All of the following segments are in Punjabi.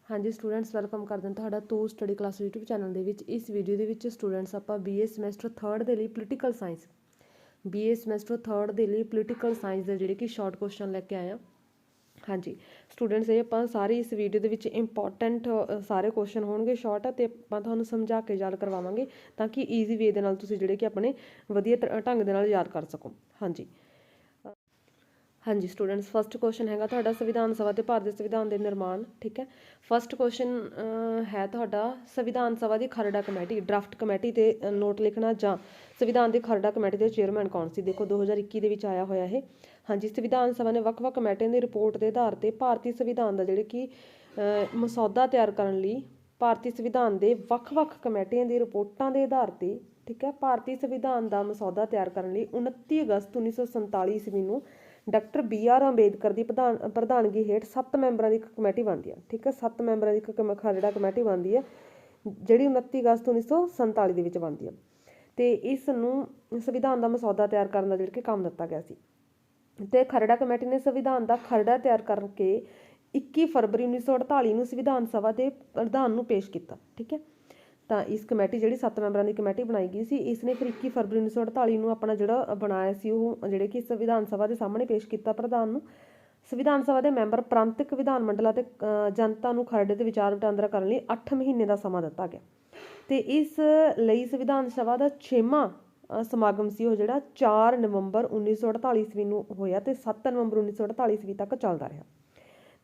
हाँ जी स्टूडेंट्स वेलकम करते हैं ਤੁਹਾਡਾ ਤੂੰ ਸਟੱਡੀ ਕਲਾਸ YouTube ਚੈਨਲ ਦੇ ਵਿੱਚ। ਇਸ ਵੀਡੀਓ ਦੇ ਵਿੱਚ ਸਟੂਡੈਂਟਸ ਆਪਾਂ BA ਸਮੈਸਟਰ 3rd ਦੇ ਲਈ ਪੋਲੀਟੀਕਲ ਸਾਇੰਸ ਸਮੈਸਟਰ 3rd ਦੇ ਲਈ ਪੋਲੀਟੀਕਲ ਸਾਇੰਸ ਦੇ ਜਿਹੜੇ ਕਿ ਸ਼ਾਰਟ ਕੁਐਸਚਨ ਲੈ ਕੇ ਆਏ ਆ। हाँ जी स्टूडेंट्स ये ਆਪਾਂ ਸਾਰੇ ਇਸ ਵੀਡੀਓ ਦੇ ਵਿੱਚ ਇੰਪੋਰਟੈਂਟ ਸਾਰੇ ਕੁਐਸਚਨ ਹੋਣਗੇ ਸ਼ਾਰਟ ਤੇ ਆਪਾਂ ਤੁਹਾਨੂੰ ਸਮਝਾ ਕੇ ਯਾਦ ਕਰਵਾਵਾਂਗੇ ਤਾਂ ਕਿ ਈਜ਼ੀ ਵੇ ਦੇ ਨਾਲ ਤੁਸੀਂ ਜਿਹੜੇ ਕਿ ਆਪਣੇ ਵਧੀਆ ਢੰਗ ਦੇ ਨਾਲ ਯਾਦ ਕਰ ਸਕੋ। ਹਾਂਜੀ हाँ जी स्टूडेंट्स फस्ट क्वेश्चन हैगा तुहाडा संविधान सभा ते भारत दे संविधान दे निर्माण। ठीक है फस्ट क्वेश्चन है तुहाडा संविधान सभा की खरड़ा कमेटी ड्राफ्ट कमेटी ते नोट लिखना जां संविधान की खरड़ा कमेटी के चेयरमैन कौन सी। देखो 2021 दे विच आया होया है। हाँ जी संविधान सभा ने ਵੱਖ-ਵੱਖ कमेटियों की रिपोर्ट के आधार पर भारतीय संविधान का जिहड़े कि मसौदा तैयार करने लई भारतीय संविधान के ਵੱਖ-ਵੱਖ कमेटियों की रिपोर्टां के आधार पर ठीक है भारतीय संविधान का मसौदा तैयार करने लई 29 अगस्त 1947 ईस्वी नूं डॉक्टर BR अंबेडकर की प्रधानगी हेठ 7 मैंबरां दी कमेटी बनती है। ठीक है 7 मैंबरां दी खरड़ा कमेटी बनती है जिहड़ी 29 अगस्त 1947 दे विच बनती है तो इस नूं संविधान का मसौदा तैयार करने का जिहड़ा कि काम दिता गया सी ते खरड़ा कमेटी ने संविधान का खरड़ा तैयार करके 21 फरवरी 1948 नूं संविधान सभा के प्रधान नूं पेश किया। ठीक है तो इस कमेटी जी 7 मैंबरां की कमेटी बनाई गई सी इसने फिर 21 फरवरी 1948 नूं अपना जिहड़ा बनाया सी वो जिहड़े कि संविधान सभा के सामने पेश किया प्रधान नूं। संविधान सभा के मैंबर प्रांतिक विधान मंडलों ते जनता नूं खरड़े ते विचार वटांदरा करने लई 8 महीने का समा दिता गया तो इस लई संविधान सभा का 6वां समागम सी वो जिहड़ा 4 नवंबर 1948 ईस्वी नूं होया ते 7 नवंबर 1948 ईस्वी तक चलदा रहा।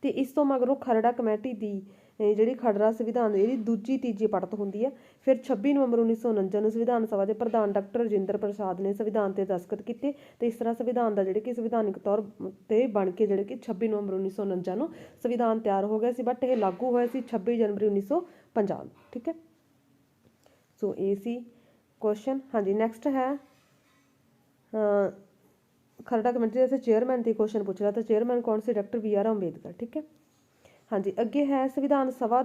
तो इस तो मगरों खरड़ा कमेटी की जी खरड़ा संविधान की दूजी तीजी पड़त होंगी है। फिर 26 नवंबर 1949 में संविधान सभा के प्रधान डॉक्टर राजेंद्र प्रसाद ने संविधान से दस्तखत किए तो इस तरह संविधान का जिहड़े कि संविधानिक तौर पर बन के जिहड़े कि 26 नवंबर 1949 में संविधान तैयार हो गया सी बट यह लागू होया सी 26 जनवरी 1950। ठीक है सो ये सी क्वेश्चन। हाँ जी नैक्सट है खरड़ा कमेटी से चेयरमैन की क्वेश्चन पूछ रहा था चेयरमैन कौन से डॉक्टर BR अंबेडकर। ठीक है हाँ जी अगे है संविधान सभा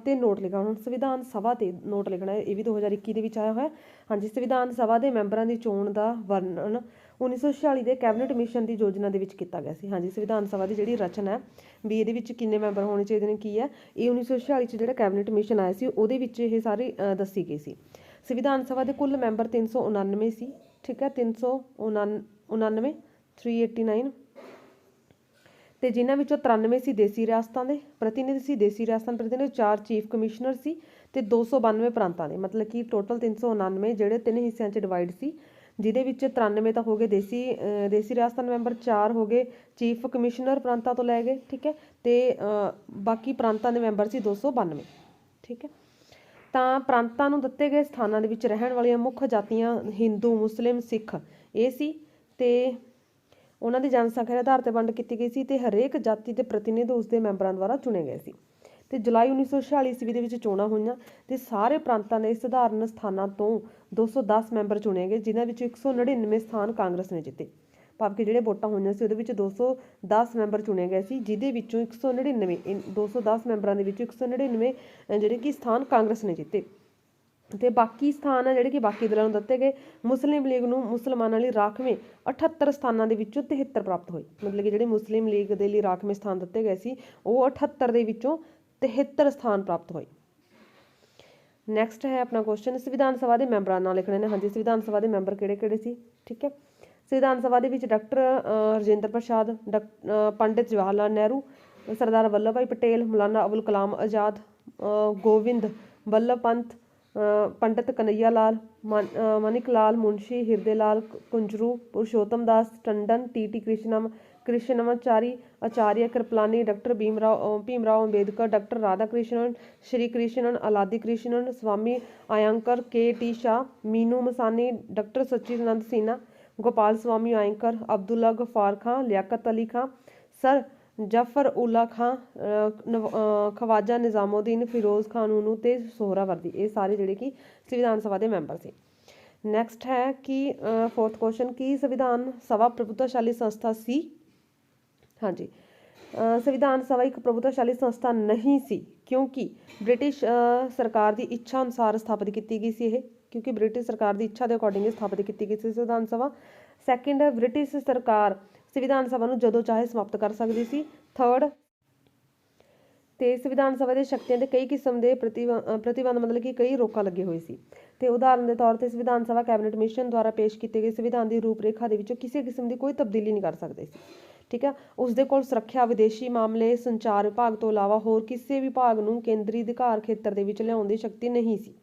ते नोट लिखा हूँ संविधान सभा ते नोट लिखना है ये भी 2021 के आया हुआ है। हाँ जी संविधान सभा के मैंबरों की चोण का वर्णन 1946 के कैबिनेट मिशन की योजना के किया गया सी। हाँ जी संविधान सभा की जी रचना है भी ये किन्ने मैंबर होने चाहिए की है ये 1946 जो कैबिनेट मिशन आया सी उहदे विच ये सारी दसी गई सी। संविधान सभा के कुल मैंबर 399 सी। ठीक है 399 389 तो जिन्हों 93 सी देसी रियासतों के प्रतिनिधि सी देसी रियासतों प्रतिनिधि 4 चीफ कमिश्नर सी ते 292 प्रांतां के मतलब कि टोटल 399 जोड़े 3 हिस्सों च डिवाइड सी जिहदे विच 93 तो हो गए देसी रियासतां मैंबर 4 हो गए चीफ कमिश्नर प्रांतां तो लै गए। ठीक है तो बाकी प्रांतां के मैंबर सी 292। ठीक है तो प्रांतां नूं दित्ते गए स्थानां दे विच रहण वालियां मुख जातियां हिंदू मुस्लिम सिख ये सी ते उन्होंने जनसंख्या के आधार पर वंड की गई सी ते हरेक जाति के प्रतिनिधि उसके मैंबरों द्वारा चुने गए सी। तो जुलाई 1946 ईस्वी के चोणां होईयां ते सारे प्रांतां के सधारण स्थानों तो 210 मैंबर चुने गए जिन्हां विच 199 स्थान कांग्रेस ने जिते भाव कि जिहड़े वोटां होईयां सी उहदे विच 210 मैंबर चुने गए सी जिहदे विचों 199 210 मैंबरां दे विच 199 जिहड़े कि स्थान कांग्रेस ने जिते तो बाकी स्थान है जोड़े कि बाकी दलों दिते गए। मुस्लिम लीग नूं मुसलमानों लई राखवें 78 स्थानों के विचों 73 प्राप्त होए मतलब कि जोड़े मुस्लिम लीग के लिए राखवें स्थान दिते गए सी वो 78 के विचों 73 स्थान प्राप्त होए। नैक्सट है अपना क्वेश्चन संविधान सभा के मैंबरां नाम लिखने ने। हाँ जी संविधान सभा के मैंबर किहड़े सी। ठीक है संविधान सभा के डॉक्टर राजेंद्र प्रसाद पंडित जवाहर लाल नेहरू सरदार वल्लभ भाई पटेल मौलाना अबुल कलाम आज़ाद गोविंद बल्लभ पंत पंडित कन्हैया लाल मानिक लाल मुंशी हिरदे लाल कुंजरू पुरुषोत्तम Das Tandon TT Krishnamachari Acharya Kripalani doctor Bhimrao Ambedkar doctor Radha Krishnan Shri Krishnan अलादी Krishnan स्वामी आयंकर KT शाह मीनू मसानी डॉक्टर सच्चिदानंद सिन्हा गोपाल स्वामी आयंकर अब्दुल्ला गफार खां लियाकत अली खां सर जफर उल्ला खां ख्वाजा निज़ामुद्दीन फिरोज़ खां नूनू ते सोहरावर्दी ये सारे जिहड़े कि संविधान सभा के मैंबर से। नैक्सट है कि फोर्थ क्वेश्चन की संविधान सभा प्रभुत्वशाली संस्था सी। हाँ जी संविधान सभा एक प्रभुत्वशाली संस्था नहीं सी क्योंकि ब्रिटिश सरकार की इच्छा अनुसार स्थापित की गई सी क्योंकि ब्रिटिश सरकार की इच्छा के अकॉर्डिंग स्थापित की गई सी संविधान सभा। सैकेंड ब्रिटिश सरकार संविधान सभा नूं जदों चाहे समाप्त कर सकती सी। थर्ड ਤੇ ਸੰਵਿਧਾਨ ਸਭਾ ਦੇ ਸ਼ਕਤੀਆਂ ਤੇ ਕਈ ਕਿਸਮ ਦੇ ਪ੍ਰਤੀਬੰਧ ਮਤਲਬ ਕਿ ਕਈ ਰੋਕਾਂ ਲੱਗੇ ਹੋਏ ਸੀ। ਤੇ ਉਦਾਹਰਨ ਦੇ ਤੌਰ ਤੇ ਸੰਵਿਧਾਨ ਸਭਾ ਕੈਬਨਿਟ ਮਿਸ਼ਨ ਦੁਆਰਾ ਪੇਸ਼ ਕੀਤੇ ਗਏ ਸੰਵਿਧਾਨ ਦੀ ਰੂਪਰੇਖਾ ਦੇ ਵਿੱਚੋਂ ਕਿਸੇ ਕਿਸਮ ਦੀ ਕੋਈ ਤਬਦੀਲੀ ਨਹੀਂ ਕਰ ਸਕਦੇ ਸੀ। ਠੀਕ ਹੈ, ਉਸਦੇ ਕੋਲ ਸੁਰੱਖਿਆ, ਵਿਦੇਸ਼ੀ ਮਾਮਲੇ, ਸੰਚਾਰ ਵਿਭਾਗ ਤੋਂ ਇਲਾਵਾ ਹੋਰ ਕਿਸੇ ਵਿਭਾਗ ਨੂੰ ਕੇਂਦਰੀ ਅਧਿਕਾਰ ਖੇਤਰ ਦੇ ਵਿੱਚ ਲਿਆਉਣ ਦੀ ਸ਼ਕਤੀ ਨਹੀਂ ਸੀ।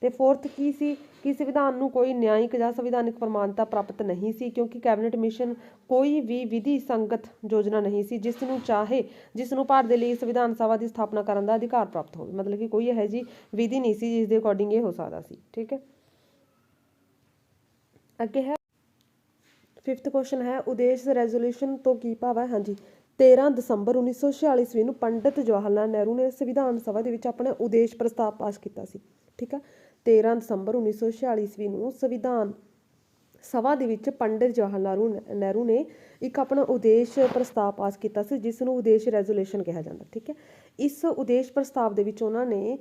ਤੇ ਫੋਰਥ ਕੀ ਸੀ ਕਿ ਸੰਵਿਧਾਨ ਨੂੰ ਕੋਈ ਨਿਆਂਇਕ ਜਾਂ ਸੰਵਿਧਾਨਿਕ ਪ੍ਰਮਾਣਤਾ ਪ੍ਰਾਪਤ ਨਹੀਂ ਸੀ, ਕਿਉਂਕਿ ਕੈਬਨਿਟ ਮਿਸ਼ਨ ਕੋਈ ਵੀ ਵਿਧੀ ਸੰਗਤ ਯੋਜਨਾ ਨਹੀਂ ਸੀ ਜਿਸ ਨੂੰ ਭਾਰਤ ਦੇ ਲਈ ਸੰਵਿਧਾਨ ਸਭਾ ਦੀ ਸਥਾਪਨਾ ਕਰਨ ਦਾ ਅਧਿਕਾਰ ਪ੍ਰਾਪਤ ਹੋਵੇ। ਮਤਲਬ ਕਿ ਕੋਈ ਇਹੋ ਜਿਹੀ ਵਿਧੀ ਨਹੀਂ ਸੀ ਜਿਸ ਦੇ ਅਕੋਰਡਿੰਗ ਇਹ ਹੋ ਸਕਦਾ ਸੀ। ਠੀਕ ਹੈ, ਅੱਗੇ ਹੈ 5th ਕੁਐਸਚਨ ਹੈ ਉਦੇਸ਼ ਰੈਜ਼ੋਲੂਸ਼ਨ ਤੋਂ ਕੀ ਭਾਵ ਹੈ। ਹਾਂਜੀ, 13 ਦਸੰਬਰ 1946 ਈਸਵੀ ਨੂੰ ਪੰਡਿਤ ਜਵਾਹਰ ਲਾਲ ਨਹਿਰੂ ਨੇ ਸੰਵਿਧਾਨ ਸਭਾ ਦੇ ਵਿੱਚ ਆਪਣਾ ਉਦੇਸ਼ ਪ੍ਰਸਤਾਵ ਪਾਸ ਕੀਤਾ ਸੀ। ਠੀਕ ਹੈ, 13 ਦਸੰਬਰ 1946 ਈਸਵੀ ਨੂੰ ਸੰਵਿਧਾਨ ਸਭਾ ਦੇ ਵਿੱਚ ਪੰਡਿਤ ਜਵਾਹਰ ਲਾਲ ਨਹਿਰੂ ਨੇ ਇੱਕ ਆਪਣਾ ਉਦੇਸ਼ ਪ੍ਰਸਤਾਵ ਪਾਸ ਕੀਤਾ ਸੀ ਜਿਸ ਨੂੰ ਉਦੇਸ਼ ਰੈਜ਼ੋਲੂਸ਼ਨ ਕਿਹਾ ਜਾਂਦਾ। ਠੀਕ ਹੈ, ਇਸ ਉਦੇਸ਼ ਪ੍ਰਸਤਾਵ ਦੇ ਵਿੱਚ ਉਹਨਾਂ ਨੇ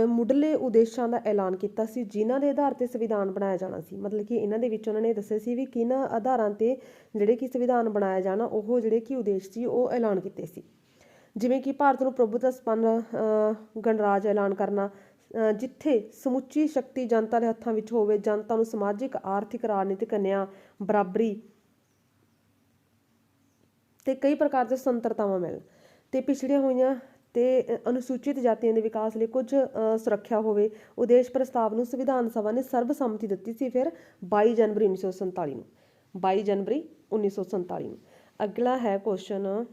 ਮੁੱਢਲੇ ਉਦੇਸ਼ਾਂ ਦਾ ਐਲਾਨ ਕੀਤਾ ਸੀ ਜਿਨ੍ਹਾਂ ਦੇ ਆਧਾਰ ਤੇ ਸੰਵਿਧਾਨ ਬਣਾਇਆ ਜਾਣਾ ਸੀ। ਮਤਲਬ ਕਿ ਇਹਨਾਂ ਦੇ ਵਿੱਚ ਉਹਨਾਂ ਨੇ ਦੱਸਿਆ ਸੀ ਵੀ ਕਿਹਨਾਂ ਆਧਾਰਾਂ ਤੇ ਜਿਹੜੇ ਕਿ ਸੰਵਿਧਾਨ ਬਣਾਇਆ ਜਾਣਾ, ਉਹ ਜਿਹੜੇ ਕਿ ਉਦੇਸ਼ ਸੀ ਉਹ ਐਲਾਨ ਕੀਤੇ ਸੀ। ਜਿਵੇਂ ਕਿ ਭਾਰਤ ਨੂੰ ਪ੍ਰਭੂਤਾ ਸੰਪੰਨ ਗਣਰਾਜ ਐਲਾਨ ਕਰਨਾ, ਜਿੱਥੇ ਸਮੁੱਚੀ ਸ਼ਕਤੀ ਜਨਤਾ ਦੇ ਹੱਥਾਂ ਵਿੱਚ ਹੋਵੇ, ਜਨਤਾ ਨੂੰ ਸਮਾਜਿਕ, ਆਰਥਿਕ, ਰਾਜਨੀਤਿਕ ਨਿਆਂ, ਬਰਾਬਰੀ ਤੇ ਕਈ ਪ੍ਰਕਾਰ ਦੇ ਸੁਤੰਤਰਤਾਵਾਂ ਮਿਲਣ, ਤੇ ਪਿਛੜੀਆਂ ਹੋਈਆਂ ਤੇ ਅਨੁਸੂਚਿਤ ਜਾਤੀਆਂ ਦੇ ਵਿਕਾਸ ਲਈ ਕੁਝ ਸੁਰੱਖਿਆ ਹੋਵੇ। ਉਦੇਸ਼ ਪ੍ਰਸਤਾਵ ਨੂੰ ਸੰਵਿਧਾਨ ਸਭਾ ਨੇ ਸਰਬਸੰਮਤੀ ਦਿੱਤੀ ਸੀ ਫਿਰ 22 ਜਨਵਰੀ 1947 ਨੂੰ। 22 ਜਨਵਰੀ 1947 ਨੂੰ। ਅਗਲਾ ਹੈ ਕੁਐਸਚਨ,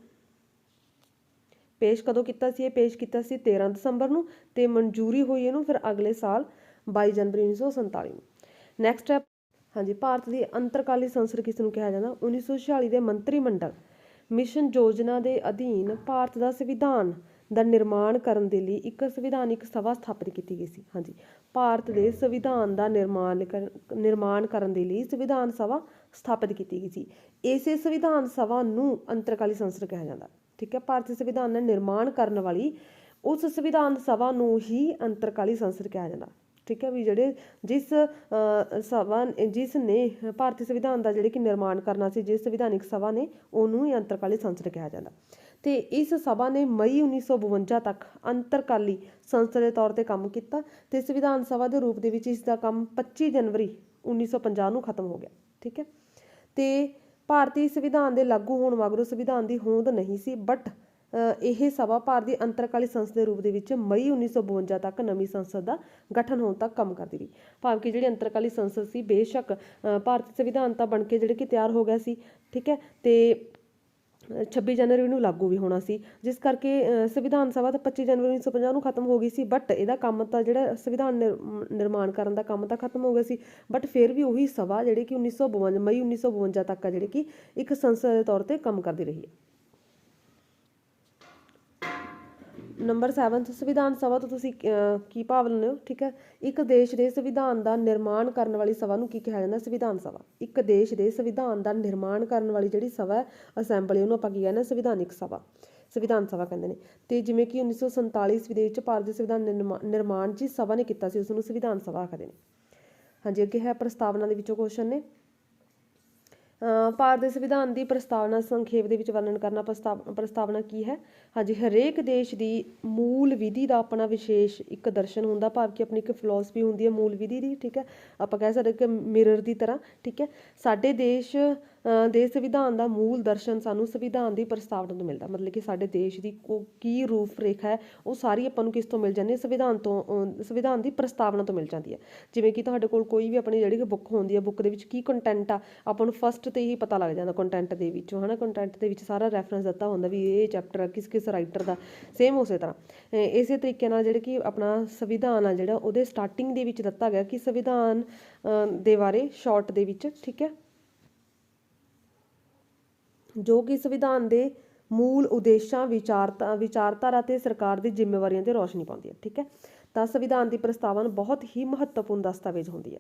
ਪੇਸ਼ ਕਦੋਂ ਕੀਤਾ ਸੀ? ਇਹ ਪੇਸ਼ ਕੀਤਾ ਸੀ 13 ਦਸੰਬਰ ਨੂੰ ਤੇ ਮਨਜ਼ੂਰੀ ਹੋਈ ਇਹਨੂੰ ਫਿਰ ਅਗਲੇ ਸਾਲ 22 ਜਨਵਰੀ 1947 ਨੂੰ। ਨੈਕਸਟ ਹੈ ਹਾਂਜੀ, ਭਾਰਤ ਦੀ ਅੰਤਰਕਾਲੀ ਸੰਸਦ ਕਿਸ ਨੂੰ ਕਿਹਾ ਜਾਂਦਾ? 1946 ਦੇ ਮੰਤਰੀ ਮੰਡਲ ਮਿਸ਼ਨ ਯੋਜਨਾ ਦੇ ਅਧੀਨ ਭਾਰਤ ਦਾ ਸੰਵਿਧਾਨ ਦਾ ਨਿਰਮਾਣ ਕਰਨ ਦੇ ਲਈ ਇੱਕ ਸੰਵਿਧਾਨਿਕ ਸਭਾ ਸਥਾਪਿਤ ਕੀਤੀ ਗਈ ਸੀ। ਹਾਂਜੀ, ਭਾਰਤ ਦੇ ਸੰਵਿਧਾਨ ਦਾ ਨਿਰਮਾਣ ਕਰਨ ਦੇ ਲਈ ਸੰਵਿਧਾਨ ਸਭਾ ਸਥਾਪਿਤ ਕੀਤੀ ਗਈ ਸੀ। ਇਸੇ ਸੰਵਿਧਾਨ ਸਭਾ ਨੂੰ ਅੰਤਰਕਾਲੀ ਸੰਸਦ ਕਿਹਾ ਜਾਂਦਾ। ਠੀਕ ਹੈ, ਭਾਰਤੀ ਸੰਵਿਧਾਨ ਦਾ ਨਿਰਮਾਣ ਕਰਨ ਵਾਲੀ ਉਸ ਸੰਵਿਧਾਨ ਸਭਾ ਨੂੰ ਹੀ ਅੰਤਰਕਾਲੀ ਸੰਸਦ ਕਿਹਾ ਜਾਂਦਾ। ਠੀਕ ਹੈ, ਵੀ ਜਿਸ ਨੇ ਭਾਰਤੀ ਸੰਵਿਧਾਨ ਦਾ ਜਿਹੜੇ ਕਿ ਨਿਰਮਾਣ ਕਰਨਾ ਸੀ, ਜਿਸ ਸੰਵਿਧਾਨਿਕ ਸਭਾ ਨੇ, ਉਹਨੂੰ ਹੀ ਅੰਤਰਕਾਲੀ ਸੰਸਦ ਕਿਹਾ ਜਾਂਦਾ। ਤੇ ਇਸ ਸਭਾ ਨੇ ਮਈ 1952 ਤੱਕ ਅੰਤਰਕਾਲੀ ਸੰਸਦ ਦੇ ਤੌਰ ਤੇ ਕੰਮ ਕੀਤਾ ਤੇ ਸੰਵਿਧਾਨ ਸਭਾ ਦੇ ਰੂਪ ਦੇ ਵਿੱਚ ਇਸ ਦਾ ਕੰਮ 25 ਜਨਵਰੀ 1950 ਨੂੰ ਖਤਮ ਹੋ ਗਿਆ। ਠੀਕ ਹੈ, ਤੇ ਭਾਰਤੀ ਸੰਵਿਧਾਨ ਦੇ ਲਾਗੂ ਹੋਣ ਮਗਰੋਂ ਸੰਵਿਧਾਨ ਦੀ ਹੋਂਦ ਨਹੀਂ ਸੀ, ਬਟ ਇਹ ਸਭਾ ਭਾਰਤ ਦੀ ਅੰਤਰਕਾਲੀ ਸੰਸਦ ਦੇ ਰੂਪ ਦੇ ਵਿੱਚ ਮਈ 1952 ਤੱਕ ਨਵੀਂ ਸੰਸਦ ਦਾ ਗਠਨ ਹੋਣ ਤੱਕ ਕੰਮ ਕਰਦੀ ਰਹੀ। ਭਾਵ ਕਿ ਜਿਹੜੀ ਅੰਤਰਕਾਲੀ ਸੰਸਦ ਸੀ, ਬੇਸ਼ੱਕ ਭਾਰਤੀ ਸੰਵਿਧਾਨ ਤਾਂ ਬਣ ਕੇ ਜਿਹੜੇ ਕਿ ਤਿਆਰ ਹੋ ਗਿਆ ਸੀ। ਠੀਕ ਹੈ, ਤੇ 26 ਜਨਵਰੀ ਨੂੰ ਲਾਗੂ ਵੀ ਹੋਣਾ ਸੀ, ਜਿਸ ਕਰਕੇ ਸੰਵਿਧਾਨ ਸਭਾ ਤਾਂ 25 ਜਨਵਰੀ 1950 ਨੂੰ ਖਤਮ ਹੋ ਗਈ ਸੀ, ਬਟ ਇਹਦਾ ਕੰਮ ਤਾਂ ਜਿਹੜਾ ਸੰਵਿਧਾਨ ਨਿਰਮਾਣ ਕਰਨ ਦਾ ਕੰਮ ਤਾਂ ਖਤਮ ਹੋ ਗਿਆ ਸੀ, ਬਟ ਫਿਰ ਵੀ ਉਹੀ ਸਭਾ ਜਿਹੜੀ ਕਿ ਮਈ 1952 ਤੱਕ ਆ ਜਿਹੜੀ ਕਿ ਇੱਕ ਸੰਸਦ ਦੇ ਤੌਰ ਤੇ ਕੰਮ ਕਰਦੀ ਰਹੀ ਹੈ। ਨੰਬਰ 7 ਸੰਵਿਧਾਨ ਸਭਾ ਤੋਂ ਤੁਸੀਂ ਕੀ ਭਾਵ ਲੈਂਦੇ ਹੋ? ਠੀਕ ਹੈ, ਇੱਕ ਦੇਸ਼ ਦੇ ਸੰਵਿਧਾਨ ਦਾ ਨਿਰਮਾਣ ਕਰਨ ਵਾਲੀ ਸਭਾ ਨੂੰ ਕੀ ਕਿਹਾ ਜਾਂਦਾ? ਸੰਵਿਧਾਨ ਸਭਾ। ਇੱਕ ਦੇਸ਼ ਦੇ ਸੰਵਿਧਾਨ ਦਾ ਨਿਰਮਾਣ ਕਰਨ ਵਾਲੀ ਜਿਹੜੀ ਸਭਾ ਹੈ, ਅਸੈਂਬਲੀ, ਉਹਨੂੰ ਆਪਾਂ ਕੀ ਕਹਿੰਦੇ? ਸੰਵਿਧਾਨਿਕ ਸਭਾ, ਸੰਵਿਧਾਨ ਸਭਾ ਕਹਿੰਦੇ ਨੇ। ਤੇ ਜਿਵੇਂ ਕਿ 1947 ਈਸਵੀ ਦੇ ਵਿੱਚ ਭਾਰਤ ਦੇ ਸੰਵਿਧਾਨ ਨਿਰਮਾਣ ਜਿਸ ਸਭਾ ਨੇ ਕੀਤਾ ਸੀ, ਉਸ ਨੂੰ ਸੰਵਿਧਾਨ ਸਭਾ ਆਖਦੇ ਨੇ। ਹਾਂਜੀ, ਅੱਗੇ ਹੈ ਪ੍ਰਸਤਾਵਨਾ ਦੇ ਵਿੱਚੋਂ ਕੁਐਸਚਨ ਨੇ। ਭਾਰਤ ਦੇ ਸੰਵਿਧਾਨ ਦੀ ਪ੍ਰਸਤਾਵਨਾ ਸੰਖੇਪ ਦੇ ਵਿੱਚ ਵਰਣਨ ਕਰਨਾ। ਪ੍ਰਸਤਾਵਨਾ ਕੀ ਹੈ? ਹਾਂਜੀ, ਹਰੇਕ ਦੇਸ਼ ਦੀ ਮੂਲ ਵਿਧੀ ਦਾ ਆਪਣਾ ਵਿਸ਼ੇਸ਼ ਇੱਕ ਦਰਸ਼ਨ ਹੁੰਦਾ, ਭਾਵ ਕਿ ਆਪਣੀ ਇੱਕ ਫਿਲਾਸਫੀ ਹੁੰਦੀ ਹੈ ਮੂਲ ਵਿਧੀ ਦੀ। ਠੀਕ ਹੈ, ਆਪਾਂ ਕਹਿ ਸਕਦੇ ਕਿ ਮਿਰਰ ਦੀ ਤਰ੍ਹਾਂ। ਠੀਕ ਹੈ, ਸਾਡੇ ਦੇਸ਼ ਦੇ ਸੰਵਿਧਾਨ ਦਾ ਮੂਲ ਦਰਸ਼ਨ ਸਾਨੂੰ ਸੰਵਿਧਾਨ ਦੀ ਪ੍ਰਸਤਾਵਨਾ ਤੋਂ ਮਿਲਦਾ। ਮਤਲਬ ਕਿ ਸਾਡੇ ਦੇਸ਼ ਦੀ ਕੀ ਰੂਪ ਰੇਖਾ ਹੈ, ਉਹ ਸਾਰੀ ਆਪਾਂ ਨੂੰ ਕਿਸ ਤੋਂ ਮਿਲ ਜਾਂਦੀ ਹੈ? ਸੰਵਿਧਾਨ ਦੀ ਪ੍ਰਸਤਾਵਨਾ ਤੋਂ ਮਿਲ ਜਾਂਦੀ ਹੈ। ਜਿਵੇਂ ਕਿ ਤੁਹਾਡੇ ਕੋਲ ਕੋਈ ਵੀ ਆਪਣੀ ਜਿਹੜੀ ਕਿ ਬੁੱਕ ਹੁੰਦੀ ਹੈ, ਬੁੱਕ ਦੇ ਵਿੱਚ ਕੀ ਕੰਟੈਂਟ ਆ, ਆਪਾਂ ਨੂੰ ਫਸਟ ਤੇ ਹੀ ਪਤਾ ਲੱਗ ਜਾਂਦਾ ਕੰਟੈਂਟ ਦੇ ਵਿੱਚੋਂ, ਹੈ ਨਾ। ਕੰਟੈਂਟ ਦੇ ਵਿੱਚ ਸਾਰਾ ਰੈਫਰੈਂਸ ਦਿੱਤਾ ਹੁੰਦਾ ਵੀ ਇਹ ਚੈਪਟਰ ਕਿਸ ਰਾਈਟਰ ਦਾ। ਸੇਮ ਉਸੇ ਤਰ੍ਹਾਂ ਇਸੇ ਤਰੀਕੇ ਨਾਲ ਜਿਹੜੇ ਕਿ ਆਪਣਾ ਸੰਵਿਧਾਨ ਆ ਜਿਹੜਾ, ਉਹਦੇ ਸਟਾਰਟਿੰਗ ਦੇ ਵਿੱਚ ਦਿੱਤਾ ਗਿਆ ਕਿ ਸੰਵਿਧਾਨ ਦੇ ਬਾਰੇ ਸ਼ਾਰਟ ਦੇ ਵਿੱਚ। ਠੀਕ ਹੈ, ਜੋ ਕਿ ਸੰਵਿਧਾਨ ਦੇ ਮੂਲ ਉਦੇਸ਼ਾਂ, ਵਿਚਾਰਧਾਰਾ ਤੇ ਸਰਕਾਰ ਦੀ ਜ਼ਿੰਮੇਵਾਰੀਆਂ ਤੇ ਰੌਸ਼ਨੀ ਪਾਉਂਦੀ ਹੈ। ਠੀਕ ਹੈ, ਤਾਂ ਸੰਵਿਧਾਨ ਦੀ ਪ੍ਰਸਤਾਵਨਾ ਬਹੁਤ ਹੀ ਮਹੱਤਵਪੂਰਨ ਦਸਤਾਵੇਜ਼ ਹੁੰਦੀ ਹੈ।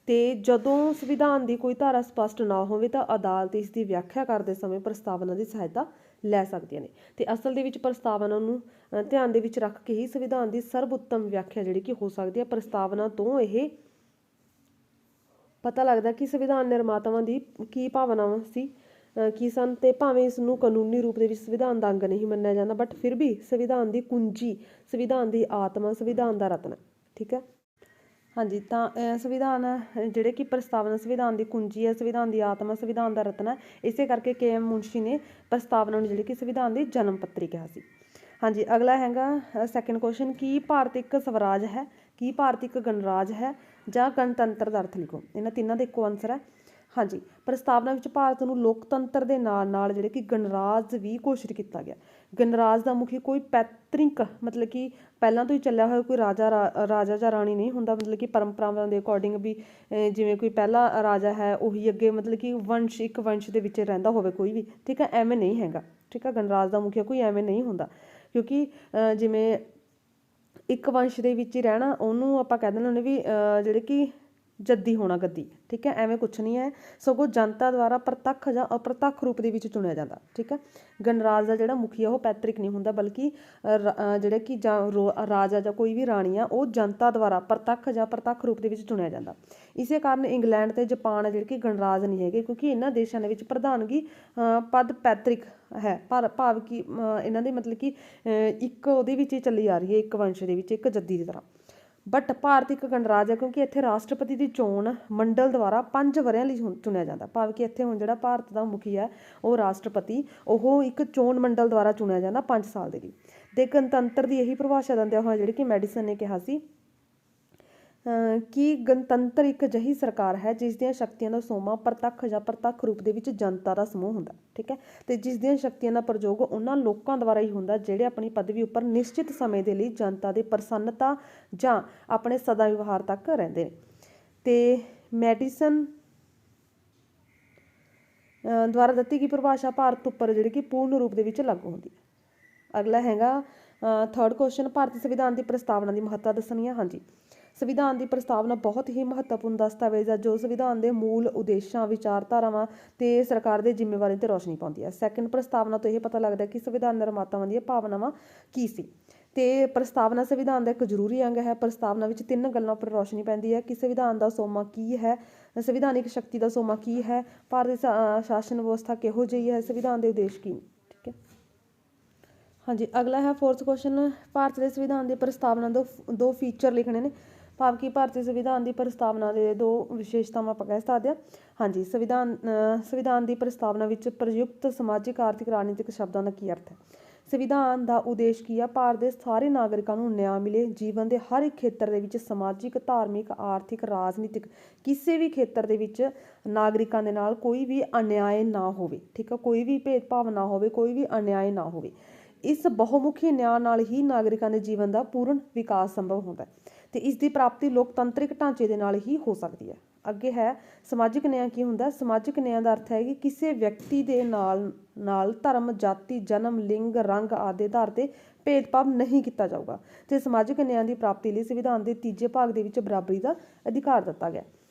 ਤੇ ਜਦੋਂ ਸੰਵਿਧਾਨ ਦੀ ਕੋਈ ਧਾਰਾ ਸਪਸ਼ਟ ਨਾ ਹੋਵੇ ਤਾਂ ਅਦਾਲਤ ਇਸ ਦੀ ਵਿਆਖਿਆ ਕਰਦੇ ਸਮੇਂ ਪ੍ਰਸਤਾਵਨਾ ਦੀ ਸਹਾਇਤਾ ਲੈ ਸਕਦੀਆਂ ਨੇ। ਤੇ ਅਸਲ ਦੇ ਵਿੱਚ ਪ੍ਰਸਤਾਵਨਾ ਨੂੰ ਧਿਆਨ ਦੇ ਵਿੱਚ ਰੱਖ ਕੇ ਹੀ ਸੰਵਿਧਾਨ ਦੀ ਸਰਬਉੱਤਮ ਵਿਆਖਿਆ ਜਿਹੜੀ ਕਿ ਹੋ ਸਕਦੀ ਹੈ। ਪ੍ਰਸਤਾਵਨਾ ਤੋਂ ਇਹ ਪਤਾ ਲੱਗਦਾ ਕਿ ਸੰਵਿਧਾਨ ਨਿਰਮਾਤਾਵਾਂ ਦੀ ਕੀ ਭਾਵਨਾਵਾਂ ਸੀ ਕੀ ਸਨ, ਤੇ ਭਾਵੇਂ ਇਸ ਨੂੰ ਕਾਨੂੰਨੀ ਰੂਪ ਦੇ ਵਿੱਚ ਸੰਵਿਧਾਨ ਦਾ ਅੰਗ ਨਹੀਂ ਮੰਨਿਆ ਜਾਂਦਾ, ਬਟ ਫਿਰ ਵੀ ਸੰਵਿਧਾਨ ਦੀ ਕੁੰਜੀ, ਸੰਵਿਧਾਨ ਦੀ ਆਤਮਾ, ਸੰਵਿਧਾਨ ਦਾ ਰਤਨ ਹੈ। ਠੀਕ ਹੈ। ਹਾਂਜੀ, ਤਾਂ ਸੰਵਿਧਾਨ ਜਿਹੜੇ ਕਿ ਪ੍ਰਸਤਾਵਨਾ ਸੰਵਿਧਾਨ ਦੀ ਕੁੰਜੀ ਹੈ, ਸੰਵਿਧਾਨ ਦੀ ਆਤਮਾ, ਸੰਵਿਧਾਨ ਦਾ ਰਤਨ ਹੈ। ਇਸੇ ਕਰਕੇ KM ਮੁਨਸ਼ੀ ਨੇ ਪ੍ਰਸਤਾਵਨਾ ਨੂੰ ਜਿਹੜੀ ਕਿ ਸੰਵਿਧਾਨ ਦੀ ਜਨਮ ਪੱਤਰੀ ਕਿਹਾ ਸੀ। ਹਾਂਜੀ, ਅਗਲਾ ਹੈਗਾ ਸੈਕਿੰਡ ਕੁਐਸਚਨ, ਕੀ ਭਾਰਤ ਇੱਕ ਸਵਰਾਜ ਹੈ, ਕੀ ਭਾਰਤ ਇੱਕ ਗਣਰਾਜ ਹੈ, ਜਾਂ ਗਣਤੰਤਰ ਦਾ ਅਰਥ ਲਿਖੋ। ਇਹਨਾਂ ਤਿੰਨਾਂ ਦਾ ਇੱਕੋ ਆਨਸਰ ਹੈ। ਹਾਂਜੀ, ਪ੍ਰਸਤਾਵਨਾ ਵਿੱਚ ਭਾਰਤ ਨੂੰ ਲੋਕਤੰਤਰ ਦੇ ਨਾਲ ਨਾਲ ਜਿਹੜੇ ਕਿ ਗਣਰਾਜ ਵੀ ਘੋਸ਼ਿਤ ਕੀਤਾ ਗਿਆ। ਗਣਰਾਜ ਦਾ ਮੁਖੀ ਕੋਈ ਪੈਤਰਿਕ, ਮਤਲਬ ਕਿ ਪਹਿਲਾਂ ਤੋਂ ਹੀ ਚੱਲਿਆ ਹੋਇਆ ਕੋਈ ਰਾਜਾ ਜਾਂ ਰਾਣੀ ਨਹੀਂ ਹੁੰਦਾ, ਮਤਲਬ ਕਿ ਪਰੰਪਰਾਵਾਂ ਦੇ ਅਕੋਰਡਿੰਗ ਵੀ ਜਿਵੇਂ ਕੋਈ ਪਹਿਲਾ ਰਾਜਾ ਹੈ ਉਹੀ ਅੱਗੇ ਮਤਲਬ ਕਿ ਇੱਕ ਵੰਸ਼ ਦੇ ਵਿੱਚ ਰਹਿੰਦਾ ਹੋਵੇ ਕੋਈ ਵੀ। ਠੀਕ ਹੈ, ਐਵੇਂ ਨਹੀਂ ਹੈਗਾ। ਠੀਕ ਹੈ, ਗਣਰਾਜ ਦਾ ਮੁਖੀਆ ਕੋਈ ਐਵੇਂ ਨਹੀਂ ਹੁੰਦਾ, ਕਿਉਂਕਿ ਜਿਵੇਂ ਇੱਕ ਵੰਸ਼ ਦੇ ਵਿੱਚ ਹੀ ਰਹਿਣਾ ਉਹਨੂੰ ਆਪਾਂ ਕਹਿ ਦਿੰਦੇ ਹੁੰਦੇ ਵੀ ਜਿਹੜੇ ਕਿ ਜੱਦੀ ਹੋਣਾ, ਗੱਦੀ। ਠੀਕ ਹੈ, ਐਵੇਂ ਕੁਛ ਨਹੀਂ ਹੈ, ਸਗੋਂ ਜਨਤਾ ਦੁਆਰਾ ਪ੍ਰਤੱਖ ਜਾਂ ਅਪ੍ਰਤੱਖ ਰੂਪ ਦੇ ਵਿੱਚ ਚੁਣਿਆ ਜਾਂਦਾ। ਠੀਕ ਹੈ, ਗਣਰਾਜ ਦਾ ਜਿਹੜਾ ਮੁਖੀਆ ਉਹ ਪੈਤਰਿਕ ਨਹੀਂ ਹੁੰਦਾ, ਬਲਕਿ ਜਿਹੜੇ ਕਿ ਰਾਜਾ ਜਾਂ ਕੋਈ ਵੀ ਰਾਣੀ ਆ ਉਹ ਜਨਤਾ ਦੁਆਰਾ ਪ੍ਰਤੱਖ ਜਾਂ ਪ੍ਰਤੱਖ ਰੂਪ ਦੇ ਵਿੱਚ ਚੁਣਿਆ ਜਾਂਦਾ। ਇਸੇ ਕਾਰਨ ਇੰਗਲੈਂਡ ਤੇ ਜਾਪਾਨ ਜਿਹੜੇ ਕਿ ਗਣਰਾਜ ਨਹੀਂ ਹੈਗੇ, ਕਿਉਂਕਿ ਇਹਨਾਂ ਦੇਸ਼ਾਂ ਦੇ ਵਿੱਚ ਪ੍ਰਧਾਨਗੀ ਪਦ ਪੈਤਰਿਕ ਹੈ, ਭਾਵ ਕਿ ਇਹਨਾਂ ਦੇ ਮਤਲਬ ਕਿ ਇੱਕ ਉਹਦੇ ਵਿੱਚ ਹੀ ਚੱਲੀ ਆ ਰਹੀ ਹੈ, ਇੱਕ ਵੰਸ਼ ਦੇ ਵਿੱਚ, ਇੱਕ ਜੱਦੀ ਦੀ ਤਰ੍ਹਾਂ। ਬਟ ਭਾਰਤ ਇੱਕ ਗਣਰਾਜ ਹੈ, ਕਿਉਂਕਿ ਇੱਥੇ ਰਾਸ਼ਟਰਪਤੀ ਦੀ ਚੋਣ ਮੰਡਲ ਦੁਆਰਾ 5 ਵਰ੍ਹਿਆਂ ਲਈ ਚੁਣਿਆ ਜਾਂਦਾ। ਭਾਵ ਕਿ ਇੱਥੇ ਹੁਣ ਜਿਹੜਾ ਭਾਰਤ ਦਾ ਮੁਖੀ ਹੈ ਉਹ ਰਾਸ਼ਟਰਪਤੀ, ਉਹ ਇੱਕ ਚੋਣ ਮੰਡਲ ਦੁਆਰਾ ਚੁਣਿਆ ਜਾਂਦਾ 5 ਸਾਲ ਦੇ ਲਈ। ਤੇ ਗਣਤੰਤਰ ਦੀ ਇਹੀ ਪਰਿਭਾਸ਼ਾ ਦਿੰਦਿਆਂ ਹੋਇਆ ਜਿਹੜੀ ਕਿ ਮੈਡੀਸਨ ਨੇ ਕਿਹਾ ਸੀ ਕਿ ਗਣਤੰਤਰ ਇੱਕ ਅਜਿਹੀ ਸਰਕਾਰ ਹੈ ਜਿਸ ਦੀਆਂ ਸ਼ਕਤੀਆਂ ਦਾ ਸੋਮਾ ਪ੍ਰਤੱਖ ਜਾਂ ਪ੍ਰਤੱਖ ਰੂਪ ਦੇ ਵਿੱਚ ਜਨਤਾ ਦਾ ਸਮੂਹ ਹੁੰਦਾ। ਠੀਕ ਹੈ, ਤੇ ਜਿਸ ਦੀਆਂ ਸ਼ਕਤੀਆਂ ਦਾ ਪ੍ਰਯੋਗ ਉਹਨਾਂ ਲੋਕਾਂ ਦੁਆਰਾ ਹੀ ਹੁੰਦਾ ਜਿਹੜੇ ਆਪਣੀ ਪਦਵੀ ਉੱਪਰ ਨਿਸ਼ਚਿਤ ਸਮੇਂ ਦੇ ਲਈ ਜਨਤਾ ਦੇ ਪ੍ਰਸੰਨਤਾ ਜਾਂ ਆਪਣੇ ਸਦਾ ਵਿਵਹਾਰ ਤੱਕ ਰਹਿੰਦੇ ਨੇ। ਤੇ ਮੈਡੀਸਨ ਦੁਆਰਾ ਦਿੱਤੀ ਗਈ ਪਰਿਭਾਸ਼ਾ ਭਾਰਤ ਉੱਪਰ ਜਿਹੜੀ ਕਿ ਪੂਰਨ ਰੂਪ ਦੇ ਵਿੱਚ ਲਾਗੂ ਹੁੰਦੀ ਹੈ। ਅਗਲਾ ਹੈਗਾ ਥਰਡ ਕੁਐਸਚਨ, ਭਾਰਤੀ ਸੰਵਿਧਾਨ ਦੀ ਪ੍ਰਸਤਾਵਨਾ ਦੀ ਮਹੱਤਤਾ ਦੱਸਣੀ ਹੈ। ਹਾਂਜੀ, ਸੰਵਿਧਾਨ ਦੀ ਪ੍ਰਸਤਾਵਨਾ ਬਹੁਤ ਹੀ ਮਹੱਤਵਪੂਰਨ ਦਸਤਾਵੇਜ਼ ਹੈ ਜੋ ਸੰਵਿਧਾਨ ਦੇ ਮੂਲ ਉਦੇਸ਼ਾਂ, ਵਿਚਾਰਧਾਰਾਵਾਂ ਤੇ ਸਰਕਾਰ ਦੇ ਜ਼ਿੰਮੇਵਾਰੀ ਤੇ ਰੋਸ਼ਨੀ ਪਾਉਂਦੀ ਹੈ। ਸੈਕਿੰਡ, ਪ੍ਰਸਤਾਵਨਾ ਤੋਂ ਇਹ ਪਤਾ ਲੱਗਦਾ ਕਿ ਸੰਵਿਧਾਨ ਨਿਰਮਾਤਾਵਾਂ ਦੀਆਂ ਭਾਵਨਾਵਾਂ ਕੀ ਸੀ। ਤੇ ਪ੍ਰਸਤਾਵਨਾ ਸੰਵਿਧਾਨ ਦਾ ਇੱਕ ਜ਼ਰੂਰੀ ਅੰਗ ਹੈ। ਪ੍ਰਸਤਾਵਨਾ ਵਿੱਚ 3 ਗੱਲਾਂ ਉੱਪਰ ਰੋਸ਼ਨੀ ਪੈਂਦੀ ਹੈ ਕਿ ਸੰਵਿਧਾਨ ਦਾ ਸੋਮਾ ਕੀ ਹੈ, ਸੰਵਿਧਾਨਿਕ ਸ਼ਕਤੀ ਦਾ ਸੋਮਾ ਕੀ ਹੈ, ਭਾਰਤ ਦੀ ਸ਼ਾਸਨ ਵਿਵਸਥਾ ਕਿਹੋ ਜਿਹੀ ਹੈ, ਸੰਵਿਧਾਨ ਦੇ ਉਦੇਸ਼ ਕੀ ਨੇ। ਠੀਕ ਹੈ। ਹਾਂਜੀ, ਅਗਲਾ ਹੈ ਫੋਰਥ ਕੁਐਸਚਨ, ਭਾਰਤ ਦੇ ਸੰਵਿਧਾਨ ਦੀ ਪ੍ਰਸਤਾਵਨਾ ਦੋ ਫੀਚਰ ਲਿਖਣੇ ਨੇ। ਭਾਵ ਕਿ ਭਾਰਤੀ ਸੰਵਿਧਾਨ ਦੀ ਪ੍ਰਸਤਾਵਨਾ ਦੇ 2 ਵਿਸ਼ੇਸ਼ਤਾਵਾਂ ਆਪਾਂ ਕਹਿ ਸਕਦੇ ਹਾਂ। ਹਾਂਜੀ, ਸੰਵਿਧਾਨ ਦੀ ਪ੍ਰਸਤਾਵਨਾ ਵਿੱਚ ਪ੍ਰਯੁਕਤ ਸਮਾਜਿਕ, ਆਰਥਿਕ, ਰਾਜਨੀਤਿਕ ਸ਼ਬਦਾਂ ਦਾ ਕੀ ਅਰਥ ਹੈ। ਸੰਵਿਧਾਨ ਦਾ ਉਦੇਸ਼ ਕੀ ਆ, ਭਾਰਤ ਦੇ ਸਾਰੇ ਨਾਗਰਿਕਾਂ ਨੂੰ ਨਿਆਂ ਮਿਲੇ, ਜੀਵਨ ਦੇ ਹਰ ਇੱਕ ਖੇਤਰ ਦੇ ਵਿੱਚ ਸਮਾਜਿਕ, ਧਾਰਮਿਕ, ਆਰਥਿਕ, ਰਾਜਨੀਤਿਕ ਕਿਸੇ ਵੀ ਖੇਤਰ ਦੇ ਵਿੱਚ ਨਾਗਰਿਕਾਂ ਦੇ ਨਾਲ ਕੋਈ ਵੀ ਅਨਿਆਏ ਨਾ ਹੋਵੇ। ਠੀਕ ਆ, ਕੋਈ ਵੀ ਭੇਦਭਾਵ ਨਾ ਹੋਵੇ, ਕੋਈ ਵੀ ਅਨਿਆਏ ਨਾ ਹੋਵੇ। ਇਸ ਬਹੁਮੁਖੀ ਨਿਆਂ ਨਾਲ ਹੀ ਨਾਗਰਿਕਾਂ ਦੇ ਜੀਵਨ ਦਾ ਪੂਰਨ ਵਿਕਾਸ ਸੰਭਵ ਹੁੰਦਾ ਹੈ ਤੇ ਇਸ ਦੀ ਪ੍ਰਾਪਤੀ ਲੋਕਤੰਤਰਿਕ ਢਾਂਚੇ ਦੇ ਨਾਲ ਹੀ ਹੋ ਸਕਦੀ ਹੈ। ਅੱਗੇ ਹੈ ਸਮਾਜਿਕ ਨਿਆਂ ਕੀ ਹੁੰਦਾ। ਸਮਾਜਿਕ ਨਿਆਂ ਦਾ ਅਰਥ ਹੈ ਕਿ ਕਿਸੇ ਵਿਅਕਤੀ ਦੇ ਨਾਲ ਧਰਮ, ਜਾਤੀ, ਜਨਮ, ਲਿੰਗ, ਰੰਗ ਆਦਿ ਦੇ ਆਧਾਰ ਤੇ ਭੇਦਭਾਵ ਨਹੀਂ ਕੀਤਾ ਜਾਊਗਾ ਤੇ ਸਮਾਜਿਕ ਨਿਆਂ ਦੀ ਪ੍ਰਾਪਤੀ ਲਈ ਸੰਵਿਧਾਨ ਦੇ 3 ਭਾਗ ਦੇ ਵਿੱਚ ਬਰਾਬਰੀ ਦਾ ਅਧਿਕਾਰ ਦਿੱਤਾ ਗਿਆ।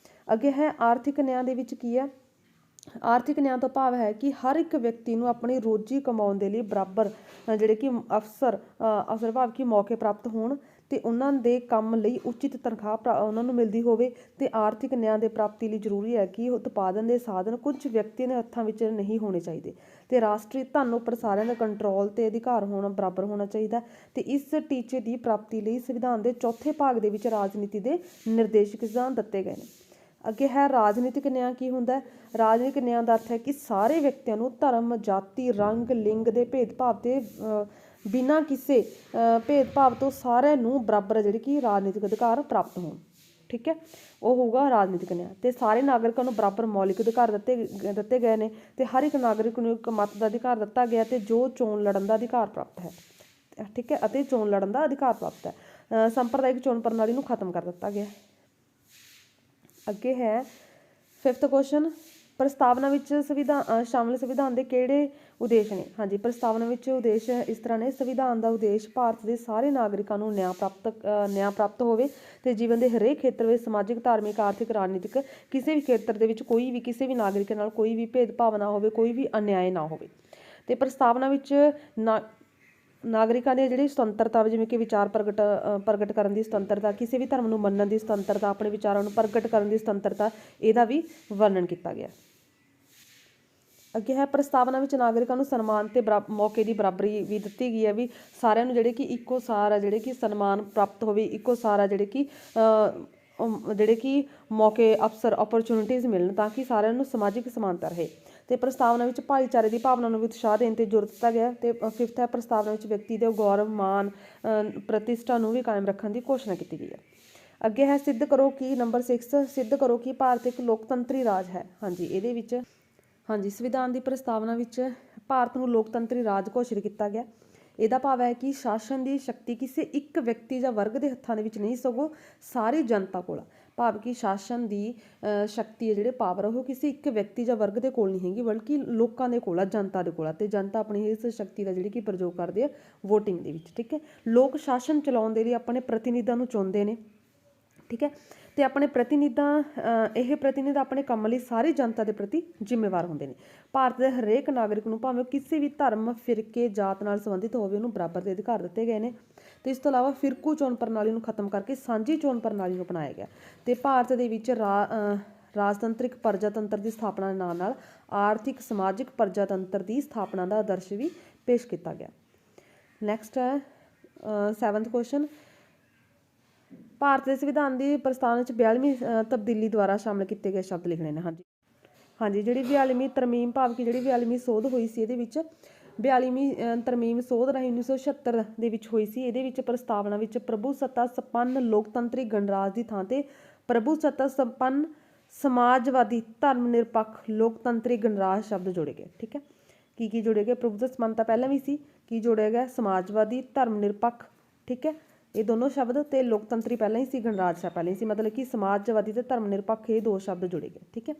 ਅੱਗੇ ਹੈ ਆਰਥਿਕ ਨਿਆਂ ਦੇ ਵਿੱਚ ਕੀ ਹੈ। ਆਰਥਿਕ ਨਿਆਂ ਤੋਂ ਭਾਵ ਹੈ ਕਿ ਹਰ ਇੱਕ ਵਿਅਕਤੀ ਨੂੰ ਆਪਣੀ ਰੋਜੀ ਕਮਾਉਣ ਦੇ ਲਈ ਬਰਾਬਰ ਜਿਹੜੇ ਕਿ ਅਵਸਰ ਭਾਵ ਕਿ ਮੌਕੇ ਪ੍ਰਾਪਤ ਹੋਣ ਤੇ ਉਹਨਾਂ ਦੇ ਕੰਮ ਲਈ ਉਚਿਤ ਤਨਖਾਹ ਉਹਨਾਂ ਨੂੰ ਮਿਲਦੀ ਹੋਵੇ। ਤੇ ਆਰਥਿਕ ਨਿਆਂ ਦੇ ਪ੍ਰਾਪਤੀ ਲਈ ਜ਼ਰੂਰੀ ਹੈ ਕਿ ਉਤਪਾਦਨ ਦੇ ਸਾਧਨ ਕੁਝ ਵਿਅਕਤੀਆਂ ਦੇ ਹੱਥਾਂ ਵਿੱਚ ਨਹੀਂ ਹੋਣੇ ਚਾਹੀਦੇ ਤੇ ਰਾਸ਼ਟਰੀ ਧਨ ਉੱਪਰ ਸਾਰਿਆਂ ਦਾ ਕੰਟਰੋਲ ਤੇ ਅਧਿਕਾਰ ਹੋਣਾ ਬਰਾਬਰ ਹੋਣਾ ਚਾਹੀਦਾ। ਤੇ ਇਸ ਟੀਚੇ ਦੀ ਪ੍ਰਾਪਤੀ ਲਈ ਸੰਵਿਧਾਨ ਦੇ 4ਥੇ ਭਾਗ ਦੇ ਵਿੱਚ ਰਾਜਨੀਤੀ ਦੇ ਨਿਰਦੇਸ਼ਕ ਸਿਧਾਂਤ ਦਿੱਤੇ ਗਏ ਨੇ। ਅੱਗੇ ਹੈ ਰਾਜਨੀਤਿਕ ਨਿਆਂ ਕੀ ਹੁੰਦਾ। ਰਾਜਨੀਤਿਕ ਨਿਆਂ ਦਾ ਅਰਥ ਹੈ ਕਿ ਸਾਰੇ ਵਿਅਕਤੀਆਂ ਨੂੰ ਧਰਮ, ਜਾਤੀ, ਰੰਗ, ਲਿੰਗ ਦੇ ਭੇਦਭਾਵ ਤੇ ਬਿਨਾਂ ਕਿਸੇ ਭੇਦਭਾਵ ਤੋਂ ਸਾਰਿਆਂ ਨੂੰ ਬਰਾਬਰ ਜਿਹੜੀ ਕਿ ਰਾਜਨੀਤਿਕ ਅਧਿਕਾਰ ਪ੍ਰਾਪਤ ਹੋਣ। ਠੀਕ ਹੈ, ਉਹ ਹੋਊਗਾ ਰਾਜਨੀਤਿਕ ਨਿਆਂ। ਤੇ ਸਾਰੇ ਨਾਗਰਿਕਾਂ ਨੂੰ ਬਰਾਬਰ ਮੌਲਿਕ ਅਧਿਕਾਰ ਦਿੱਤੇ ਗਏ ਨੇ ਤੇ ਹਰ ਇੱਕ ਨਾਗਰਿਕ ਨੂੰ ਇੱਕ ਮਤ ਦਾ ਅਧਿਕਾਰ ਦਿੱਤਾ ਗਿਆ ਤੇ ਜੋ ਚੋਣ ਲੜਨ ਦਾ ਅਧਿਕਾਰ ਪ੍ਰਾਪਤ ਹੈ। ਠੀਕ ਹੈ, ਅਤੇ ਚੋਣ ਲੜਨ ਦਾ ਅਧਿਕਾਰ ਪ੍ਰਾਪਤ ਹੈ। ਸੰਪਰਦਾਇਕ ਚੋਣ ਪ੍ਰਣਾਲੀ ਨੂੰ ਖਤਮ ਕਰ ਦਿੱਤਾ ਗਿਆ। ਅੱਗੇ ਹੈ 5th ਕੁਐਸਚਨ, ਪ੍ਰਸਤਾਵਨਾ ਵਿੱਚ ਸ਼ਾਮਲ ਸੰਵਿਧਾਨ ਦੇ ਕਿਹੜੇ ਉਦੇਸ਼ ਨੇ। ਹਾਂਜੀ, ਪ੍ਰਸਤਾਵਨਾ ਵਿੱਚ ਉਦੇਸ਼ ਇਸ ਤਰ੍ਹਾਂ ਨੇ। ਸੰਵਿਧਾਨ ਦਾ ਉਦੇਸ਼ ਭਾਰਤ ਦੇ ਸਾਰੇ ਨਾਗਰਿਕਾਂ ਨੂੰ ਨਿਆਂ ਪ੍ਰਾਪਤ ਹੋਵੇ ਤੇ ਜੀਵਨ ਦੇ ਹਰੇਕ ਖੇਤਰ ਵਿੱਚ ਸਮਾਜਿਕ, ਧਾਰਮਿਕ, ਆਰਥਿਕ, ਰਾਜਨੀਤਿਕ ਕਿਸੇ ਵੀ ਖੇਤਰ ਦੇ ਵਿੱਚ ਕੋਈ ਵੀ ਕਿਸੇ ਵੀ ਨਾਗਰਿਕ ਨਾਲ ਕੋਈ ਵੀ ਭੇਦਭਾਵ ਨਾ ਹੋਵੇ, ਕੋਈ ਵੀ ਅਨਿਆਏ ਨਾ ਹੋਵੇ। ਤੇ ਪ੍ਰਸਤਾਵਨਾ ਵਿੱਚ ਨਾਗਰਿਕਾਂ ਦੀ ਜਿਹੜੀ ਸੁਤੰਤਰਤਾ, ਜਿਵੇਂ ਕਿ ਵਿਚਾਰ ਪ੍ਰਗਟ ਕਰਨ ਦੀ ਸੁਤੰਤਰਤਾ, ਕਿਸੇ ਵੀ ਧਰਮ ਨੂੰ ਮੰਨਣ ਦੀ ਸੁਤੰਤਰਤਾ, ਆਪਣੇ ਵਿਚਾਰਾਂ ਨੂੰ ਪ੍ਰਗਟ ਕਰਨ ਦੀ ਸੁਤੰਤਰਤਾ, ਇਹਦਾ ਵੀ ਵਰਣਨ ਕੀਤਾ ਗਿਆ। ਅੱਗੇ ਹੈ ਪ੍ਰਸਤਾਵਨਾ ਵਿੱਚ ਨਾਗਰਿਕਾਂ ਨੂੰ ਸਨਮਾਨ ਤੇ ਮੌਕੇ ਦੀ ਬਰਾਬਰੀ ਵੀ ਦਿੱਤੀ ਗਈ ਹੈ, ਵੀ ਸਾਰਿਆਂ ਨੂੰ ਜਿਹੜੇ ਕਿ ਇੱਕੋ ਸਾਰ ਆ ਜਿਹੜੇ ਕਿ ਸਨਮਾਨ ਪ੍ਰਾਪਤ ਹੋਵੇ, ਇੱਕੋ ਸਾਰ ਆ ਜਿਹੜੇ ਕਿ ਮੌਕੇ ਅਵਸਰ ਓਪਰਚੁਨਿਟੀਜ਼ ਮਿਲਣ ਤਾਂ ਕਿ ਸਾਰਿਆਂ ਨੂੰ ਸਮਾਜਿਕ ਸਮਾਨਤਾ ਰਹੇ। ਤੇ ਪ੍ਰਸਤਾਵਨਾ ਵਿੱਚ ਭਾਈਚਾਰੇ ਦੀ ਭਾਵਨਾ ਨੂੰ ਵੀ ਉਤਸ਼ਾਹ ਦੇਣ ਤੇ ਜ਼ੋਰ ਦਿੱਤਾ ਗਿਆ। ਤੇ 5th ਹੈ ਪ੍ਰਸਤਾਵਨਾ ਵਿੱਚ ਵਿਅਕਤੀ ਦੇ ਗੌਰਵ ਮਾਨ ਪ੍ਰਤਿਸ਼ਠਾ ਨੂੰ ਵੀ ਕਾਇਮ ਰੱਖਣ ਦੀ ਘੋਸ਼ਣਾ ਕੀਤੀ ਗਈ ਹੈ। ਅੱਗੇ ਹੈ ਸਿੱਧ ਕਰੋ ਕਿ ਨੰਬਰ 6 ਸਿੱਧ ਕਰੋ ਕਿ ਭਾਰਤ ਇੱਕ ਲੋਕਤੰਤਰੀ ਰਾਜ ਹੈ। ਹਾਂਜੀ ਇਹਦੇ ਵਿੱਚ ਹਾਂਜੀ ਸੰਵਿਧਾਨ ਦੀ ਪ੍ਰਸਤਾਵਨਾ ਵਿੱਚ ਭਾਰਤ ਨੂੰ ਲੋਕਤੰਤਰੀ ਰਾਜ ਘੋਸ਼ਿਤ ਕੀਤਾ ਗਿਆ। ਇਹਦਾ ਭਾਵ ਹੈ ਕਿ ਸ਼ਾਸਨ ਦੀ ਸ਼ਕਤੀ ਕਿਸੇ ਇੱਕ ਵਿਅਕਤੀ ਜਾਂ ਵਰਗ ਦੇ ਹੱਥਾਂ ਦੇ ਵਿੱਚ ਨਹੀਂ ਸਗੋਂ ਸਾਰੀ ਜਨਤਾ ਕੋਲ ਆ। ਭਾਵ ਕਿ ਸ਼ਾਸਨ ਦੀ ਸ਼ਕਤੀ ਹੈ ਜਿਹੜੇ ਪਾਵਰ ਉਹ ਕਿਸੇ ਇੱਕ ਵਿਅਕਤੀ ਜਾਂ ਵਰਗ ਦੇ ਕੋਲ ਨਹੀਂ ਹੈਗੀ ਬਲਕਿ ਲੋਕਾਂ ਦੇ ਕੋਲ ਆ, ਜਨਤਾ ਦੇ ਕੋਲ ਆ। ਤੇ ਜਨਤਾ ਆਪਣੀ ਇਸ ਸ਼ਕਤੀ ਦਾ ਜਿਹੜੀ ਕਿ ਪ੍ਰਯੋਗ ਕਰਦੇ ਆ ਵੋਟਿੰਗ ਦੇ ਵਿੱਚ। ਠੀਕ ਹੈ, ਲੋਕ ਸ਼ਾਸਨ ਚਲਾਉਣ ਦੇ ਲਈ ਆਪਣੇ ਪ੍ਰਤੀਨਿਧਾਂ ਨੂੰ ਚੁਣਦੇ ਨੇ। ਠੀਕ ਹੈ, ਤੇ ਆਪਣੇ ਇਹ ਪ੍ਰਤੀਨਿਧ ਆਪਣੇ ਕੰਮ ਲਈ ਸਾਰੀ ਜਨਤਾ ਦੇ ਪ੍ਰਤੀ ਜ਼ਿੰਮੇਵਾਰ ਹੁੰਦੇ ਨੇ। ਭਾਰਤ ਦੇ ਹਰੇਕ ਨਾਗਰਿਕ ਨੂੰ ਭਾਵੇਂ ਕਿਸੇ ਵੀ ਧਰਮ ਫਿਰਕੇ ਜਾਤ ਨਾਲ ਸੰਬੰਧਿਤ ਹੋਵੇ ਉਹਨੂੰ ਬਰਾਬਰ ਦੇ ਅਧਿਕਾਰ ਦਿੱਤੇ ਗਏ ਨੇ। ਤੇ ਇਸ ਤੋਂ ਇਲਾਵਾ ਫਿਰਕੂ ਚੋਣ ਪ੍ਰਣਾਲੀ ਨੂੰ ਖਤਮ ਕਰਕੇ ਸਾਂਝੀ ਚੋਣ ਪ੍ਰਣਾਲੀ ਨੂੰ ਅਪਣਾਇਆ ਗਿਆ। ਤੇ ਭਾਰਤ ਦੇ ਵਿੱਚ ਰਾਜਤੰਤਰਿਕ ਪ੍ਰਜਾਤੰਤਰ ਦੀ ਸਥਾਪਨਾ ਦੇ ਨਾਲ ਨਾਲ ਆਰਥਿਕ ਸਮਾਜਿਕ ਪ੍ਰਜਾਤੰਤਰ ਦੀ ਸਥਾਪਨਾ ਦਾ ਆਦਰਸ਼ ਵੀ ਪੇਸ਼ ਕੀਤਾ ਗਿਆ। ਨੈਕਸਟ ਹੈ 7th ਕੁਐਸਚਨ, ਭਾਰਤ ਦੇ ਸੰਵਿਧਾਨ ਦੀ ਪ੍ਰਸਤਾਵਨਾ ਵਿੱਚ 42ਵੀਂ ਤਬਦੀਲੀ ਦੁਆਰਾ ਸ਼ਾਮਲ ਕੀਤੇ ਗਏ ਸ਼ਬਦ ਲਿਖਣੇ ਨੇ। ਹਾਂਜੀ ਜਿਹੜੀ 42ਵੀਂ ਤਰਮੀਮ ਭਾਵ ਕਿ ਜਿਹੜੀ 42ਵੀਂ ਸੋਧ ਹੋਈ ਸੀ ਇਹਦੇ ਵਿੱਚ 42ਵੀਂ ਤਰਮੀਮ ਸੋਧ ਰਾਹੀਂ 1976 ਦੇ ਵਿੱਚ ਹੋਈ ਸੀ। ਇਹਦੇ ਵਿੱਚ ਪ੍ਰਸਤਾਵਨਾ ਵਿੱਚ ਪ੍ਰਭੂ ਸੱਤਾ ਸੰਪੰਨ ਲੋਕਤੰਤਰੀ ਗਣਰਾਜ ਦੀ ਥਾਂ ਤੇ ਪ੍ਰਭੂ ਸੱਤਾ ਸੰਪੰਨ ਸਮਾਜਵਾਦੀ ਧਰਮ ਨਿਰਪੱਖ ਲੋਕਤੰਤਰੀ ਗਣਰਾਜ ਸ਼ਬਦ ਜੋੜੇ ਗਏ। ਠੀਕ ਹੈ, ਕੀ ਜੋੜੇ ਗਏ? ਪ੍ਰਭੂ ਸਮਾਨਤਾ ਪਹਿਲਾਂ ਵੀ ਸੀ, ਕੀ ਜੋੜਿਆ ਗਿਆ? ਸਮਾਜਵਾਦੀ ਧਰਮ ਨਿਰਪੱਖ। ਠੀਕ ਹੈ, ਇਹ ਦੋਨੋਂ ਸ਼ਬਦ ਤੇ ਲੋਕਤੰਤਰੀ ਪਹਿਲਾਂ ਹੀ ਸੀ, ਗਣਰਾਜ ਪਹਿਲਾਂ ਹੀ ਸੀ, ਮਤਲਬ ਕਿ ਸਮਾਜਵਾਦੀ ਤੇ ਧਰਮ ਨਿਰਪੱਖ ਇਹ ਦੋ ਸ਼ਬਦ ਜੁੜੇ ਗਏ। ਠੀਕ ਹੈ,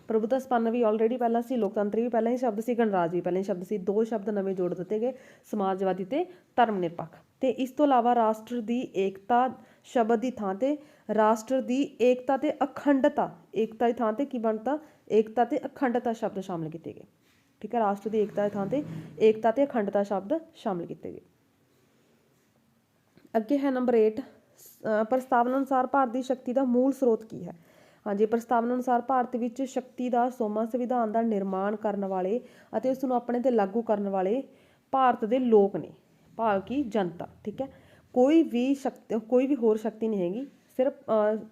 ਪ੍ਰਭੂਤਾ ਸੰਪੰਨ ਵੀ ਆਲਰੇਡੀ ਪਹਿਲਾਂ ਸੀ, ਲੋਕਤੰਤਰੀ ਵੀ ਪਹਿਲਾਂ ਹੀ ਸ਼ਬਦ ਸੀ, ਗਣਰਾਜ ਵੀ ਪਹਿਲਾਂ ਹੀ ਸ਼ਬਦ ਸੀ। ਦੋ ਸ਼ਬਦ ਨਵੇਂ ਜੋੜ ਦਿੱਤੇ ਗਏ, ਸਮਾਜਵਾਦੀ ਤੇ ਧਰਮ ਨਿਰਪੱਖ। ਤੇ ਇਸ ਤੋਂ ਇਲਾਵਾ ਰਾਸ਼ਟਰ ਦੀ ਏਕਤਾ ਸ਼ਬਦ ਦੀ ਥਾਂ ਤੇ ਰਾਸ਼ਟਰ ਦੀ ਏਕਤਾ ਤੇ ਅਖੰਡਤਾ, ਏਕਤਾ ਦੀ ਥਾਂ ਤੇ ਕੀ ਬਣਤਾ? ਏਕਤਾ ਤੇ ਅਖੰਡਤਾ ਸ਼ਬਦ ਸ਼ਾਮਲ ਕੀਤੇ ਗਏ। ਠੀਕ ਹੈ, ਰਾਸ਼ਟਰ ਦੀ ਏਕਤਾ ਦੀ ਥਾਂ ਤੇ ਏਕਤਾ ਤੇ ਅਖੰਡਤਾ ਸ਼ਬਦ ਸ਼ਾਮਲ ਕੀਤੇ ਗਏ। ਅੱਗੇ ਹੈ ਨੰਬਰ 8 ਪ੍ਰਸਤਾਵਨਾ ਅਨੁਸਾਰ ਭਾਰਤ ਦੀ ਸ਼ਕਤੀ ਦਾ ਮੂਲ ਸਰੋਤ ਕੀ ਹੈ? ਹਾਂਜੀ ਪ੍ਰਸਤਾਵਨਾ ਅਨੁਸਾਰ ਭਾਰਤ ਵਿੱਚ ਸ਼ਕਤੀ ਦਾ ਸੋਮਾ ਸੰਵਿਧਾਨ ਦਾ ਨਿਰਮਾਣ ਕਰਨ ਵਾਲੇ ਅਤੇ ਉਸ ਨੂੰ ਆਪਣੇ ਤੇ ਲਾਗੂ ਕਰਨ ਵਾਲੇ ਭਾਰਤ ਦੇ ਲੋਕ ਨੇ, ਭਾਵ ਕਿ ਜਨਤਾ। ਠੀਕ ਹੈ, ਕੋਈ ਵੀ ਹੋਰ ਸ਼ਕਤੀ ਨਹੀਂ ਹੈਗੀ, ਸਿਰਫ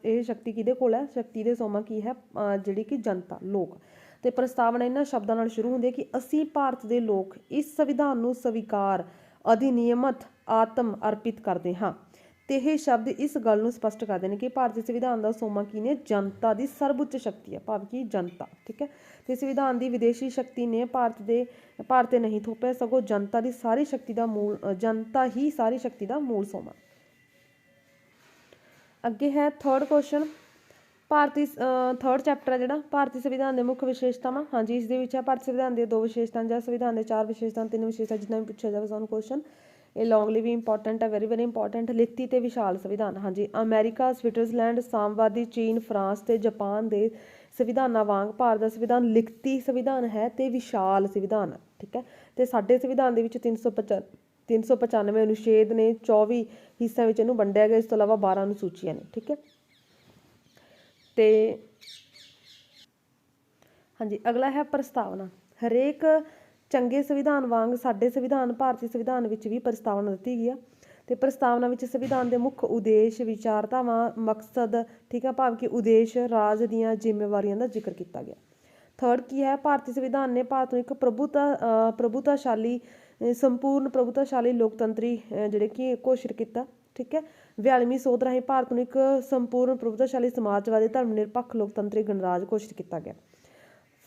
ਇਹ ਸ਼ਕਤੀ ਕਿਹਦੇ ਕੋਲ ਹੈ? ਸ਼ਕਤੀ ਦੇ ਸੋਮਾ ਕੀ ਹੈ? ਜਿਹੜੀ ਕਿ ਜਨਤਾ, ਲੋਕ। ਤੇ ਪ੍ਰਸਤਾਵਨਾ ਇਹਨਾਂ ਸ਼ਬਦਾਂ ਨਾਲ ਸ਼ੁਰੂ ਹੁੰਦੀ ਹੈ ਕਿ ਅਸੀਂ ਭਾਰਤ ਦੇ ਲੋਕ ਇਸ ਸੰਵਿਧਾਨ ਨੂੰ ਸਵੀਕਾਰ ਅਧਿਨਿਯਮਤ ਆਤਮ ਅਰਪਿਤ ਕਰਦੇ ਹਾਂ। ਤੇ ਇਹ ਸ਼ਬਦ ਇਸ ਗੱਲ ਨੂੰ ਸਪਸ਼ਟ ਕਰਦੇ ਨੇ ਕਿ ਭਾਰਤੀ ਸੰਵਿਧਾਨ ਦਾ ਸੋਮਾ ਕੀ ਨੇ? ਜਨਤਾ ਦੀ ਸਰਵਉੱਚ ਸ਼ਕਤੀ ਹੈ, ਭਾਵ ਕਿ ਜਨਤਾ। ਠੀਕ ਹੈ, ਤੇ ਸੰਵਿਧਾਨ ਦੀ ਵਿਦੇਸ਼ੀ ਸ਼ਕਤੀ ਨੇ ਭਾਰਤ ਤੇ ਨਹੀਂ ਥੋਪਿਆ, ਸਗੋਂ ਜਨਤਾ ਦੀ ਸਾਰੀ ਸ਼ਕਤੀ ਦਾ ਮੂਲ, ਜਨਤਾ ਹੀ ਸਾਰੀ ਸ਼ਕਤੀ ਦਾ ਮੂਲ ਸੋਮਾ। ਅੱਗੇ ਹੈ 3rd ਕੁਐਸਚਨ, ਭਾਰਤੀ 3rd ਚੈਪਟਰ ਹੈ ਜਿਹੜਾ ਭਾਰਤੀ ਸੰਵਿਧਾਨ ਦੇ ਮੁੱਖ ਵਿਸ਼ੇਸ਼ਤਾਵਾਂ। ਹਾਂਜੀ ਇਸ ਦੇ ਵਿੱਚ ਹੈ ਭਾਰਤੀ ਸੰਵਿਧਾਨ ਦੇ 2 ਵਿਸ਼ੇਸ਼ਤਾਵਾਂ ਜਾਂ ਸੰਵਿਧਾਨ ਦੇ 4 ਵਿਸ਼ੇਸ਼ਤਾਵਾਂ, 3 ਵਿਸ਼ੇਸ਼ਤਾਵਾਂ, ਜਿੰਨਾ ਵੀ ਪੁੱਛਿਆ ਜਾਵੇ ਸਾਨੂੰ ਕੁਐਸਚਨ। ਇਹ ਲੌਂਗਲੀ ਵੀ ਇੰਪੋਰਟੈਂਟ ਹੈ, ਵੈਰੀ ਇੰਪੋਰਟੈਂਟ। ਲਿਖਤੀ ਤੇ ਵਿਸ਼ਾਲ ਸੰਵਿਧਾਨ। ਹਾਂਜੀ ਅਮਰੀਕਾ, ਸਵਿਟਜ਼ਰਲੈਂਡ, ਸਾਮਵਾਦੀ ਚੀਨ, ਫਰਾਂਸ ਤੇ ਜਾਪਾਨ ਦੇ ਸੰਵਿਧਾਨਾਂ ਵਾਂਗ ਭਾਰਤ ਦਾ ਸੰਵਿਧਾਨ ਲਿਖਤੀ ਸੰਵਿਧਾਨ ਹੈ ਤੇ ਵਿਸ਼ਾਲ ਸੰਵਿਧਾਨ ਹੈ। ਠੀਕ ਹੈ, ਤੇ ਸਾਡੇ ਸੰਵਿਧਾਨ ਦੇ ਵਿੱਚ 395 ਅਨੁਛੇਦ ਨੇ, 24 ਹਿੱਸਿਆਂ ਵਿੱਚ ਇਹਨੂੰ ਵੰਡਿਆ ਗਿਆ। ਇਸ ਤੋਂ ਇਲਾਵਾ 12 ਅਨੁਸੂਚੀਆਂ ਨੇ। ਠੀਕ ਹੈ, ਤੇ ਹਾਂਜੀ ਅਗਲਾ ਹੈ ਪ੍ਰਸਤਾਵਨਾ। ਹਰੇਕ ਚੰਗੇ ਸੰਵਿਧਾਨ ਵਾਂਗ ਸਾਡੇ ਸੰਵਿਧਾਨ ਭਾਰਤੀ ਸੰਵਿਧਾਨ ਵਿੱਚ ਵੀ ਪ੍ਰਸਤਾਵਨਾ ਦਿੱਤੀ ਗਈ ਆ। ਤੇ ਪ੍ਰਸਤਾਵਨਾ ਵਿੱਚ ਸੰਵਿਧਾਨ ਦੇ ਮੁੱਖ ਉਦੇਸ਼, ਵਿਚਾਰਧਾਵਾਂ, ਮਕਸਦ, ਠੀਕ ਹੈ, ਭਾਵ ਕਿ ਉਦੇਸ਼, ਰਾਜ ਦੀਆਂ ਜ਼ਿੰਮੇਵਾਰੀਆਂ ਦਾ ਜ਼ਿਕਰ ਕੀਤਾ ਗਿਆ। 3rd ਕੀ ਹੈ? ਭਾਰਤੀ ਸੰਵਿਧਾਨ ਨੇ ਭਾਰਤ ਨੂੰ ਇੱਕ ਪ੍ਰਭੂਤਾਸ਼ਾਲੀ ਸੰਪੂਰਨ ਪ੍ਰਭੂਤਾਸ਼ਾਲੀ ਲੋਕਤੰਤਰੀ ਜਿਹੜੇ ਕਿ ਘੋਸ਼ਿਤ ਕੀਤਾ। ਠੀਕ ਹੈ, 42ਵੀਂ ਸੋਧ ਰਾਹੀਂ ਭਾਰਤ ਨੂੰ ਇੱਕ ਸੰਪੂਰਨ ਪ੍ਰਭੂਤਾਸ਼ਾਲੀ ਸਮਾਜਵਾਦੀ ਧਰਮ ਨਿਰਪੱਖ ਲੋਕਤੰਤਰੀ ਗਣਰਾਜ ਘੋਸ਼ਿਤ ਕੀਤਾ ਗਿਆ।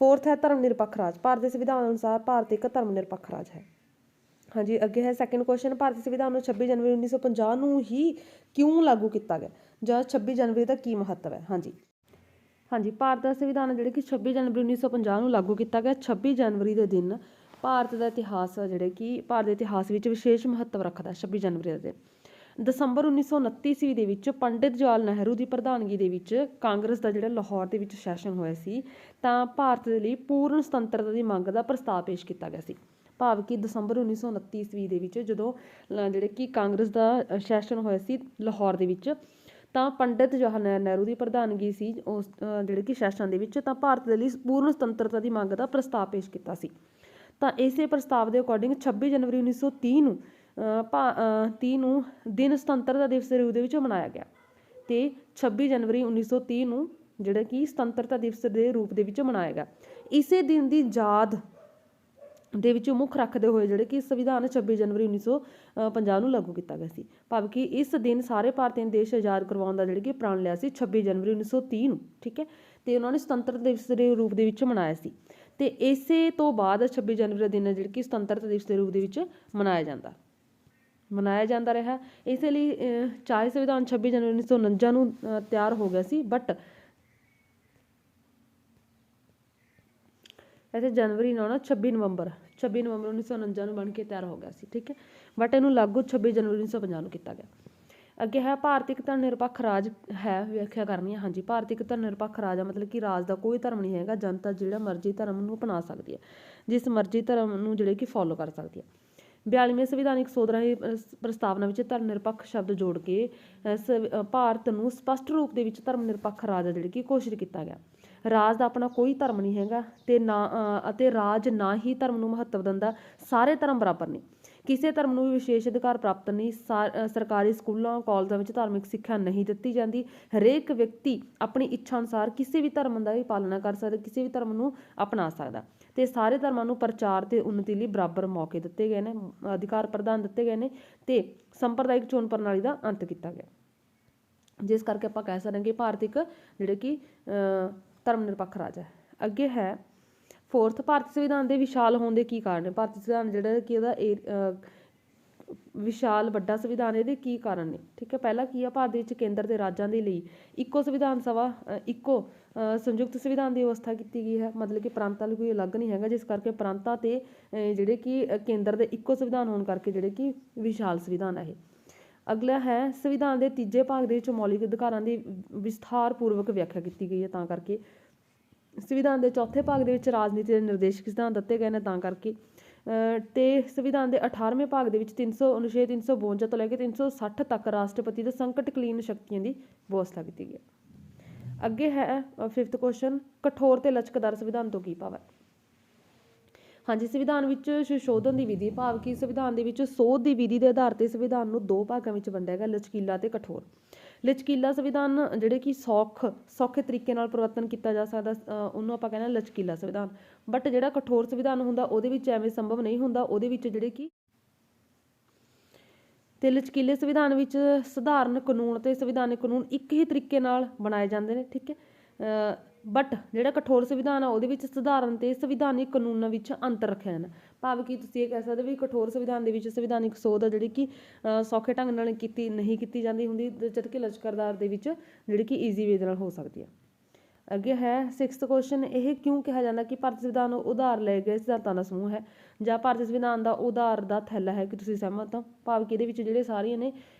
4th ਹੈ ਧਰਮ ਨਿਰਪੱਖ ਰਾਜ। ਭਾਰਤ ਦੇ ਸੰਵਿਧਾਨ ਅਨੁਸਾਰ ਭਾਰਤ ਇੱਕ ਧਰਮ ਨਿਰਪੱਖ ਰਾਜ ਹੈ। ਹਾਂਜੀ ਅੱਗੇ ਹੈ 2nd ਕੁਐਸਚਨ, ਭਾਰਤੀ ਸੰਵਿਧਾਨ ਨੂੰ 26 ਜਨਵਰੀ 1950 ਨੂੰ ਹੀ ਕਿਉਂ ਲਾਗੂ ਕੀਤਾ ਗਿਆ ਜਾਂ 26 ਜਨਵਰੀ ਦਾ ਕੀ ਮਹੱਤਵ ਹੈ? ਹਾਂਜੀ ਭਾਰਤ ਦਾ ਸੰਵਿਧਾਨ ਜਿਹੜੇ ਕਿ 26 ਜਨਵਰੀ 1950 ਨੂੰ ਲਾਗੂ ਕੀਤਾ ਗਿਆ। 26 ਜਨਵਰੀ ਦੇ ਦਿਨ ਭਾਰਤ ਦਾ ਇਤਿਹਾਸ ਜਿਹੜੇ ਕਿ ਭਾਰਤ ਦੇ ਇਤਿਹਾਸ ਵਿੱਚ ਵਿਸ਼ੇਸ਼ ਮਹੱਤਵ ਰੱਖਦਾ। 26 ਜਨਵਰੀ ਦਾ ਦਿਨ ਦਸੰਬਰ 1929 ਈਸਵੀ ਦੇ ਵਿੱਚ ਪੰਡਿਤ ਜਵਾਹਰ ਲਾਲ ਨਹਿਰੂ ਦੀ ਪ੍ਰਧਾਨਗੀ ਦੇ ਵਿੱਚ ਕਾਂਗਰਸ ਦਾ ਜਿਹੜਾ ਲਾਹੌਰ ਦੇ ਵਿੱਚ ਸੈਸ਼ਨ ਹੋਇਆ ਸੀ, ਤਾਂ ਭਾਰਤ ਦੇ ਲਈ ਪੂਰਨ ਸੁਤੰਤਰਤਾ ਦੀ ਮੰਗ ਦਾ ਪ੍ਰਸਤਾਵ ਪੇਸ਼ ਕੀਤਾ ਗਿਆ ਸੀ। ਭਾਵ ਕਿ ਦਸੰਬਰ 1929 ਈਸਵੀ ਦੇ ਵਿੱਚ ਜਦੋਂ ਜਿਹੜੇ ਕਿ ਕਾਂਗਰਸ ਦਾ ਸੈਸ਼ਨ ਹੋਇਆ ਸੀ ਲਾਹੌਰ ਦੇ ਵਿੱਚ, ਤਾਂ ਪੰਡਿਤ ਜਵਾਹਰ ਲਾਲ ਨਹਿਰੂ ਦੀ ਪ੍ਰਧਾਨਗੀ ਸੀ ਉਸ ਜਿਹੜੇ ਕਿ ਸੈਸ਼ਨ ਦੇ ਵਿੱਚ, ਤਾਂ ਭਾਰਤ ਦੇ ਲਈ ਪੂਰਨ ਸੁਤੰਤਰਤਾ ਦੀ ਮੰਗ ਦਾ ਪ੍ਰਸਤਾਵ ਪੇਸ਼ ਕੀਤਾ ਸੀ। ਤਾਂ ਇਸੇ ਪ੍ਰਸਤਾਵ ਦੇ ਅਕੋਰਡਿੰਗ 26 ਜਨਵਰੀ 1930 ਨੂੰ 30 ਨੂੰ ਦਿਨ ਸੁਤੰਤਰਤਾ ਦਿਵਸ ਦੇ ਰੂਪ ਦੇ ਵਿੱਚ ਮਨਾਇਆ ਗਿਆ, ਤੇ 26 ਜਨਵਰੀ 1930 ਨੂੰ ਜਿਹੜਾ ਕਿ ਸੁਤੰਤਰਤਾ ਦਿਵਸ ਦੇ ਰੂਪ ਦੇ ਵਿੱਚ ਮਨਾਇਆ ਗਿਆ। ਇਸੇ ਦਿਨ ਦੀ ਯਾਦ ਦੇ ਵਿੱਚ ਮੁੱਖ ਰੱਖਦੇ ਹੋਏ ਜਿਹੜੇ ਕਿ ਸੰਵਿਧਾਨ 26 ਜਨਵਰੀ 1950 ਨੂੰ ਲਾਗੂ ਕੀਤਾ ਗਿਆ ਸੀ। ਭਾਵ ਕਿ ਇਸ ਦਿਨ ਸਾਰੇ ਭਾਰਤੀਆਂ ਨੂੰ ਦੇਸ਼ ਆਜ਼ਾਦ ਕਰਵਾਉਣ ਦਾ ਜਿਹੜਾ ਕਿ ਪ੍ਰਣ ਲਿਆ ਸੀ 26 ਜਨਵਰੀ 1930 ਨੂੰ, ਠੀਕ ਹੈ, ਤੇ ਉਹਨਾਂ ਨੇ ਸੁਤੰਤਰਤਾ ਦਿਵਸ ਦੇ ਰੂਪ ਦੇ ਵਿੱਚ ਮਨਾਇਆ ਸੀ। ਤੇ ਇਸੇ ਤੋਂ ਬਾਅਦ 26 ਜਨਵਰੀ ਦਾ ਦਿਨ ਜਿਹੜਾ ਕਿ ਸੁਤੰਤਰਤਾ ਦਿਵਸ ਦੇ ਰੂਪ ਦੇ ਵਿੱਚ ਮਨਾਇਆ ਜਾਂਦਾ ਰਿਹਾ। ਇਸੇ ਲਈ ਚਾਹੇ ਸੰਵਿਧਾਨ 26 ਜਨਵਰੀ 1949 ਨੂੰ ਤਿਆਰ ਹੋ ਗਿਆ ਸੀ, ਬਟ ਇੱਥੇ ਜਨਵਰੀ ਨਾਲ 26 ਨਵੰਬਰ 1949 ਨੂੰ ਬਣ ਕੇ ਤਿਆਰ ਹੋ ਗਿਆ ਸੀ, ਠੀਕ ਹੈ, ਬਟ ਇਹਨੂੰ ਲਾਗੂ 26 ਜਨਵਰੀ 1950 ਨੂੰ ਕੀਤਾ ਗਿਆ। ਅੱਗੇ ਹੈ ਭਾਰਤ ਇੱਕ ਧਰਮ ਨਿਰਪੱਖ ਰਾਜ ਹੈ, ਵਿਆਖਿਆ ਕਰਨੀ ਹੈ। ਹਾਂਜੀ, ਭਾਰਤ ਇੱਕ ਧਰਮ ਨਿਰਪੱਖ ਰਾਜ ਹੈ, ਮਤਲਬ ਕਿ ਰਾਜ ਦਾ ਕੋਈ ਧਰਮ ਨਹੀਂ ਹੈਗਾ, ਜਨਤਾ ਜਿਹੜਾ ਮਰਜ਼ੀ ਧਰਮ ਨੂੰ ਅਪਣਾ ਸਕਦੀ ਹੈ, ਜਿਸ ਮਰਜ਼ੀ ਧਰਮ ਨੂੰ ਜਿਹੜੇ ਕਿ ਫੋਲੋ ਕਰ ਸਕਦੀ ਹੈ। 42ਵੇਂ ਸੰਵਿਧਾਨਿਕ ਸੋਧਾਂ ਦੀ ਪ੍ਰਸਤਾਵਨਾ ਵਿੱਚ ਧਰਮ ਨਿਰਪੱਖ ਸ਼ਬਦ ਜੋੜ ਕੇ ਭਾਰਤ ਨੂੰ ਸਪਸ਼ਟ ਰੂਪ ਦੇ ਵਿੱਚ ਧਰਮ ਨਿਰਪੱਖ ਰਾਜ ਜਿਹੜੀ ਕਿ ਘੋਸ਼ਿਤ ਕੀਤਾ ਗਿਆ। ਰਾਜ ਦਾ ਆਪਣਾ ਕੋਈ ਧਰਮ ਨਹੀਂ ਹੈਗਾ, ਅਤੇ ਰਾਜ ਨਾ ਹੀ ਧਰਮ ਨੂੰ ਮਹੱਤਵ ਦਿੰਦਾ, ਸਾਰੇ ਧਰਮ ਬਰਾਬਰ ਨੇ, ਕਿਸੇ ਧਰਮ ਨੂੰ ਵੀ ਵਿਸ਼ੇਸ਼ ਅਧਿਕਾਰ ਪ੍ਰਾਪਤ ਨਹੀਂ। ਸਰਕਾਰੀ ਸਕੂਲਾਂ ਕਾਲਜਾਂ ਵਿੱਚ ਧਾਰਮਿਕ ਸਿੱਖਿਆ ਨਹੀਂ ਦਿੱਤੀ ਜਾਂਦੀ। ਹਰੇਕ ਵਿਅਕਤੀ ਆਪਣੀ ਇੱਛਾ ਅਨੁਸਾਰ ਕਿਸੇ ਵੀ ਧਰਮ ਦਾ ਵੀ ਪਾਲਣਾ ਕਰ ਸਕਦਾ, ਕਿਸੇ ਵੀ ਧਰਮ ਨੂੰ ਅਪਣਾ ਸਕਦਾ, ਤੇ ਸਾਰੇ ਧਰਮਾਂ ਨੂੰ ਪ੍ਰਚਾਰ ਤੇ ਉੱਨਤੀ ਲਈ ਬਰਾਬਰ ਮੌਕੇ ਦਿੱਤੇ ਗਏ ਨੇ, ਅਧਿਕਾਰ ਪ੍ਰਦਾਨ ਦਿੱਤੇ ਗਏ ਨੇ, ਤੇ ਸੰਪਰਦਾਇਕ ਚੋਣ ਪ੍ਰਣਾਲੀ ਦਾ ਅੰਤ ਕੀਤਾ ਗਿਆ। ਜਿਸ ਕਰਕੇ ਆਪਾਂ ਕਹਿ ਸਕਦੇ ਹਾਂ ਕਿ ਭਾਰਤ ਇੱਕ ਜਿਹੜੇ ਕਿ ਧਰਮ ਨਿਰਪੱਖ ਰਾਜ ਹੈ। ਅੱਗੇ ਹੈ ਫੋਰਥ, ਭਾਰਤੀ ਸੰਵਿਧਾਨ ਦੇ ਵਿਸ਼ਾਲ ਹੋਣ ਦੇ ਕੀ ਕਾਰਨ ਨੇ। ਭਾਰਤੀ ਸੰਵਿਧਾਨ ਜਿਹੜਾ ਕਿ ਇਹਦਾ ਵਿਸ਼ਾਲ ਵੱਡਾ ਸੰਵਿਧਾਨ, ਇਹਦੇ ਕੀ ਕਾਰਨ ਨੇ, ਠੀਕ ਹੈ। ਪਹਿਲਾ ਕੀ ਆ, ਭਾਰਤ ਵਿੱਚ ਕੇਂਦਰ ਦੇ ਰਾਜਾਂ ਦੇ ਲਈ ਇੱਕੋ ਸੰਵਿਧਾਨ ਸਭਾ, ਇੱਕੋ ਸੰਯੁਕਤ ਸੰਵਿਧਾਨ ਦੀ ਵਿਵਸਥਾ ਕੀਤੀ ਗਈ ਹੈ, ਮਤਲਬ ਕਿ ਪ੍ਰਾਂਤਾਂ ਲਈ ਕੋਈ ਅਲੱਗ ਨਹੀਂ ਹੈਗਾ, ਜਿਸ ਕਰਕੇ ਪ੍ਰਾਂਤਾਂ ਤੇ ਜਿਹੜੇ ਕਿ ਕੇਂਦਰ ਦੇ ਇੱਕੋ ਸੰਵਿਧਾਨ ਹੋਣ ਕਰਕੇ ਜਿਹੜੇ ਕਿ ਵਿਸ਼ਾਲ ਸੰਵਿਧਾਨ ਹੈ ਇਹ। ਅਗਲਾ ਹੈ ਸੰਵਿਧਾਨ ਦੇ ਤੀਜੇ ਭਾਗ ਦੇ ਵਿੱਚ ਮੌਲਿਕ ਅਧਿਕਾਰਾਂ ਦੀ ਵਿਸਥਾਰ ਪੂਰਵਕ ਵਿਆਖਿਆ ਕੀਤੀ ਗਈ ਹੈ, ਤਾਂ ਕਰਕੇ। ਸੰਵਿਧਾਨ ਦੇ ਚੌਥੇ ਭਾਗ ਦੇ ਵਿੱਚ ਰਾਜਨੀਤੀ ਦੇ ਨਿਰਦੇਸ਼ਕ ਸਿਧਾਂਤ ਦਿੱਤੇ ਗਏ ਨੇ, ਤਾਂ ਕਰਕੇ। ਤੇ ਸੰਵਿਧਾਨ ਦੇ 18ਵੇਂ ਭਾਗ ਦੇ ਵਿੱਚ 359 352 ਤੋਂ ਲੈ ਕੇ 360 ਤੱਕ ਰਾਸ਼ਟਰਪਤੀ ਦੇ ਸੰਕਟਕਾਲੀਨ ਸ਼ਕਤੀਆਂ ਦੀ ਵਿਵਸਥਾ ਕੀਤੀ ਗਈ ਹੈ। ਅੱਗੇ ਹੈ ਫਿਫਥ ਕੁਐਸਚਨ, ਕਠੋਰ ਤੇ ਲਚਕਦਾਰ ਸੰਵਿਧਾਨ ਤੋਂ ਕੀ ਭਾਵ ਹੈ। ਹਾਂਜੀ, ਸੰਵਿਧਾਨ ਵਿੱਚ ਸੰਸ਼ੋਧਨ ਦੀ ਵਿਧੀ, ਭਾਵ ਕਿ ਸੰਵਿਧਾਨ ਦੇ ਵਿੱਚ ਸੋਧ ਦੀ ਵਿਧੀ ਦੇ ਆਧਾਰ ਤੇ ਸੰਵਿਧਾਨ ਨੂੰ ਦੋ ਭਾਗਾਂ ਵਿੱਚ ਵੰਡਿਆ ਗਿਆ, ਲਚਕੀਲਾ ਤੇ ਕਠੋਰ। ਲਚਕੀਲਾ ਸੰਵਿਧਾਨ ਜਿਹੜੇ ਕਿ ਸੌਖੇ ਤਰੀਕੇ ਨਾਲ ਪਰਿਵਰਤਨ ਕੀਤਾ ਜਾ ਸਕਦਾ, ਉਹਨੂੰ ਆਪਾਂ ਕਹਿੰਦੇ ਲਚਕੀਲਾ ਸੰਵਿਧਾਨ। ਬਟ ਜਿਹੜਾ ਕਠੋਰ ਸੰਵਿਧਾਨ ਹੁੰਦਾ ਉਹਦੇ ਵਿੱਚ ਐਵੇਂ ਸੰਭਵ ਨਹੀਂ ਹੁੰਦਾ, ਉਹਦੇ ਵਿੱਚ ਜਿਹੜੇ ਕਿ ਤੇ ਲਚਕੀਲੇ ਸੰਵਿਧਾਨ ਵਿੱਚ ਸਧਾਰਨ ਕਾਨੂੰਨ ਤੇ ਸੰਵਿਧਾਨਿਕ ਕਾਨੂੰਨ ਇੱਕ ਹੀ ਤਰੀਕੇ ਨਾਲ ਬਣਾਏ ਜਾਂਦੇ ਨੇ, ਠੀਕ ਹੈ। ਬਟ ਜਿਹੜਾ ਕਠੋਰ ਸੰਵਿਧਾਨ ਆ ਉਹਦੇ ਵਿੱਚ ਸਧਾਰਨ ਤੇ ਸੰਵਿਧਾਨਿਕ ਕਾਨੂੰਨਾਂ ਵਿੱਚ ਅੰਤਰ ਰੱਖਿਆ ਜਾਂਦਾ। ਭਾਵ ਕਿ ਤੁਸੀਂ ਇਹ ਕਹਿ ਸਕਦੇ ਵੀ ਕਠੋਰ ਸੰਵਿਧਾਨ ਦੇ ਵਿੱਚ ਸੰਵਿਧਾਨਿਕ ਸੋਧ ਆ ਜਿਹੜੀ ਕਿ ਸੌਖੇ ਢੰਗ ਨਾਲ ਨਹੀਂ ਕੀਤੀ ਜਾਂਦੀ ਹੁੰਦੀ, ਜਦ ਕਿ ਲਚਕਦਾਰ ਦੇ ਵਿੱਚ ਜਿਹੜੀ ਕਿ ਈਜ਼ੀ ਵੇ ਨਾਲ ਹੋ ਸਕਦੀ ਹੈ। ਅੱਗੇ ਹੈ ਸਿਕਸਥ ਕੁਐਸਚਨ, ਇਹ ਕਿਉਂ ਕਿਹਾ ਜਾਂਦਾ ਕਿ ਭਾਰਤੀ ਸੰਵਿਧਾਨ ਉਧਾਰ ਲਏ ਗਏ ਸਿਧਾਂਤਾਂ ਦਾ ਸਮੂਹ ਹੈ, ਜਾਂ ਭਾਰਤੀ ਸੰਵਿਧਾਨ ਦਾ ਉਧਾਰ ਦਾ ਥੈਲਾ ਹੈ, ਕਿ ਤੁਸੀਂ ਸਹਿਮਤ ਹੋ। ਭਾਵ ਕਿ ਇਹਦੇ ਵਿੱਚ ਜਿਹੜੇ ਸਾਰੀਆਂ ਨੇ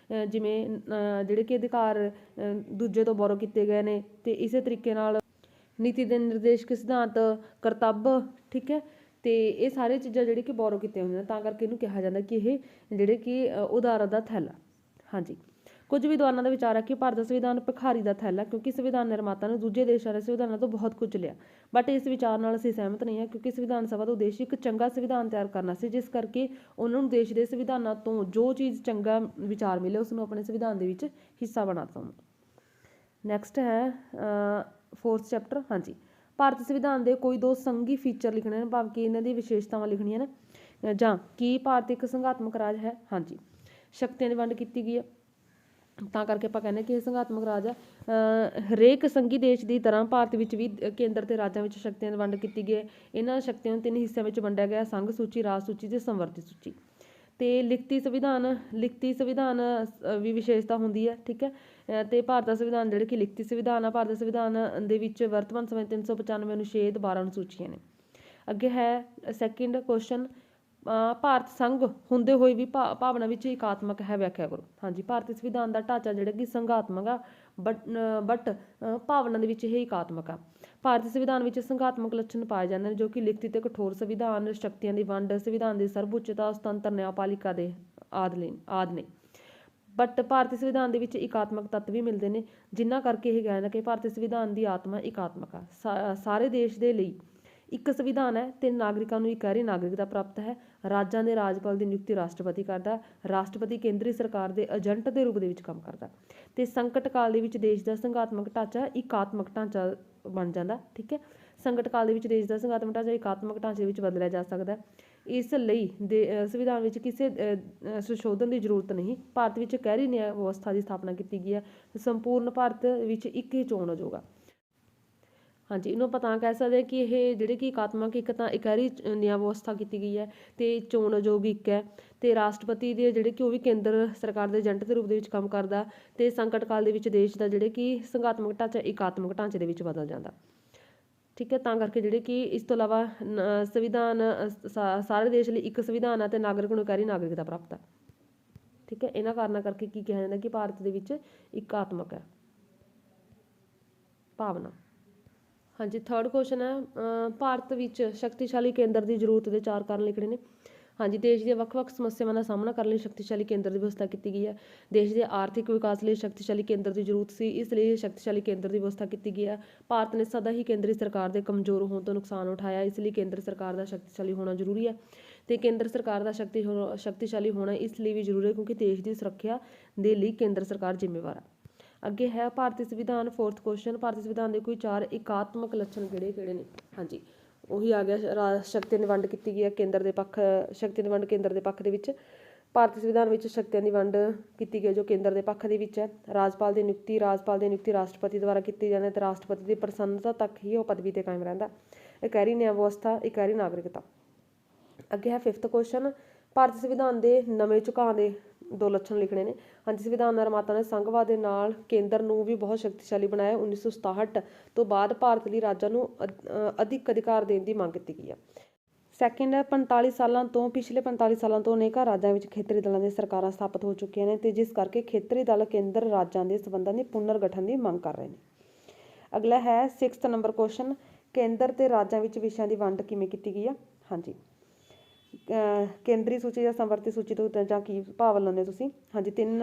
ਜਿਵੇਂ ਜਿਹੜੇ ਕਿ ਅਧਿਕਾਰ ਦੂਜੇ ਤੋਂ ਬੋਰੋ ਕੀਤੇ ਗਏ ਨੇ, ਤੇ ਇਸੇ ਤਰੀਕੇ ਨਾਲ ਨੀਤੀ ਦੇ ਨਿਰਦੇਸ਼ਕ ਸਿਧਾਂਤ, ਕਰਤੱਵ, ਠੀਕ ਹੈ, ਤੇ ਇਹ ਸਾਰੀਆਂ ਚੀਜ਼ਾਂ ਜਿਹੜੇ ਕਿ ਬੋਰੋ ਕੀਤੀਆਂ ਹੋਈਆਂ ਨੇ, ਤਾਂ ਕਰਕੇ ਇਹਨੂੰ ਕਿਹਾ ਜਾਂਦਾ ਕਿ ਇਹ ਜਿਹੜੇ ਕਿ ਉਧਾਰ ਦਾ ਥੈਲਾ। ਹਾਂਜੀ, ਕੁਝ ਵਿਦਵਾਨਾਂ ਦਾ ਵਿਚਾਰ ਹੈ ਕਿ ਭਾਰਤ ਦਾ ਸੰਵਿਧਾਨ ਭਿਖਾਰੀ ਦਾ ਥੈਲਾ, ਕਿਉਂਕਿ ਸੰਵਿਧਾਨ ਨਿਰਮਾਤਾ ਨੇ ਦੂਜੇ ਦੇਸ਼ਾਂ ਦੇ ਸੰਵਿਧਾਨਾਂ ਤੋਂ ਬਹੁਤ ਕੁਝ ਲਿਆ। ਬਟ ਇਸ ਵਿਚਾਰ ਨਾਲ ਅਸੀਂ ਸਹਿਮਤ ਨਹੀਂ ਹਾਂ, ਕਿਉਂਕਿ ਸੰਵਿਧਾਨ ਸਭਾ ਦਾ ਉਦੇਸ਼ ਇੱਕ ਚੰਗਾ ਸੰਵਿਧਾਨ ਤਿਆਰ ਕਰਨਾ ਸੀ, ਜਿਸ ਕਰਕੇ ਉਹਨਾਂ ਨੂੰ ਦੇਸ਼ ਦੇ ਸੰਵਿਧਾਨਾਂ ਤੋਂ ਜੋ ਚੀਜ਼ ਚੰਗਾ ਵਿਚਾਰ ਮਿਲੇ ਉਸ ਨੂੰ ਆਪਣੇ ਸੰਵਿਧਾਨ ਦੇ ਵਿੱਚ ਹਿੱਸਾ ਬਣਾ ਦਿੱਤਾ। ਨੈਕਸਟ ਹੈ ਫੋਰਥ ਚੈਪਟਰ। ਹਾਂਜੀ, ਭਾਰਤੀ ਸੰਵਿਧਾਨ ਦੇ ਕੋਈ ਦੋ ਸੰਘੀ ਫੀਚਰ ਲਿਖਣੇ ਨੇ, ਭਾਵ ਕਿ ਇਹਨਾਂ ਦੀ ਵਿਸ਼ੇਸ਼ਤਾਵਾਂ ਲਿਖਣੀਆਂ ਨੇ। ਜਾਂ ਕੀ ਭਾਰਤ ਇੱਕ ਸੰਘਾਤਮਕ ਰਾਜ ਹੈ। ਹਾਂਜੀ, ਸ਼ਕਤੀਆਂ ਦੀ ਵੰਡ ਕੀਤੀ ਗਈ ਹੈ, ਤਾਂ ਕਰਕੇ ਆਪਾਂ ਕਹਿੰਦੇ ਕਿ ਇਹ ਸੰਘਾਤਮਕ ਰਾਜ ਹੈ। ਹਰੇਕ ਸੰਘੀ ਦੇਸ਼ ਦੀ ਤਰ੍ਹਾਂ ਭਾਰਤ ਵਿੱਚ ਵੀ ਕੇਂਦਰ ਤੇ ਰਾਜਾਂ ਵਿੱਚ ਸ਼ਕਤੀਆਂ ਦੀ ਵੰਡ ਕੀਤੀ ਗਈ ਹੈ। ਇਹਨਾਂ ਸ਼ਕਤੀਆਂ ਨੂੰ 3 ਹਿੱਸਿਆਂ ਵਿੱਚ ਵੰਡਿਆ ਗਿਆ, ਸੰਘ ਸੂਚੀ, ਰਾਜ ਸੂਚੀ ਤੇ ਸੰਵਰਤੀ ਸੂਚੀ। ਤੇ ਲਿਖਤੀ ਸੰਵਿਧਾਨ ਵੀ ਵਿਸ਼ੇਸ਼ਤਾ ਹੁੰਦੀ ਹੈ, ਠੀਕ ਹੈ। ਤੇ ਭਾਰਤ ਦਾ ਸੰਵਿਧਾਨ ਜਿਹੜੇ ਕਿ ਲਿਖਤੀ ਸੰਵਿਧਾਨ ਆ, ਭਾਰਤ ਦੇ ਸੰਵਿਧਾਨ ਦੇ ਵਿੱਚ ਵਰਤਮਾਨ ਸਮੇਂ 395 ਅਨੁਛੇਦ 12 ਅਨੁਸੂਚੀਆਂ ਨੇ। ਅੱਗੇ ਹੈ ਸੈਕਿੰਡ ਕੁਐਸਚਨ, ਭਾਰਤ ਸੰਘ ਹੁੰਦੇ ਹੋਏ ਵੀ ਭਾਵਨਾ ਵਿੱਚ ਇਕਾਤਮਕ ਹੈ, ਵਿਆਖਿਆ ਕਰੋ। ਹਾਂਜੀ, ਭਾਰਤੀ ਸੰਵਿਧਾਨ ਦਾ ਢਾਂਚਾ ਜਿਹੜਾ ਕਿ ਸੰਘਾਤਮਕ ਆ, ਬਟ ਭਾਵਨਾ ਦੇ ਵਿੱਚ ਇਹ ਇਕਾਤਮਕ ਆ। ਭਾਰਤੀ ਸੰਵਿਧਾਨ ਵਿੱਚ ਸੰਘਾਤਮਕ ਲੱਛਣ ਪਾਏ ਜਾਂਦੇ ਨੇ, ਜੋ ਕਿ ਲਿਖਤੀ ਤੇ ਕਠੋਰ ਸੰਵਿਧਾਨ, ਸ਼ਕਤੀਆਂ ਦੀ ਵੰਡ, ਸੰਵਿਧਾਨ ਦੀ ਸਰਵਉੱਚਤਾ, ਸੁਤੰਤਰ ਨਿਆਂਪਾਲਿਕਾ ਦੇ ਆਦਿ ਨੇ। ਬਟ ਭਾਰਤੀ ਸੰਵਿਧਾਨ ਦੇ ਵਿੱਚ ਇਕਾਤਮਕ ਤੱਤ ਵੀ ਮਿਲਦੇ ਨੇ, ਜਿਨ੍ਹਾਂ ਕਰਕੇ ਇਹ ਕਹਿਣਾ ਕਿ ਭਾਰਤੀ ਸੰਵਿਧਾਨ ਦੀ ਆਤਮਾ ਇਕਾਤਮਕ ਆ। ਸਾਰੇ ਦੇਸ਼ ਦੇ ਲਈ ਇੱਕ ਸੰਵਿਧਾਨ ਹੈ ਤੇ ਨਾਗਰਿਕਾਂ ਨੂੰ ਇਕਹਿਰੀ ਨਾਗਰਿਕਤਾ ਪ੍ਰਾਪਤ ਹੈ। ਰਾਜਾਂ ਦੇ ਰਾਜਪਾਲ ਦੀ ਨਿਯੁਕਤੀ ਰਾਸ਼ਟਰਪਤੀ ਕਰਦਾ। ਰਾਸ਼ਟਰਪਤੀ ਕੇਂਦਰੀ ਸਰਕਾਰ ਦੇ ਏਜੰਟ ਦੇ ਰੂਪ ਦੇ ਵਿੱਚ ਕੰਮ ਕਰਦਾ ਤੇ ਸੰਕਟ ਕਾਲ ਦੇ ਵਿੱਚ ਦੇਸ਼ ਦਾ ਸੰਘਾਤਮਕ ਢਾਂਚਾ ਇਕਾਤਮਕ ਢਾਂਚਾ ਬਣ ਜਾਂਦਾ। ਠੀਕ ਹੈ, ਸੰਕਟ ਕਾਲ ਦੇ ਵਿੱਚ ਦੇਸ਼ ਦਾ ਸੰਘਾਤਮਕ ਢਾਂਚਾ ਇਕਾਤਮਕ ਢਾਂਚੇ ਵਿੱਚ ਬਦਲਿਆ ਜਾ ਸਕਦਾ। ਇਸ ਲਈ ਸੰਵਿਧਾਨ ਵਿੱਚ ਕਿਸੇ ਸੰਸ਼ੋਧਨ ਦੀ ਜ਼ਰੂਰਤ ਨਹੀਂ। ਭਾਰਤ ਵਿੱਚ ਇਕਹਿਰੀ ਨਿਆਂ ਵਿਵਸਥਾ ਦੀ ਸਥਾਪਨਾ ਕੀਤੀ ਗਈ ਹੈ। ਸੰਪੂਰਨ ਭਾਰਤ ਵਿੱਚ ਇੱਕ ਹੀ ਚੋਣ ਆਯੋਗ ਆ। ਹਾਂਜੀ, ਇਹਨੂੰ ਆਪਾਂ ਤਾਂ ਕਹਿ ਸਕਦੇ ਹਾਂ ਕਿ ਇਹ ਜਿਹੜੇ ਕਿ ਇਕਾਤਮਕ ਇੱਕ ਤਾਂ ਇਕਹਿਰੀ ਨਿਆਂ ਵਿਵਸਥਾ ਕੀਤੀ ਗਈ ਹੈ ਤੇ ਚੋਣ ਆਯੋਗ ਇੱਕ ਹੈ ਤੇ ਰਾਸ਼ਟਰਪਤੀ ਦੇ ਜਿਹੜੇ ਕਿ ਉਹ ਵੀ ਕੇਂਦਰ ਸਰਕਾਰ ਦੇ ਏਜੰਟ ਦੇ ਰੂਪ ਦੇ ਵਿੱਚ ਕੰਮ ਕਰਦਾ ਤੇ ਸੰਕਟ ਕਾਲ ਦੇ ਵਿੱਚ ਦੇਸ਼ ਦਾ ਜਿਹੜੇ ਕਿ ਸੰਘਾਤਮਕ ਢਾਂਚਾ ਇਕਾਤਮਕ ਢਾਂਚੇ ਦੇ ਵਿੱਚ ਬਦਲ ਜਾਂਦਾ। ਠੀਕ ਹੈ, ਤਾਂ ਕਰਕੇ ਜਿਹੜੇ ਕਿ ਇਸ ਤੋਂ ਇਲਾਵਾ ਸੰਵਿਧਾਨ ਸਾਰੇ ਦੇਸ਼ ਲਈ ਇੱਕ ਸੰਵਿਧਾਨ ਹੈ ਤੇ ਨਾਗਰਿਕ ਨੂੰ ਇਕਹਿਰੀ ਨਾਗਰਿਕਤਾ ਪ੍ਰਾਪਤ ਹੈ। ਠੀਕ ਹੈ, ਇਹਨਾਂ ਕਾਰਨਾਂ ਕਰਕੇ ਕੀ ਕਿਹਾ ਜਾਂਦਾ ਕਿ ਭਾਰਤ ਦੇ ਵਿੱਚ ਇਕਾਤਮਕ ਹੈ ਭਾਵਨਾ। ਹਾਂਜੀ, ਥਰਡ ਕੁਐਸਚਨ ਹੈ ਭਾਰਤ ਵਿੱਚ ਸ਼ਕਤੀਸ਼ਾਲੀ ਕੇਂਦਰ ਦੀ ਜ਼ਰੂਰਤ ਦੇ 4 ਕਾਰਨ ਲਿਖਣੇ ਨੇ। ਹਾਂਜੀ, ਦੇਸ਼ ਦੀਆਂ ਵੱਖ-ਵੱਖ ਸਮੱਸਿਆਵਾਂ ਦਾ ਸਾਹਮਣਾ ਕਰਨ ਲਈ ਸ਼ਕਤੀਸ਼ਾਲੀ ਕੇਂਦਰ ਦੀ ਵਿਵਸਥਾ ਕੀਤੀ ਗਈ ਹੈ। ਦੇਸ਼ ਦੇ ਆਰਥਿਕ ਵਿਕਾਸ ਲਈ ਸ਼ਕਤੀਸ਼ਾਲੀ ਕੇਂਦਰ ਦੀ ਜ਼ਰੂਰਤ ਸੀ, ਇਸ ਲਈ ਸ਼ਕਤੀਸ਼ਾਲੀ ਕੇਂਦਰ ਦੀ ਵਿਵਸਥਾ ਕੀਤੀ ਗਈ ਹੈ। ਭਾਰਤ ਨੇ ਸਦਾ ਹੀ ਕੇਂਦਰੀ ਸਰਕਾਰ ਦੇ ਕਮਜ਼ੋਰ ਹੋਣ ਤੋਂ ਨੁਕਸਾਨ ਉਠਾਇਆ, ਇਸ ਲਈ ਕੇਂਦਰ ਸਰਕਾਰ ਦਾ ਸ਼ਕਤੀਸ਼ਾਲੀ ਹੋਣਾ ਜ਼ਰੂਰੀ ਹੈ ਤੇ ਕੇਂਦਰ ਸਰਕਾਰ ਦਾ ਸ਼ਕਤੀਸ਼ਾਲੀ ਹੋਣਾ ਇਸ ਲਈ ਵੀ ਜ਼ਰੂਰੀ ਹੈ ਕਿਉਂਕਿ ਦੇਸ਼ ਦੀ ਸੁਰੱਖਿਆ ਦੇ ਲਈ ਕੇਂਦਰ ਸਰਕਾਰ ਜ਼ਿੰਮੇਵਾਰ ਹੈ। ਅੱਗੇ ਹੈ ਭਾਰਤੀ ਸੰਵਿਧਾਨ। ਫੋਰਥ ਕੁਐਸਚਨ, ਭਾਰਤੀ ਸੰਵਿਧਾਨ ਦੇ ਕੋਈ 4 ਇਕਾਤਮਕ ਲੱਛਣ ਕਿਹੜੇ ਨੇ। ਹਾਂਜੀ, ਉਹੀ ਆ ਗਿਆ ਸ਼ਕਤੀਆਂ ਦੀ ਵੰਡ ਕੀਤੀ ਗਈ ਹੈ ਕੇਂਦਰ ਦੇ ਪੱਖ, ਸ਼ਕਤੀਆਂ ਦੀ ਵੰਡ ਕੇਂਦਰ ਦੇ ਪੱਖ ਦੇ ਵਿੱਚ। ਭਾਰਤੀ ਸੰਵਿਧਾਨ ਵਿੱਚ ਸ਼ਕਤੀਆਂ ਦੀ ਵੰਡ ਕੀਤੀ ਗਈ ਜੋ ਕੇਂਦਰ ਦੇ ਪੱਖ ਦੇ ਵਿੱਚ ਹੈ। ਰਾਜਪਾਲ ਦੀ ਨਿਯੁਕਤੀ ਰਾਸ਼ਟਰਪਤੀ ਦੁਆਰਾ ਕੀਤੀ ਜਾਂਦੀ ਹੈ ਤੇ ਰਾਸ਼ਟਰਪਤੀ ਦੀ ਪ੍ਰਸੰਨਤਾ ਤੱਕ ਹੀ ਉਹ ਪਦਵੀ ਤੇ ਕਾਇਮ ਰਹਿੰਦਾ। ਇਕਹਿਰੀ ਨਿਆਂ ਵਿਵਸਥਾ, ਇਕਹਿਰੀ ਨਾਗਰਿਕਤਾ। ਅੱਗੇ ਹੈ 5th ਕੁਐਸਚਨ, ਭਾਰਤੀ ਸੰਵਿਧਾਨ ਦੇ ਨਵੇਂ ਝੁਕਾਅ ਦੇ 2 ਲੱਛਣ ਲਿਖਣੇ ਨੇ। ਹਾਂਜੀ, ਸੰਵਿਧਾਨ ਨਿਰਮਾਤਾ ਨੇ ਸੰਘਵਾਦ ਦੇ ਨਾਲ ਕੇਂਦਰ ਨੂੰ ਵੀ ਬਹੁਤ ਸ਼ਕਤੀਸ਼ਾਲੀ ਬਣਾਇਆ। 1967 ਤੋਂ ਬਾਅਦ ਭਾਰਤ ਲਈ ਰਾਜਾਂ ਨੂੰ ਅਧਿਕ ਅਧਿਕਾਰ ਦੇਣ ਦੀ ਮੰਗ ਕੀਤੀ ਗਈ ਹੈ। ਸੈਕਿੰਡ ਹੈ 45 ਸਾਲਾਂ ਤੋਂ ਪਿਛਲੇ 45 ਸਾਲਾਂ ਤੋਂ ਅਨੇਕਾਂ ਰਾਜਾਂ ਵਿੱਚ ਖੇਤਰੀ ਦਲਾਂ ਦੀਆਂ ਸਰਕਾਰਾਂ ਸਥਾਪਿਤ ਹੋ ਚੁੱਕੀਆਂ ਨੇ ਤੇ ਜਿਸ ਕਰਕੇ ਖੇਤਰੀ ਦਲ ਕੇਂਦਰ ਰਾਜਾਂ ਦੇ ਸੰਬੰਧਾਂ ਦੀ ਪੁਨਰ ਗਠਨ ਦੀ ਮੰਗ ਕਰ ਰਹੇ ਨੇ। ਅਗਲਾ ਹੈ 6th ਨੰਬਰ ਕੁਐਸਚਨ, ਕੇਂਦਰ ਤੇ ਰਾਜਾਂ ਵਿੱਚ ਵਿਸ਼ਿਆਂ ਦੀ ਵੰਡ ਕਿਵੇਂ ਕੀਤੀ ਗਈ ਆ। ਹਾਂਜੀ, ਕੇਂਦਰੀ ਸੂਚੀ ਜਾਂ ਸੰਵਰਤੀ ਸੂਚੀ ਤੋਂ ਜਾਂ ਕੀ ਭਾਵ ਲੈਂਦੇ ਤੁਸੀਂ। ਹਾਂਜੀ, 3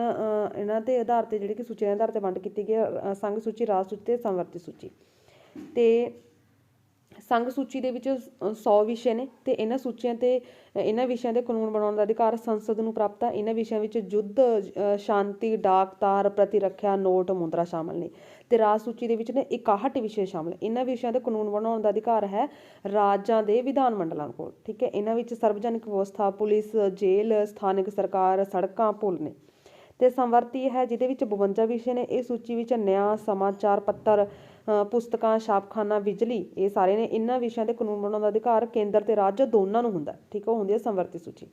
ਇਹਨਾਂ ਦੇ ਆਧਾਰ ਤੇ ਜਿਹੜੀ ਕਿ ਸੂਚੀ ਦੇ ਆਧਾਰ ਤੇ ਵੰਡ ਕੀਤੀ ਗਈ ਹੈ, ਸੰਘ ਸੂਚੀ, ਰਾਜ ਸੂਚੀ ਤੇ ਸੰਵਰਤੀ ਸੂਚੀ। ਤੇ ਸੰਘ ਸੂਚੀ ਦੇ ਵਿੱਚ 100 ਵਿਸ਼ੇ ਨੇ ਤੇ ਇਹਨਾਂ ਵਿਸ਼ਿਆਂ ਦੇ ਕਾਨੂੰਨ ਬਣਾਉਣ ਦਾ ਅਧਿਕਾਰ ਸੰਸਦ ਨੂੰ ਪ੍ਰਾਪਤ ਹੈ। ਇਹਨਾਂ ਵਿਸ਼ਿਆਂ ਵਿੱਚ ਯੁੱਧ, ਸ਼ਾਂਤੀ, ਡਾਕ ਤਾਰ, ਪ੍ਰਤਿਰੱਖਿਆ, ਨੋਟ, ਮੁਦਰਾ ਸ਼ਾਮਲ ਨੇ ਤੇ ਰਾਜ ਸੂਚੀ ਦੇ ਵਿੱਚ ਨੇ 61 ਵਿਸ਼ੇ ਸ਼ਾਮਲ। ਇਹਨਾਂ ਵਿਸ਼ਿਆਂ ਦੇ ਕਾਨੂੰਨ ਬਣਾਉਣ ਦਾ ਅਧਿਕਾਰ ਹੈ ਰਾਜਾਂ ਦੇ ਵਿਧਾਨ ਮੰਡਲਾਂ ਕੋਲ। ਠੀਕ ਹੈ, ਇਹਨਾਂ ਵਿੱਚ ਸਰਵਜਨਿਕ ਵਿਵਸਥਾ, ਪੁਲਿਸ, ਜੇਲ੍ਹ, ਸਥਾਨਕ ਸਰਕਾਰ, ਸੜਕਾਂ, ਪੁਲ ਨੇ। ਤੇ ਸੰਵਰਤੀ ਹੈ ਜਿਹਦੇ ਵਿੱਚ 52 ਵਿਸ਼ੇ ਨੇ। ਇਹ ਸੂਚੀ ਵਿੱਚ ਨਿਆਂ, ਸਮਾਚਾਰ ਪੱਤਰ, ਪੁਸਤਕਾਂ, ਛਾਪਖਾਨਾ, ਬਿਜਲੀ, ਇਹ ਸਾਰੇ ਨੇ। ਇਹਨਾਂ ਵਿਸ਼ਿਆਂ ਦੇ ਕਾਨੂੰਨ ਬਣਾਉਣ ਦਾ ਅਧਿਕਾਰ ਕੇਂਦਰ ਤੇ ਰਾਜ ਦੋਨਾਂ ਨੂੰ ਹੁੰਦਾ। ਠੀਕ ਹੈ, ਉਹ ਹੁੰਦੀ ਹੈ ਸੰਵਰਤੀ ਸੂਚੀ।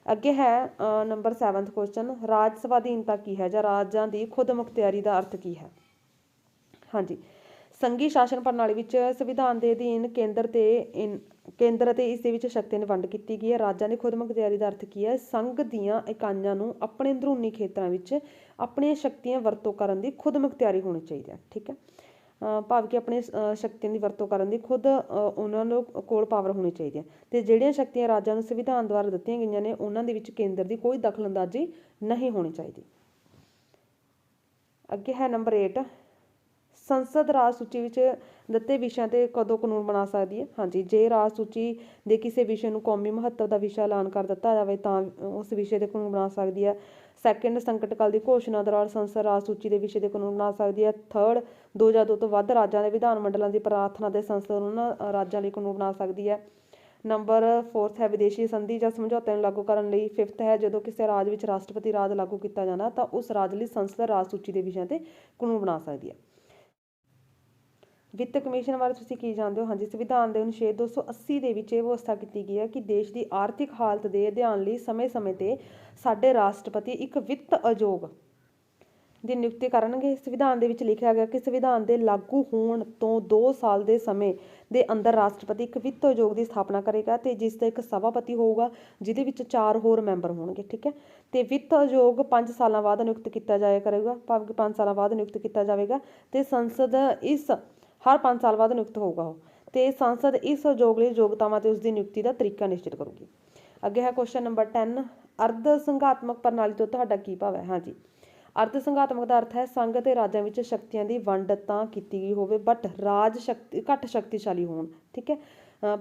ਅੱਗੇ ਹੈ ਨੰਬਰ 7th ਕੁਐਸਚਨ, ਰਾਜ ਸਵਾਧੀਨਤਾ ਕੀ ਹੈ ਜਾਂ ਰਾਜਾਂ ਦੀ ਖੁਦ ਮੁਖਤਿਆਰੀ ਦਾ ਅਰਥ ਕੀ ਹੈ। ਹਾਂਜੀ, ਸੰਘੀ ਸ਼ਾਸਨ ਪ੍ਰਣਾਲੀ ਵਿੱਚ ਸੰਵਿਧਾਨ ਦੇ ਅਧੀਨ ਕੇਂਦਰ ਅਤੇ ਇਸ ਦੇ ਵਿੱਚ ਸ਼ਕਤੀਆਂ ਦੀ ਵੰਡ ਕੀਤੀ ਗਈ ਹੈ। ਰਾਜਾਂ ਦੀ ਖੁਦ ਮੁਖਤਿਆਰੀ ਦਾ ਅਰਥ ਕੀ ਹੈ? ਸੰਘ ਦੀਆਂ ਇਕਾਈਆਂ ਨੂੰ ਆਪਣੇ ਅੰਦਰੂਨੀ ਖੇਤਰਾਂ ਵਿੱਚ ਆਪਣੀਆਂ ਸ਼ਕਤੀਆਂ ਵਰਤੋਂ ਕਰਨ ਦੀ ਖੁਦ ਮੁਖਤਿਆਰੀ ਹੋਣੀ ਚਾਹੀਦੀ ਹੈ। ਠੀਕ ਹੈ, ਭਾਵ ਕਿ ਆਪਣੇ ਸ਼ਕਤੀਆਂ ਦੀ ਵਰਤੋਂ ਕਰਨ ਦੀ ਖੁਦ ਉਹਨਾਂ ਨੂੰ ਕੋਲ ਪਾਵਰ ਹੋਣੀ ਚਾਹੀਦੀ ਹੈ ਤੇ ਜਿਹੜੀਆਂ ਸ਼ਕਤੀਆਂ ਰਾਜਾਂ ਨੂੰ ਸੰਵਿਧਾਨ ਦੁਆਰਾ ਦਿੱਤੀਆਂ ਗਈਆਂ ਨੇ ਉਹਨਾਂ ਦੇ ਵਿੱਚ ਕੇਂਦਰ ਦੀ ਕੋਈ ਦਖਲਅੰਦਾਜ਼ੀ ਨਹੀਂ ਹੋਣੀ ਚਾਹੀਦੀ। ਅੱਗੇ ਹੈ ਨੰਬਰ 8, ਸੰਸਦ ਰਾਜ ਸੂਚੀ ਵਿੱਚ ਦਿੱਤੇ ਵਿਸ਼ਿਆਂ ਤੇ ਕਦੋਂ ਕਾਨੂੰਨ ਬਣਾ ਸਕਦੀ ਹੈ। ਹਾਂਜੀ, ਜੇ ਰਾਜ ਸੂਚੀ ਦੇ ਕਿਸੇ ਵਿਸ਼ੇ ਨੂੰ ਕੌਮੀ ਮਹੱਤਵ ਦਾ ਵਿਸ਼ਾ ਐਲਾਨ ਕਰ ਦਿੱਤਾ ਜਾਵੇ ਤਾਂ ਉਸ ਵਿਸ਼ੇ ਦੇ ਕਾਨੂੰਨ ਬਣਾ ਸਕਦੀ ਹੈ। ਸੈਕਿੰਡ, ਸੰਕਟ ਕਾਲ ਦੀ ਘੋਸ਼ਣਾ ਦੌਰਾਨ ਸੰਸਦ ਰਾਜ ਸੂਚੀ ਦੇ ਵਿਸ਼ੇ ਦੇ ਕਾਨੂੰਨ ਬਣਾ ਸਕਦੀ ਹੈ। ਥਰਡ, 2 ਜਾਂ 2 ਤੋਂ ਵੱਧ ਰਾਜਾਂ ਦੇ ਵਿਧਾਨ ਮੰਡਲਾਂ ਦੀ ਪ੍ਰਾਰਥਨਾ ਤੇ ਸੰਸਦ ਉਹਨਾਂ ਰਾਜਾਂ ਲਈ ਕਾਨੂੰਨ ਬਣਾ ਸਕਦੀ ਹੈ। ਨੰਬਰ 4 ਹੈ ਵਿਦੇਸ਼ੀ ਸੰਧੀ ਜਾਂ ਸਮਝੌਤੇ ਨੂੰ ਲਾਗੂ ਕਰਨ ਲਈ। 5th ਹੈ ਜਦੋਂ ਕਿਸੇ ਰਾਜ ਵਿੱਚ ਰਾਸ਼ਟਰਪਤੀ ਰਾਜ ਲਾਗੂ ਕੀਤਾ ਜਾਂਦਾ ਤਾਂ ਉਸ ਰਾਜ ਲਈ ਸੰਸਦ ਰਾਜ ਸੂਚੀ ਦੇ ਵਿਸ਼ਿਆਂ ਤੇ ਕਾਨੂੰਨ ਬਣਾ ਸਕਦੀ ਹੈ। ਵਿੱਤ ਕਮਿਸ਼ਨ ਬਾਰੇ ਤੁਸੀਂ ਕੀ ਜਾਣਦੇ ਹੋ? ਹਾਂਜੀ, ਸੰਵਿਧਾਨ ਦੇ ਅਨੁਛੇਦ 280 ਦੇ ਵਿੱਚ ਇਹ ਵਿਵਸਥਾ ਕੀਤੀ ਗਈ ਹੈ ਕਿ ਦੇਸ਼ ਦੀ ਆਰਥਿਕ ਹਾਲਤ ਦੇ ਅਧਿਐਨ ਲਈ ਸਮੇਂ-ਸਮੇਂ ਤੇ ਸਾਡੇ ਰਾਸ਼ਟਰਪਤੀ ਇੱਕ ਵਿੱਤ ਆਯੋਗ ਦੀ ਨਿਯੁਕਤੀ ਕਰਨਗੇ। ਸੰਵਿਧਾਨ ਦੇ ਵਿੱਚ ਲਿਖਿਆ ਗਿਆ ਕਿ ਸੰਵਿਧਾਨ ਦੇ ਲਾਗੂ ਹੋਣ ਤੋਂ 2 ਸਾਲ ਦੇ ਸਮੇਂ ਦੇ ਅੰਦਰ ਰਾਸ਼ਟਰਪਤੀ ਇੱਕ ਵਿੱਤ ਆਯੋਗ ਦੀ ਸਥਾਪਨਾ ਕਰੇਗਾ ਤੇ ਜਿਸ ਦਾ ਇੱਕ ਸਭਾਪਤੀ ਹੋਊਗਾ ਜਿਹਦੇ ਵਿੱਚ 4 ਹੋਰ ਮੈਂਬਰ ਹੋਣਗੇ। ਠੀਕ ਹੈ, ਤੇ ਵਿੱਤ ਆਯੋਗ 5 ਸਾਲਾਂ ਬਾਅਦ ਨਿਯੁਕਤ ਕੀਤਾ ਜਾਇਆ ਕਰੇਗਾ, ਭਾਵ ਕਿ 5 ਸਾਲਾਂ ਬਾਅਦ ਨਿਯੁਕਤ ਕੀਤਾ ਜਾਵੇਗਾ ਤੇ ਸੰਸਦ ਇਸ ਹਰ 5 ਸਾਲ ਬਾਅਦ ਨਿਯੁਕਤ ਹੋਊਗਾ ਉਹ ਤੇ ਸੰਸਦ ਇਸ ਆਯੋਗ ਲਈ ਯੋਗਤਾਵਾਂ ਤੇ ਉਸ ਦੀ ਨਿਯੁਕਤੀ ਦਾ ਤਰੀਕਾ ਨਿਸ਼ਚਿਤ ਕਰੂਗੀ। ਅੱਗੇ ਹੈ ਕੁਐਸਚਨ ਨੰਬਰ 10, ਅਰਧ ਸੰਘਾਤਮਕ ਪ੍ਰਣਾਲੀ ਤੋਂ ਤੁਹਾਡਾ ਕੀ ਭਾਵ ਹੈ? ਹਾਂਜੀ, ਅਰਧ ਸੰਘਾਤਮਕ ਦਾ ਅਰਥ ਹੈ ਸੰਘ ਅਤੇ ਰਾਜਾਂ ਵਿੱਚ ਸ਼ਕਤੀਆਂ ਦੀ ਵੰਡ ਤਾਂ ਕੀਤੀ ਗਈ ਹੋਵੇ ਬਟ ਰਾਜ ਘੱਟ ਸ਼ਕਤੀਸ਼ਾਲੀ ਹੋਣ। ਠੀਕ ਹੈ,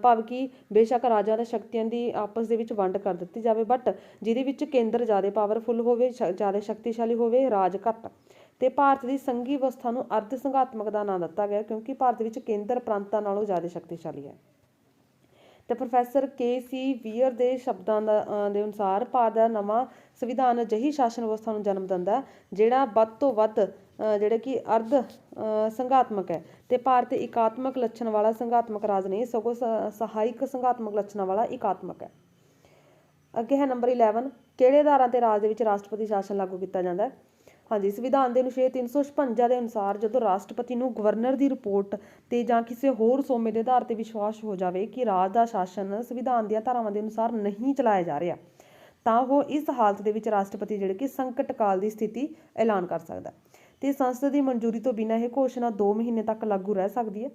ਭਾਵ ਕਿ ਬੇਸ਼ੱਕ ਰਾਜਾਂ ਦਾ ਸ਼ਕਤੀਆਂ ਦੀ ਆਪਸ ਦੇ ਵਿੱਚ ਵੰਡ ਕਰ ਦਿੱਤੀ ਜਾਵੇ ਬਟ ਜਿਹਦੇ ਵਿੱਚ ਕੇਂਦਰ ਜ਼ਿਆਦਾ ਪਾਵਰਫੁਲ ਹੋਵੇ, ਜ਼ਿਆਦਾ ਸ਼ਕਤੀਸ਼ਾਲੀ ਹੋਵੇ, ਰਾਜ ਘੱਟ। ਤੇ ਭਾਰਤ ਦੀ ਸੰਘੀ ਅਵਸਥਾ ਨੂੰ ਅਰਧ ਸੰਘਾਤਮਕ ਦਾ ਨਾਂ ਦਿੱਤਾ ਗਿਆ ਕਿਉਂਕਿ ਭਾਰਤ ਵਿੱਚ ਕੇਂਦਰ ਪ੍ਰਾਂਤਾਂ ਨਾਲੋਂ ਜ਼ਿਆਦਾ ਸ਼ਕਤੀਸ਼ਾਲੀ ਹੈ। ਤੇ ਪ੍ਰੋਫੈਸਰ ਕੇ.ਸੀ. ਵੀਅਰ ਦੇ ਸ਼ਬਦਾਂ ਦੇ ਅਨੁਸਾਰ ਭਾਰਤ ਦਾ ਨਵਾਂ ਸੰਵਿਧਾਨ ਅਜਿਹੀ ਸ਼ਾਸਨ ਅਵਸਥਾ ਨੂੰ ਜਨਮ ਦਿੰਦਾ ਜਿਹੜਾ ਵੱਧ ਤੋਂ ਵੱਧ ਜਿਹੜੇ ਕਿ ਅਰਧ ਸੰਘਾਤਮਕ ਹੈ। ਤੇ ਭਾਰਤ ਇਕਾਤਮਕ ਲੱਛਣ ਵਾਲਾ ਸੰਘਾਤਮਕ ਰਾਜ ਨਹੀਂ ਸਗੋਂ ਸਹਾਇਕ ਸੰਘਾਤਮਕ ਲੱਛਣਾਂ ਵਾਲਾ ਇਕਾਤਮਕ ਹੈ। ਅੱਗੇ ਹੈ ਨੰਬਰ 11, ਕਿਹੜੇ ਆਧਾਰਾਂ ਤੇ ਰਾਜ ਦੇ ਵਿੱਚ ਰਾਸ਼ਟਰਪਤੀ ਸ਼ਾਸਨ ਲਾਗੂ ਕੀਤਾ ਜਾਂਦਾ ਹੈ? ਹਾਂਜੀ, ਸੰਵਿਧਾਨ ਦੇ ਅਨੁਛੇਦ 356 ਦੇ ਅਨੁਸਾਰ ਜਦੋਂ ਰਾਸ਼ਟਰਪਤੀ ਨੂੰ ਗਵਰਨਰ ਦੀ ਰਿਪੋਰਟ ਤੇ ਜਾਂ ਕਿਸੇ ਹੋਰ ਸੋਮੇ ਦੇ ਆਧਾਰ ਤੇ ਵਿਸ਼ਵਾਸ ਹੋ ਜਾਵੇ ਕਿ ਰਾਜ ਦਾ ਸ਼ਾਸਨ ਸੰਵਿਧਾਨ ਦੀਆਂ ਧਾਰਾਵਾਂ ਦੇ ਅਨੁਸਾਰ ਨਹੀਂ ਚਲਾਇਆ ਜਾ ਰਿਹਾ ਤਾਂ ਉਹ ਇਸ ਹਾਲਤ ਦੇ ਵਿੱਚ ਰਾਸ਼ਟਰਪਤੀ ਜਿਹੜੇ ਕਿ ਸੰਕਟ ਕਾਲ ਦੀ ਸਥਿਤੀ ਐਲਾਨ ਕਰ ਸਕਦਾ ਤੇ ਸੰਸਦ ਦੀ ਮਨਜ਼ੂਰੀ ਤੋਂ ਬਿਨਾਂ ਇਹ ਘੋਸ਼ਣਾ 2 ਮਹੀਨੇ ਤੱਕ ਲਾਗੂ ਰਹਿ ਸਕਦੀ ਹੈ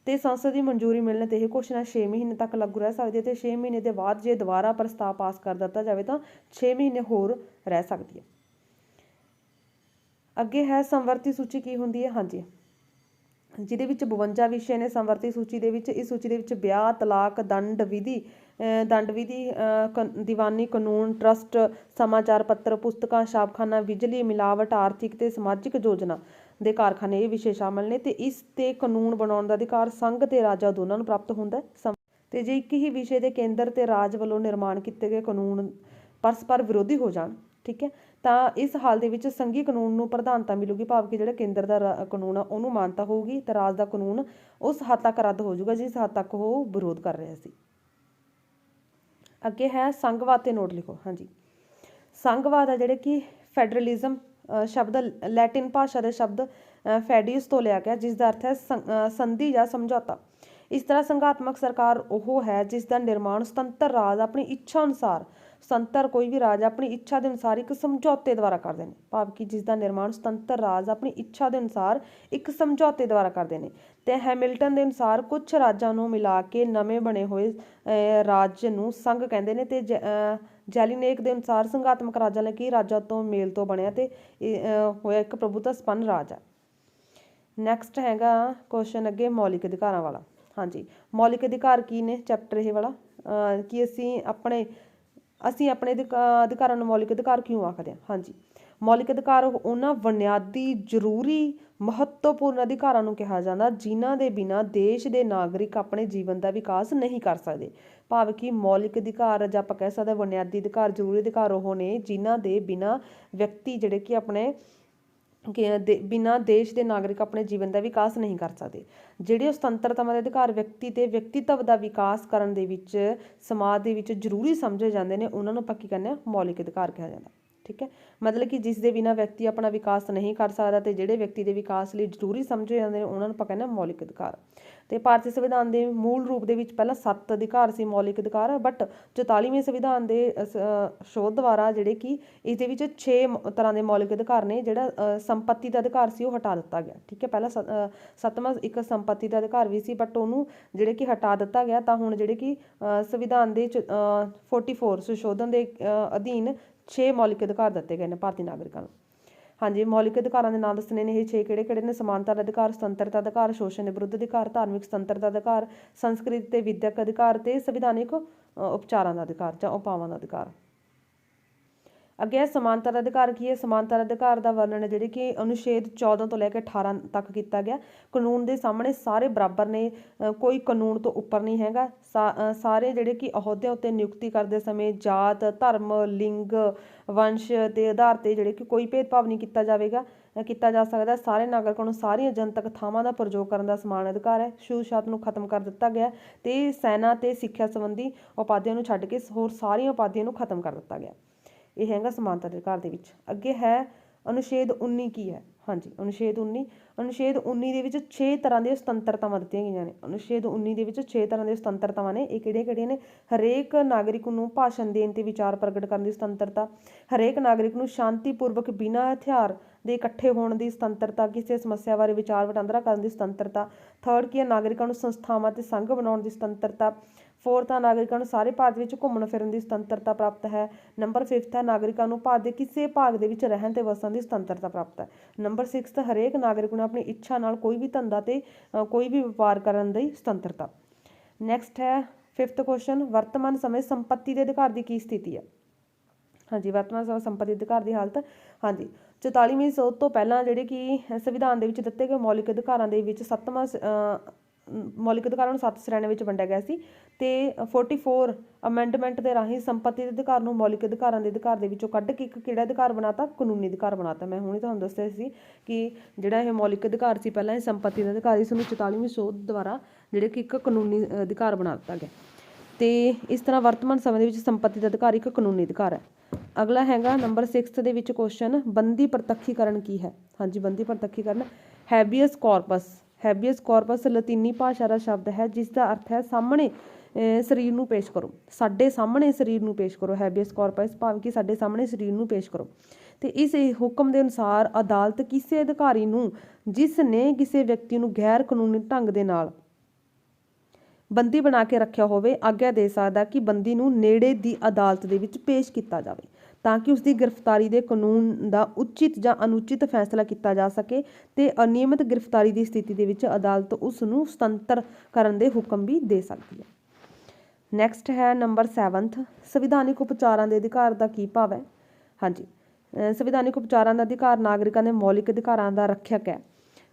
ਤੇ ਸੰਸਦ ਦੀ ਮਨਜ਼ੂਰੀ ਮਿਲਣ ਤੇ ਇਹ ਘੋਸ਼ਣਾ 6 ਮਹੀਨੇ ਤੱਕ ਲਾਗੂ ਰਹਿ ਸਕਦੀ ਹੈ ਤੇ 6 ਮਹੀਨੇ ਦੇ ਬਾਅਦ ਜੇ ਦੁਬਾਰਾ ਪ੍ਰਸਤਾਵ ਪਾਸ ਕਰ ਦਿੱਤਾ ਜਾਵੇ ਤਾਂ 6 ਮਹੀਨੇ ਹੋਰ ਰਹਿ ਸਕਦੀ ਹੈ। ਅੱਗੇ ਹੈ ਸੰਵਰਤੀ ਸੂਚੀ ਕੀ ਹੁੰਦੀ ਹੈ? ਹਾਂਜੀ, ਜਿਹਦੇ ਵਿੱਚ 52 ਵਿਸ਼ੇ ਨੇ ਸੰਵਰਤੀ ਸੂਚੀ ਦੇ ਵਿੱਚ। ਇਸ ਸੂਚੀ ਦੇ ਵਿੱਚ ਵਿਆਹ, ਤਲਾਕ, ਦੰਡ ਵਿਧੀ, ਦੀਵਾਨੀ ਕਾਨੂੰਨ, ਟਰਸਟ, ਸਮਾਚਾਰ ਪੱਤਰ, ਪੁਸਤਕਾਂ, ਛਾਪਖਾਨਾ, ਬਿਜਲੀ, ਮਿਲਾਵਟ, ਆਰਥਿਕ ਤੇ ਸਮਾਜਿਕ ਯੋਜਨਾ ਦੇ ਕਾਰਖਾਨੇ ਇਹ ਵਿਸ਼ੇ ਸ਼ਾਮਲ ਨੇ ਤੇ ਇਸ ਤੇ ਕਾਨੂੰਨ ਬਣਾਉਣ ਦਾ ਅਧਿਕਾਰ ਸੰਘ ਤੇ ਰਾਜਾਂ ਦੋਨਾਂ ਨੂੰ ਪ੍ਰਾਪਤ ਹੁੰਦਾ ਹੈ। ਤੇ ਜੇ ਇੱਕ ਹੀ ਵਿਸ਼ੇ ਦੇ ਕੇਂਦਰ ਤੇ ਰਾਜ ਵੱਲੋਂ ਨਿਰਮਾਣ ਕੀਤੇ ਗਏ ਕਾਨੂੰਨ ਪਰਸਪਰ ਵਿਰੋਧੀ ਹੋ ਜਾਣ, ਠੀਕ ਹੈ, ਤਾਂ ਇਸ ਹਾਲ ਦੇ ਵਿੱਚ ਸੰਘੀ ਕਾਨੂੰਨ ਨੂੰ ਪ੍ਰਧਾਨਤਾ ਮਿਲੂਗੀ, ਭਾਵ ਕਿ ਜਿਹੜਾ ਕੇਂਦਰ ਦਾ ਕਾਨੂੰਨ ਆ ਉਹਨੂੰ ਮਾਨਤਾ ਹੋਊਗੀ ਤੇ ਰਾਜ ਦਾ ਕਾਨੂੰਨ ਉਸ ਹੱਦ ਤੱਕ ਰੱਦ ਹੋ ਜਾਊਗਾ ਜਿਸ ਹੱਦ ਤੱਕ ਉਹ ਵਿਰੋਧ ਕਰ ਰਿਹਾ ਸੀ। ਅੱਗੇ ਹੈ ਸੰਘਵਾਦ ਤੇ ਨੋਟ ਲਿਖੋ। ਹਾਂਜੀ, ਸੰਘਵਾਦ ਆ ਜਿਹੜੇ ਕਿ ਫੈਡਰਲਿਜ਼ਮ ਸ਼ਬਦ ਲੈਟਿਨ ਭਾਸ਼ਾ ਦੇ ਸ਼ਬਦ ਫੈਡੀਅਸ ਤੋਂ ਲਿਆ ਗਿਆ ਜਿਸ ਦਾ ਅਰਥ ਹੈ ਸੰਧੀ ਜਾਂ ਸਮਝੌਤਾ। ਇਸ ਤਰ੍ਹਾਂ ਸੰਘਾਤਮਕ ਸਰਕਾਰ ਉਹ ਹੈ ਜਿਸ ਦਾ ਨਿਰਮਾਣ ਸੁਤੰਤਰ ਰਾਜ ਆਪਣੀ ਇੱਛਾ ਅਨੁਸਾਰ, ਸੁਤੰਤਰ ਕੋਈ ਵੀ ਰਾਜ ਆਪਣੀ ਇੱਛਾ ਦੇ ਅਨੁਸਾਰ ਇੱਕ ਸਮਝੌਤੇ ਦੁਆਰਾ ਕਰਦੇ ਨੇ, ਭਾਵ ਕਿ ਜਿਸ ਦਾ ਨਿਰਮਾਣ ਸੁਤੰਤਰ ਰਾਜ ਆਪਣੀ ਇੱਛਾ ਦੇ ਅਨੁਸਾਰ ਇੱਕ ਸਮਝੌਤੇ ਦੁਆਰਾ ਕਰਦੇ ਨੇ। ਤੇ ਹੈਮਿਲਟਨ ਦੇ ਅਨੁਸਾਰ ਕੁਝ ਰਾਜਾਂ ਨੂੰ ਮਿਲਾ ਕੇ ਨਵੇਂ ਬਣੇ ਹੋਏ ਰਾਜ ਨੂੰ ਸੰਘ ਕਹਿੰਦੇ ਨੇ ਤੇ ਜੈਲੀਨੇਕ ਦੇ ਅਨੁਸਾਰ ਸੰਘਾਤਮਕ ਰਾਜਾਂ ਲਈ ਕਈ ਰਾਜਾਂ ਤੋਂ ਮੇਲ ਤੋਂ ਬਣਿਆ ਤੇ ਹੋਇਆ ਇੱਕ ਪ੍ਰਭੂਤਾ ਸੰਪੰਨ ਰਾਜ ਹੈ। ਨੈਕਸਟ ਹੈਗਾ ਕੁਐਸਚਨ ਅੱਗੇ ਮੌਲਿਕ ਅਧਿਕਾਰਾਂ ਵਾਲਾ। ਹਾਂਜੀ, ਮੌਲਿਕ ਅਧਿਕਾਰ ਕੀ ਨੇ? ਚੈਪਟਰ ਇਹ ਵਾਲਾ ਕਿ ਅਸੀਂ ਆਪਣੇ ਅਧਿਕਾਰਾਂ ਨੂੰ ਮੌਲਿਕ ਅਧਿਕਾਰ ਕਿਉਂ ਆਖਦੇ ਹਾਂ? ਹਾਂਜੀ, ਮੌਲਿਕ ਅਧਿਕਾਰ ਉਹਨਾਂ ਬੁਨਿਆਦੀ ਜ਼ਰੂਰੀ ਮਹੱਤਵਪੂਰਨ ਅਧਿਕਾਰਾਂ ਨੂੰ ਕਿਹਾ ਜਾਂਦਾ ਜਿਨ੍ਹਾਂ ਦੇ ਬਿਨਾਂ ਦੇਸ਼ ਦੇ ਨਾਗਰਿਕ ਆਪਣੇ ਜੀਵਨ ਦਾ ਵਿਕਾਸ ਨਹੀਂ ਕਰ ਸਕਦੇ। ਭਾਵ ਕਿ ਮੌਲਿਕ ਅਧਿਕਾਰ ਜਾਂ ਆਪਾਂ ਕਹਿ ਸਕਦੇ ਬੁਨਿਆਦੀ ਅਧਿਕਾਰ, ਜ਼ਰੂਰੀ ਅਧਿਕਾਰ ਉਹ ਨੇ ਜਿਨ੍ਹਾਂ ਦੇ ਬਿਨਾਂ ਵਿਅਕਤੀ ਜਿਹੜੇ ਕਿ ਆਪਣੇ ਬਿਨਾਂ ਦੇਸ਼ ਦੇ ਨਾਗਰਿਕ ਆਪਣੇ ਜੀਵਨ ਦਾ ਵਿਕਾਸ ਨਹੀਂ ਕਰ ਸਕਦੇ। ਜਿਹੜੇ ਸੁਤੰਤਰਤਾਵਾਂ ਦੇ ਅਧਿਕਾਰ ਵਿਅਕਤੀ ਤੇ ਵਿਅਕਤੀਤਵ ਦਾ ਵਿਕਾਸ ਕਰਨ ਦੇ ਵਿੱਚ ਸਮਾਜ ਦੇ ਵਿੱਚ ਜ਼ਰੂਰੀ ਸਮਝੇ ਜਾਂਦੇ ਨੇ ਉਹਨਾਂ ਨੂੰ ਆਪਾਂ ਕੀ ਕਹਿੰਦੇ ਹਾਂ? ਮੌਲਿਕ ਅਧਿਕਾਰ ਕਿਹਾ ਜਾਂਦਾ। ਠੀਕ ਹੈ, ਮਤਲਬ ਕਿ ਜਿਸ ਦੇ ਬਿਨਾਂ ਵਿਅਕਤੀ ਆਪਣਾ ਵਿਕਾਸ ਨਹੀਂ ਕਰ ਸਕਦਾ ਤੇ ਜਿਹੜੇ ਵਿਅਕਤੀ ਦੇ ਵਿਕਾਸ ਲਈ ਜ਼ਰੂਰੀ ਸਮਝੇ ਜਾਂਦੇ ਨੇ ਉਹਨਾਂ ਨੂੰ ਆਪਾਂ ਕਹਿੰਦੇ ਹਾਂ ਮੌਲਿਕ ਅਧਿਕਾਰ। ਤੇ ਭਾਰਤੀ ਸੰਵਿਧਾਨ ਦੇ ਮੂਲ ਰੂਪ ਦੇ ਵਿੱਚ ਪਹਿਲਾਂ 7 ਅਧਿਕਾਰ ਸੀ ਮੌਲਿਕ ਅਧਿਕਾਰ, ਬਟ 44ਵੇਂ ਸੰਵਿਧਾਨ ਦੇ ਸ਼ੋਧ ਦੁਆਰਾ ਜਿਹੜੇ ਕਿ ਇਸ ਦੇ ਵਿੱਚ 6 ਤਰ੍ਹਾਂ ਦੇ ਮੌਲਿਕ ਅਧਿਕਾਰ ਨੇ। ਜਿਹੜਾ ਸੰਪत्ति ਦਾ ਅਧਿਕਾਰ ਸੀ ਉਹ ਹਟਾ ਦਿੱਤਾ ਗਿਆ। ਠੀਕ ਹੈ, ਪਹਿਲਾਂ 7ਵਾਂ ਇੱਕ ਸੰਪत्ति ਦਾ ਅਧਿਕਾਰ ਵੀ ਸੀ ਬਟ ਉਹਨੂੰ ਜਿਹੜੇ ਕਿ ਹਟਾ ਦਿੱਤਾ ਗਿਆ। ਤਾਂ ਹੁਣ ਜਿਹੜੇ ਕਿ ਸੰਵਿਧਾਨ ਦੇ 44 ਸੰਸ਼ੋਧਨ ਦੇ ਅਧੀਨ 6 ਮੌਲਿਕ ਅਧਿਕਾਰ ਦਿੱਤੇ ਗਏ ਨੇ ਭਾਰਤੀ ਨਾਗਰਿਕਾਂ ਨੂੰ। ਹਾਂਜੀ, ਮੌਲਿਕ ਅਧਿਕਾਰਾਂ ਦੇ ਨਾਂ ਦੱਸਣੇ ਨੇ ਇਹ 6 ਕਿਹੜੇ ਨੇ? ਸਮਾਨਤਾ ਦਾ ਅਧਿਕਾਰ, ਸੁਤੰਤਰਤਾ ਦਾ ਅਧਿਕਾਰ, ਸ਼ੋਸ਼ਣ ਦੇ ਵਿਰੁੱਧ ਅਧਿਕਾਰ, ਧਾਰਮਿਕ ਸੁਤੰਤਰਤਾ ਦਾ ਅਧਿਕਾਰ, ਸੰਸਕ੍ਰਿਤ ਤੇ ਵਿਦਿਅਕ ਅਧਿਕਾਰ ਤੇ ਸੰਵਿਧਾਨਿਕ ਉਪਚਾਰਾਂ ਦਾ ਅਧਿਕਾਰ ਜਾਂ ਉਪਾਵਾਂ ਦਾ ਅਧਿਕਾਰ। ਅੱਗੇ ਸਮਾਨਤਾ ਦਾ ਅਧਿਕਾਰ ਕੀ ਹੈ? ਸਮਾਨਤਾ ਦਾ ਅਧਿਕਾਰ ਦਾ ਵਰਣਨ ਜਿਹੜੇ ਕਿ ਅਨੁਛੇਦ 14 ਤੋਂ ਲੈ ਕੇ 18 ਤੱਕ ਕੀਤਾ ਗਿਆ। ਕਾਨੂੰਨ ਦੇ ਸਾਹਮਣੇ ਸਾਰੇ ਬਰਾਬਰ ਨੇ, ਕੋਈ ਕਾਨੂੰਨ ਤੋਂ ਉੱਪਰ ਨਹੀਂ ਹੈਗਾ। ਸਾਰੇ ਜਿਹੜੇ ਕਿ ਅਹੁਦਿਆਂ ਉੱਤੇ ਨਿਯੁਕਤੀ ਕਰਦੇ ਸਮੇਂ ਜਾਤ, ਧਰਮ, ਲਿੰਗ, ਵੰਸ਼ ਦੇ ਆਧਾਰ ਤੇ ਜਿਹੜੇ ਕਿ ਕੋਈ ਭੇਦਭਾਵ ਨਹੀਂ ਕੀਤਾ ਜਾ ਸਕਦਾ। ਸਾਰੇ ਨਾਗਰਿਕਾਂ ਨੂੰ ਸਾਰੀਆਂ ਜਨਤਕ ਥਾਵਾਂ ਦਾ ਪ੍ਰਯੋਗ ਕਰਨ ਦਾ ਸਮਾਨ ਅਧਿਕਾਰ ਹੈ। ਛੂਤ-ਛਾਤ ਨੂੰ ਖਤਮ ਕਰ ਦਿੱਤਾ ਗਿਆ ਤੇ ਸੈਨਾ ਤੇ ਸਿੱਖਿਆ ਸੰਬੰਧੀ ਉਪਾਧੀਆਂ ਨੂੰ ਛੱਡ ਕੇ ਹੋਰ ਸਾਰੀਆਂ ਉਪਾਧੀਆਂ ਨੂੰ ਖਤਮ ਕਰ ਦਿੱਤਾ ਗਿਆ। ਇਹ ਹੈਗਾ ਸਮਾਨਤਾ ਦੇ ਅਧਿਕਾਰ ਦੇ ਵਿੱਚ। ਅੱਗੇ ਹੈ ਅਨੁਛੇਦ 19 ਕੀ ਹੈ? ਹਾਂਜੀ, ਅਨੁਛੇਦ 19 ਦੇ ਵਿੱਚ 6 ਤਰ੍ਹਾਂ ਦੀਆਂ ਸੁਤੰਤਰਤਾਵਾਂ ਦਿੱਤੀਆਂ ਗਈਆਂ ਨੇ। ਅਨੁਛੇਦ 19 ਦੇ ਵਿੱਚ 6 ਤਰ੍ਹਾਂ ਦੀਆਂ ਸੁਤੰਤਰਤਾਵਾਂ ਨੇ। ਇਹ ਕਿਹੜੀਆਂ ਨੇ? ਹਰੇਕ ਨਾਗਰਿਕ ਨੂੰ ਭਾਸ਼ਣ ਦੇਣ ਤੇ ਵਿਚਾਰ ਪ੍ਰਗਟ ਕਰਨ ਦੀ ਸੁਤੰਤਰਤਾ, ਹਰੇਕ ਨਾਗਰਿਕ ਨੂੰ ਸ਼ਾਂਤੀਪੂਰਵਕ ਬਿਨਾਂ ਹਥਿਆਰ ਦੇ ਇਕੱਠੇ ਹੋਣ ਦੀ ਸੁਤੰਤਰਤਾ, ਕਿਸੇ ਸਮੱਸਿਆ ਬਾਰੇ ਵਿਚਾਰ ਵਟਾਂਦਰਾ ਕਰਨ ਦੀ ਸੁਤੰਤਰਤਾ। ਥਰਡ ਕੀ ਹੈ? ਨਾਗਰਿਕਾਂ ਨੂੰ ਸੰਸਥਾਵਾਂ ਤੇ ਸੰਘ ਬਣਾਉਣ ਦੀ ਸੁਤੰਤਰਤਾ। 4th ਹੈ ਨਾਗਰਿਕਾਂ ਨੂੰ ਸਾਰੇ ਭਾਰਤ ਵਿੱਚ ਘੁੰਮਣ ਫਿਰਨ ਦੀ ਸੁਤੰਤਰਤਾ ਪ੍ਰਾਪਤ ਹੈ। ਨੰਬਰ 5th ਹੈ ਨਾਗਰਿਕਾਂ ਨੂੰ ਭਾਰਤ ਦੇ ਕਿਸੇ ਭਾਗ ਦੇ ਵਿੱਚ ਰਹਿਣ ਤੇ ਵਸਣ ਦੀ ਸੁਤੰਤਰਤਾ ਪ੍ਰਾਪਤ ਹੈ। ਨੰਬਰ 6th ਹਰੇਕ ਨਾਗਰਿਕ ਨੂੰ ਆਪਣੀ ਇੱਛਾ ਨਾਲ ਕੋਈ ਵੀ ਧੰਦਾ ਤੇ ਕੋਈ ਵੀ ਵਪਾਰ ਕਰਨ ਦੀ ਸੁਤੰਤਰਤਾ। ਨੈਕਸਟ ਹੈ 5th ਕੁਐਸਚਨ, ਵਰਤਮਾਨ ਸਮੇਂ ਸੰਪत्ति ਦੇ ਅਧਿਕਾਰ ਦੀ ਕੀ ਸਥਿਤੀ ਹੈ? ਹਾਂਜੀ, ਵਰਤਮਾਨ ਸਮੇਂ ਸੰਪत्ति ਦੇ ਅਧਿਕਾਰ ਦੀ ਹਾਲਤ, ਹਾਂਜੀ 44ਵੀਂ ਸੋਧ ਤੋਂ ਪਹਿਲਾਂ ਜਿਹੜੇ ਕਿ ਸੰਵਿਧਾਨ ਦੇ ਵਿੱਚ ਦਿੱਤੇ ਗਏ ਮੌਲਿਕ ਅਧਿਕਾਰਾਂ ਦੇ ਵਿੱਚ 7ਵਾਂ ਮੌਲਿਕ ਅਧਿਕਾਰਾਂ ਨੂੰ 7 ਸ਼੍ਰੇਣੀਆਂ ਵਿੱਚ ਵੰਡਿਆ ਗਿਆ ਸੀ ਤੇ 44 ਅਮੈਂਡਮੈਂਟ ਦੇ ਰਾਹੀਂ ਸੰਪत्ति ਦੇ ਅਧਿਕਾਰ ਨੂੰ ਮੌਲਿਕ ਅਧਿਕਾਰਾਂ ਦੇ ਅਧਿਕਾਰ ਦੇ ਵਿੱਚੋਂ ਕੱਢ ਕੇ ਇੱਕ ਕਿਹੜਾ ਅਧਿਕਾਰ ਬਣਾਤਾ? ਕਾਨੂੰਨੀ ਅਧਿਕਾਰ ਬਣਾਤਾ। ਮੈਂ ਹੁਣੇ ਤੁਹਾਨੂੰ ਦੱਸਿਆ ਸੀ ਕਿ ਜਿਹੜਾ ਇਹ ਮੌਲਿਕ ਅਧਿਕਾਰ ਸੀ ਪਹਿਲਾਂ ਇਹ ਸੰਪत्ति ਦਾ ਅਧਿਕਾਰ, ਇਸ ਨੂੰ 44ਵੀਂ ਸੋਧ ਦੁਆਰਾ ਜਿਹੜੇ ਕਿ ਇੱਕ ਕਾਨੂੰਨੀ ਅਧਿਕਾਰ ਬਣਾ ਦਿੱਤਾ ਗਿਆ ਤੇ ਇਸ ਤਰ੍ਹਾਂ ਵਰਤਮਾਨ ਸਮੇਂ ਦੇ ਵਿੱਚ ਸੰਪत्ति ਦਾ ਅਧਿਕਾਰ ਇੱਕ ਕਾਨੂੰਨੀ ਅਧਿਕਾਰ ਹੈ। ਅਗਲਾ ਹੈਗਾ ਨੰਬਰ 6 ਦੇ ਵਿੱਚ ਕੁਐਸਚਨ, ਬੰਦੀ ਪ੍ਰਤੱਖੀਕਰਨ ਕੀ ਹੈ? ਹਾਂਜੀ, ਬੰਦੀ ਪ੍ਰਤੱਖੀਕਰਨ ਹੈਬੀਅਸ ਕਾਰਪਸ। ਹੈਬੀਅਸ ਕਾਰਪਸ ਲਤੀਨੀ ਭਾਸ਼ਾ ਦਾ ਸ਼ਬਦ ਹੈ ਜਿਸ ਦਾ ਅਰਥ ਹੈ ਸਾਹਮਣੇ ਸਰੀਰ ਨੂੰ ਪੇਸ਼ ਕਰੋ, ਸਾਡੇ ਸਾਹਮਣੇ ਸਰੀਰ ਨੂੰ ਪੇਸ਼ ਕਰੋ। ਹੈਬੀਅਸ ਕਾਰਪਸ ਭਾਵ ਕਿ ਸਾਡੇ ਸਾਹਮਣੇ ਸਰੀਰ ਨੂੰ ਪੇਸ਼ ਕਰੋ। ਤੇ ਇਸ ਹੁਕਮ ਦੇ ਅਨੁਸਾਰ ਅਦਾਲਤ ਕਿਸੇ ਅਧਿਕਾਰੀ ਨੂੰ ਜਿਸ ਨੇ ਕਿਸੇ ਵਿਅਕਤੀ ਨੂੰ ਗੈਰ ਕਾਨੂੰਨੀ ਢੰਗ ਦੇ ਨਾਲ ਬੰਦੀ ਬਣਾ ਕੇ ਰੱਖਿਆ ਹੋਵੇ ਆਗਿਆ ਦੇ ਸਕਦਾ ਕਿ ਬੰਦੀ ਨੂੰ ਨੇੜੇ ਦੀ ਅਦਾਲਤ ਦੇ ਵਿੱਚ ਪੇਸ਼ ਕੀਤਾ ਜਾਵੇ ਤਾਂ ਕਿ ਉਸਦੀ ਗ੍ਰਿਫਤਾਰੀ ਦੇ ਕਾਨੂੰਨ ਦਾ ਉਚਿਤ ਜਾਂ ਅਨੁਚਿਤ ਫੈਸਲਾ ਕੀਤਾ ਜਾ ਸਕੇ ਤੇ ਅਨਿਯਮਿਤ ਗ੍ਰਿਫਤਾਰੀ ਦੀ ਸਥਿਤੀ ਦੇ ਵਿੱਚ ਅਦਾਲਤ ਉਸ ਨੂੰ ਸੁਤੰਤਰ ਕਰਨ ਦੇ ਹੁਕਮ ਵੀ ਦੇ ਸਕਦੀ ਹੈ। ਨੈਕਸਟ ਹੈ ਨੰਬਰ 7th, ਸੰਵਿਧਾਨਿਕ ਉਪਚਾਰਾਂ ਦੇ ਅਧਿਕਾਰ ਦਾ ਕੀ ਭਾਵ ਹੈ? ਹਾਂਜੀ, ਸੰਵਿਧਾਨਿਕ ਉਪਚਾਰਾਂ ਦਾ ਅਧਿਕਾਰ ਨਾਗਰਿਕਾਂ ਦੇ ਮੌਲਿਕ ਅਧਿਕਾਰਾਂ ਦਾ ਰੱਖਿਅਕ ਹੈ।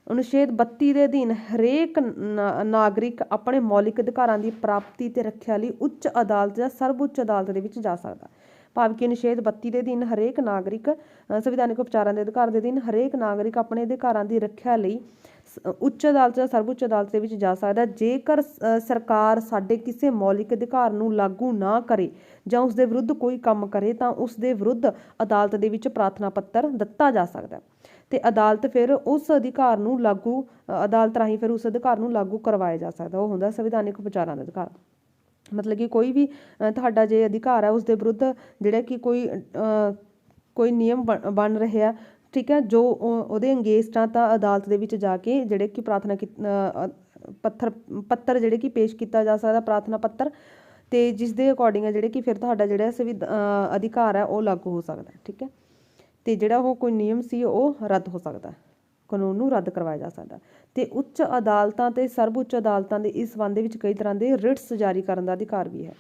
ਅਨੁਛੇਦ 32 ਦੇ ਅਧੀਨ ਹਰੇਕ ਨਾਗਰਿਕ ਆਪਣੇ ਮੌਲਿਕ ਅਧਿਕਾਰਾਂ ਦੀ ਪ੍ਰਾਪਤੀ ਤੇ ਰੱਖਿਆ ਲਈ ਉੱਚ ਅਦਾਲਤ ਜਾਂ ਸਰਵਉੱਚ ਅਦਾਲਤ ਦੇ ਵਿੱਚ ਜਾ ਸਕਦਾ। ਭਾਵ ਕਿ ਅਨੁਛੇਦ 32 ਦੇ ਅਧੀਨ ਹਰੇਕ ਨਾਗਰਿਕ ਸੰਵਿਧਾਨਿਕ ਉਪਚਾਰਾਂ ਦੇ ਅਧਿਕਾਰ ਦੇ ਅਧੀਨ ਹਰੇਕ ਨਾਗਰਿਕ ਆਪਣੇ ਅਧਿਕਾਰਾਂ ਦੀ ਰੱਖਿਆ ਲਈ ਉੱਚ ਅਦਾਲਤ ਜਾਂ ਸਰਵਉੱਚ ਅਦਾਲਤ ਦੇ ਵਿੱਚ ਜਾ ਸਕਦਾ। ਜੇਕਰ ਸਰਕਾਰ ਸਾਡੇ ਕਿਸੇ ਮੌਲਿਕ ਅਧਿਕਾਰ ਨੂੰ ਲਾਗੂ ਨਾ ਕਰੇ ਜਾਂ ਉਸ ਦੇ ਵਿਰੁੱਧ ਕੋਈ ਕੰਮ ਕਰੇ ਤਾਂ ਉਸ ਦੇ ਵਿਰੁੱਧ ਅਦਾਲਤ ਦੇ ਵਿੱਚ ਪ੍ਰਾਰਥਨਾ ਪੱਤਰ ਦਿੱਤਾ ਜਾ ਸਕਦਾ ਤੇ ਅਦਾਲਤ ਫਿਰ ਉਸ ਅਧਿਕਾਰ ਨੂੰ ਲਾਗੂ ਅਦਾਲਤ ਰਾਹੀਂ ਫਿਰ ਉਸ ਅਧਿਕਾਰ ਨੂੰ ਲਾਗੂ ਕਰਵਾਇਆ ਜਾ ਸਕਦਾ। ਉਹ ਹੁੰਦਾ ਸੰਵਿਧਾਨਿਕ ਉਪਚਾਰਾਂ ਦਾ ਅਧਿਕਾਰ। ਮਤਲਬ ਕਿ ਕੋਈ ਵੀ ਤੁਹਾਡਾ ਜੇ ਅਧਿਕਾਰ ਹੈ ਉਸ ਦੇ ਵਿਰੁੱਧ ਜਿਹੜਾ ਕਿ ਕੋਈ ਨਿਯਮ ਬਣ ਰਿਹਾ, ਠੀਕ ਹੈ, ਜੋ ਉਹਦੇ ਅੰਗੇਂਸਟ ਆ ਤਾਂ ਅਦਾਲਤ ਦੇ ਵਿੱਚ ਜਾ ਕੇ ਜਿਹੜੇ ਕਿ ਪ੍ਰਾਰਥਨਾ ਪੱਤਰ ਜਿਹੜੇ ਕਿ ਪੇਸ਼ ਕੀਤਾ ਜਾ ਸਕਦਾ, ਪ੍ਰਾਰਥਨਾ ਪੱਤਰ, ਤੇ ਜਿਸ ਦੇ ਅਕੋਰਡਿੰਗ ਹੈ ਜਿਹੜੇ ਕਿ ਫਿਰ ਤੁਹਾਡਾ ਜਿਹੜਾ ਅਧਿਕਾਰ ਹੈ ਉਹ ਲਾਗੂ ਹੋ ਸਕਦਾ, ਠੀਕ ਹੈ, ਤੇ ਜਿਹੜਾ ਉਹ ਕੋਈ ਨਿਯਮ ਸੀ ਉਹ ਰੱਦ ਹੋ ਸਕਦਾ, ਕਾਨੂੰਨ ਨੂੰ ਰੱਦ ਕਰਵਾਇਆ ਜਾ ਸਕਦਾ। ਤੇ ਉੱਚ ਅਦਾਲਤਾਂ ਤੇ ਸਰਵਉੱਚ ਅਦਾਲਤਾਂ ਦੇ ਇਸ ਸੰਬੰਧ ਦੇ ਵਿੱਚ ਕਈ ਤਰ੍ਹਾਂ ਦੇ ਰਿਟਸ ਜਾਰੀ ਕਰਨ ਦਾ ਅਧਿਕਾਰ ਵੀ ਹੈ।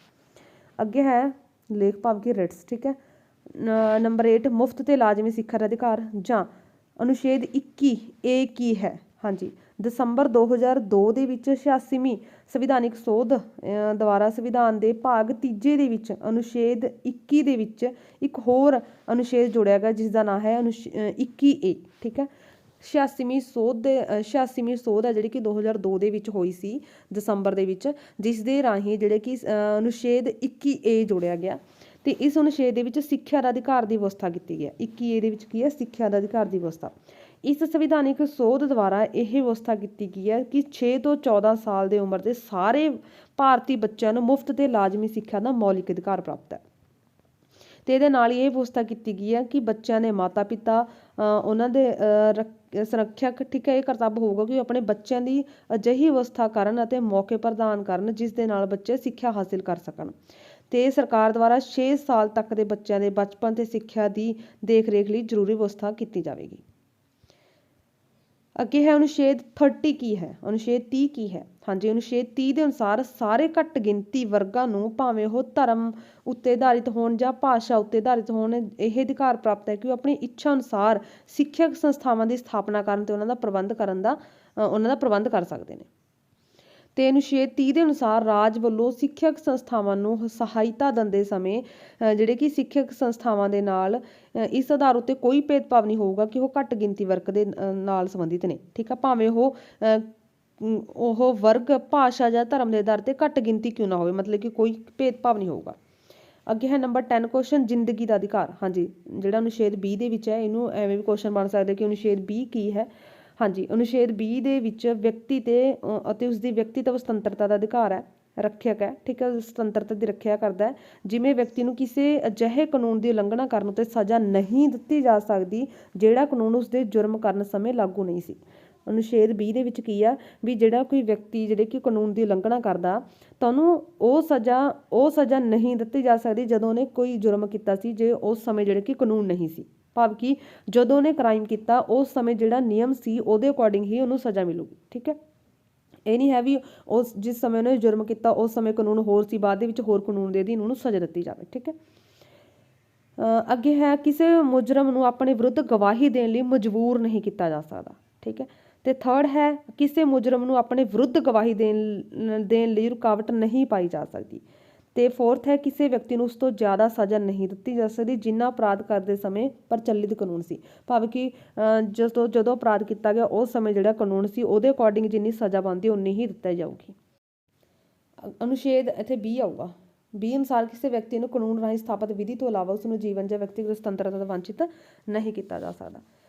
ਅੱਗੇ ਹੈ ਲੇਖ ਭਾਵ ਕਿ ਰਿਟਸ, ਠੀਕ ਹੈ। ਨੰਬਰ 8, ਮੁਫਤ ਤੇ ਲਾਜ਼ਮੀ ਸਿੱਖਿਆ ਦਾ ਅਧਿਕਾਰ ਜਾਂ ਅਨੁਛੇਦ 21A ਕੀ ਹੈ? ਹਾਂਜੀ, ਦਸੰਬਰ 2002 ਦੇ ਵਿੱਚ 86ਵੀਂ ਸੰਵਿਧਾਨਿਕ ਸੋਧ ਦੁਆਰਾ ਸੰਵਿਧਾਨ ਦੇ ਭਾਗ 3 ਦੇ ਵਿੱਚ ਅਨੁਛੇਦ 21 ਦੇ ਵਿੱਚ ਇੱਕ ਹੋਰ ਅਨੁਛੇਦ ਜੋੜਿਆ ਗਿਆ ਜਿਸ ਦਾ ਨਾਮ ਹੈ 21A, ਠੀਕ ਹੈ। 86ਵੀਂ ਸੋਧ ਹੈ ਜਿਹੜੀ ਕਿ 2002 ਦੇ ਵਿੱਚ ਹੋਈ ਸੀ ਦਸੰਬਰ ਦੇ ਵਿੱਚ, ਜਿਸ ਦੇ ਰਾਹੀਂ ਜਿਹੜੇ ਕਿ ਅਨੁਛੇਦ 21A ਜੋੜਿਆ ਗਿਆ ਤੇ ਇਸ ਅਨੁਛੇਦ ਦੇ ਵਿੱਚ ਸਿੱਖਿਆ ਦਾ ਅਧਿਕਾਰ ਦੀ ਵਿਵਸਥਾ ਕੀਤੀ ਗਈ ਹੈ। 21A ਦੇ ਵਿੱਚ ਕੀ ਹੈ? ਸਿੱਖਿਆ ਦਾ ਅਧਿਕਾਰ ਦੀ ਵਿਵਸਥਾ। ਇਸ ਸੰਵਿਧਾਨਿਕ ਸੋਧ ਦੁਆਰਾ ਇਹ ਵਿਵਸਥਾ ਕੀਤੀ ਗਈ ਹੈ ਕਿ 6 ਤੋਂ 14 ਸਾਲ ਦੀ ਉਮਰ ਦੇ ਸਾਰੇ ਭਾਰਤੀ ਬੱਚਿਆਂ ਨੂੰ ਮੁਫਤ ਤੇ ਲਾਜ਼ਮੀ ਸਿੱਖਿਆ ਦਾ ਮੌਲਿਕ ਅਧਿਕਾਰ ਪ੍ਰਾਪਤ ਹੈ ਤੇ ਇਹਦੇ ਨਾਲ ਹੀ ਇਹ ਵਿਵਸਥਾ ਕੀਤੀ ਗਈ ਹੈ ਕਿ ਬੱਚਿਆਂ ਦੇ ਮਾਤਾ ਪਿਤਾ ਉਹਨਾਂ ਦੇ ਸੰਰੱਖਿਅਕ, ਠੀਕ ਹੈ, ਇਹ ਕਰਤੱਵ ਹੋਊਗਾ ਕਿ ਆਪਣੇ ਬੱਚਿਆਂ ਦੀ ਅਜਿਹੀ ਵਿਵਸਥਾ ਕਰਨ ਅਤੇ ਮੌਕੇ ਪ੍ਰਦਾਨ ਕਰਨ ਜਿਸ ਦੇ ਨਾਲ ਬੱਚੇ ਸਿੱਖਿਆ ਹਾਸਿਲ ਕਰ ਸਕਣ ਤੇ ਸਰਕਾਰ ਦੁਆਰਾ 6 ਸਾਲ ਤੱਕ ਦੇ ਬੱਚਿਆਂ ਦੇ ਬਚਪਨ ਤੇ ਸਿੱਖਿਆ ਦੀ ਦੇਖ ਰੇਖ ਲਈ ਜ਼ਰੂਰੀ ਵਿਵਸਥਾ ਕੀਤੀ ਜਾਵੇਗੀ। ਅੱਗੇ ਹੈ ਅਨੁਛੇਦ 30 ਕੀ ਹੈ? ਅਨੁਛੇਦ 30 ਕੀ ਹੈ? ਹਾਂਜੀ, ਅਨੁਛੇਦ 30 ਦੇ ਅਨੁਸਾਰ ਸਾਰੇ ਘੱਟ ਗਿਣਤੀ ਵਰਗਾਂ ਨੂੰ ਭਾਵੇਂ ਉਹ ਧਰਮ ਉੱਤੇ ਆਧਾਰਿਤ ਹੋਣ ਜਾਂ ਭਾਸ਼ਾ ਉੱਤੇ ਆਧਾਰਿਤ ਹੋਣ ਇਹ ਅਧਿਕਾਰ ਪ੍ਰਾਪਤ ਹੈ ਕਿ ਉਹ ਆਪਣੀ ਇੱਛਾ ਅਨੁਸਾਰ ਸਿੱਖਿਅਕ ਸੰਸਥਾਵਾਂ ਦੀ ਸਥਾਪਨਾ ਕਰਨ ਤੇ ਉਹਨਾਂ ਦਾ ਪ੍ਰਬੰਧ ਕਰ ਸਕਦੇ ਨੇ। ਤੇ ਅਨੁਛੇਦ 30 ਦੇ ਅਨੁਸਾਰ ਰਾਜ ਵੱਲੋਂ ਸਿੱਖਿਅਕ ਸੰਸਥਾਵਾਂ ਨੂੰ ਸਹਾਇਤਾ ਦਿੰਦੇ ਸਮੇਂ ਜਿਹੜੇ ਕਿ ਸਿੱਖਿਅਕ ਸੰਸਥਾਵਾਂ ਦੇ ਨਾਲ ਇਸ ਆਧਾਰ ਉੱਤੇ ਕੋਈ ਭੇਦਭਾਵ ਨਹੀਂ ਹੋਊਗਾ ਕਿ ਉਹ ਘੱਟ ਗਿਣਤੀ ਵਰਗ ਦੇ ਨਾਲ ਸੰਬੰਧਿਤ ਨੇ, ਠੀਕ ਆ, ਭਾਵੇਂ ਉਹ ਵਰਗ, ਭਾਸ਼ਾ ਜਾਂ ਧਰਮ ਦੇ ਆਧਾਰ ਤੇ ਘੱਟ ਗਿਣਤੀ ਕਿਉਂ ਨਾ ਹੋਵੇ, ਮਤਲਬ ਕਿ ਕੋਈ ਭੇਦਭਾਵ ਨਹੀਂ ਹੋਊਗਾ। ਅੱਗੇ ਹੈ ਨੰਬਰ 10 ਕੁਐਸਚਨ, ਜ਼ਿੰਦਗੀ ਦਾ ਅਧਿਕਾਰ। ਹਾਂਜੀ, ਜਿਹੜਾ ਅਨੁਛੇਦ 20 ਦੇ ਵਿੱਚ ਹੈ ਇਹਨੂੰ ਐਵੇਂ ਵੀ ਕੁਐਸਚਨ ਬਣ ਸਕਦਾ ਕਿ ਅਨੁਛੇਦ 20 ਕੀ ਹੈ? ਹਾਂਜੀ, ਅਨੁਛੇਦ 20 ਦੇ ਵਿੱਚ ਵਿਅਕਤੀ ਤੇ ਅਤੇ ਉਸਦੀ ਵਿਅਕਤੀਤਵ ਸੁਤੰਤਰਤਾ ਦਾ ਅਧਿਕਾਰ ਹੈ, ਰੱਖਿਅਕ ਹੈ, ਠੀਕ ਹੈ, ਸੁਤੰਤਰਤਾ ਦੀ ਰੱਖਿਆ ਕਰਦਾ ਹੈ। ਜਿਵੇਂ ਵਿਅਕਤੀ ਨੂੰ ਕਿਸੇ ਅਜਿਹੇ ਕਾਨੂੰਨ ਦੀ ਉਲੰਘਣਾ ਕਰਨ ਉੱਤੇ ਸਜ਼ਾ ਨਹੀਂ ਦਿੱਤੀ ਜਾ ਸਕਦੀ ਜਿਹੜਾ ਕਾਨੂੰਨ ਉਸਦੇ ਜੁਰਮ ਕਰਨ ਸਮੇਂ ਲਾਗੂ ਨਹੀਂ ਸੀ। ਅਨੁਛੇਦ 20 ਦੇ ਵਿੱਚ ਕੀ ਆ ਵੀ ਜਿਹੜਾ ਕੋਈ ਵਿਅਕਤੀ ਜਿਹੜੇ ਕਿ ਕਾਨੂੰਨ ਦੀ ਉਲੰਘਣਾ ਕਰਦਾ ਤਾਂ ਉਹਨੂੰ ਉਹ ਸਜ਼ਾ ਨਹੀਂ ਦਿੱਤੀ ਜਾ ਸਕਦੀ ਜਦੋਂ ਉਹਨੇ ਕੋਈ ਜੁਰਮ ਕੀਤਾ ਸੀ, ਜੇ ਉਸ ਸਮੇਂ ਜਿਹੜੇ ਕਿ ਕਾਨੂੰਨ ਨਹੀਂ ਸੀ। ਭਾਵ ਕਿ ਜਦੋਂ ਉਹਨੇ ਕ੍ਰਾਈਮ ਕੀਤਾ ਉਸ ਸਮੇਂ ਜਿਹੜਾ ਨਿਯਮ ਸੀ ਉਹਦੇ ਅਕੋਰਡਿੰਗ ਹੀ ਉਹਨੂੰ ਸਜ਼ਾ ਮਿਲੂਗੀ। ਠੀਕ ਹੈ, ਇਹ ਨਹੀਂ ਹੈ ਵੀ ਉਸ ਜਿਸ ਸਮੇਂ ਉਹਨੇ ਜੁਰਮ ਕੀਤਾ ਉਸ ਸਮੇਂ ਕਾਨੂੰਨ ਹੋਰ ਸੀ, ਬਾਅਦ ਦੇ ਵਿੱਚ ਹੋਰ ਕਾਨੂੰਨ ਦੇ ਅਧੀਨ ਉਹਨੂੰ ਸਜ਼ਾ ਦਿੱਤੀ ਜਾਵੇ। ਠੀਕ ਹੈ, ਅੱਗੇ ਹੈ ਕਿਸੇ ਮੁਜਰਮ ਨੂੰ ਆਪਣੇ ਵਿਰੁੱਧ ਗਵਾਹੀ ਦੇਣ ਲਈ ਮਜਬੂਰ ਨਹੀਂ ਕੀਤਾ ਜਾ ਸਕਦਾ। ਠੀਕ ਹੈ, ਤੇ ਥਰਡ ਹੈ ਕਿਸੇ ਮੁਜਰਮ ਨੂੰ ਆਪਣੇ ਵਿਰੁੱਧ ਗਵਾਹੀ ਦੇਣ ਲਈ ਰੁਕਾਵਟ ਨਹੀਂ ਪਾਈ ਜਾ ਸਕਦੀ। ਤੇ ਫੋਰਥ ਹੈ ਕਿਸੇ ਵਿਅਕਤੀ ਨੂੰ ਉਸ ਤੋਂ ਜ਼ਿਆਦਾ ਸਜ਼ਾ ਨਹੀਂ ਦਿੱਤੀ ਜਾ ਸਕਦੀ ਜਿੰਨਾ ਅਪਰਾਧ ਕਰਦੇ ਸਮੇਂ ਪ੍ਰਚਲਿਤ ਕਾਨੂੰਨ ਸੀ। ਭਾਵੇਂ ਕਿ ਜਦੋਂ ਅਪਰਾਧ ਕੀਤਾ ਗਿਆ ਉਸ ਸਮੇਂ ਜਿਹੜਾ ਕਾਨੂੰਨ ਸੀ ਉਹਦੇ ਅਕੋਰਡਿੰਗ ਜਿੰਨੀ ਸਜ਼ਾ ਬਣਦੀ ਉਨੀ ਹੀ ਦਿੱਤੀ ਜਾਊਗੀ। ਅਨੁਛੇਦ ਇੱਥੇ 20 ਆਊਗਾ। 20 ਅਨੁਸਾਰ ਕਿਸੇ ਵਿਅਕਤੀ ਨੂੰ ਕਾਨੂੰਨ ਰਾਹੀਂ ਸਥਾਪਿਤ ਵਿਧੀ ਤੋਂ ਇਲਾਵਾ ਉਸ ਨੂੰ ਜੀਵਨ ਜਾਂ ਵਿਅਕਤੀਗਤ ਸੁਤੰਤਰਤਾ ਤੋਂ ਵੰਚਿਤ ਨਹੀਂ ਕੀਤਾ ਜਾ ਸਕਦਾ।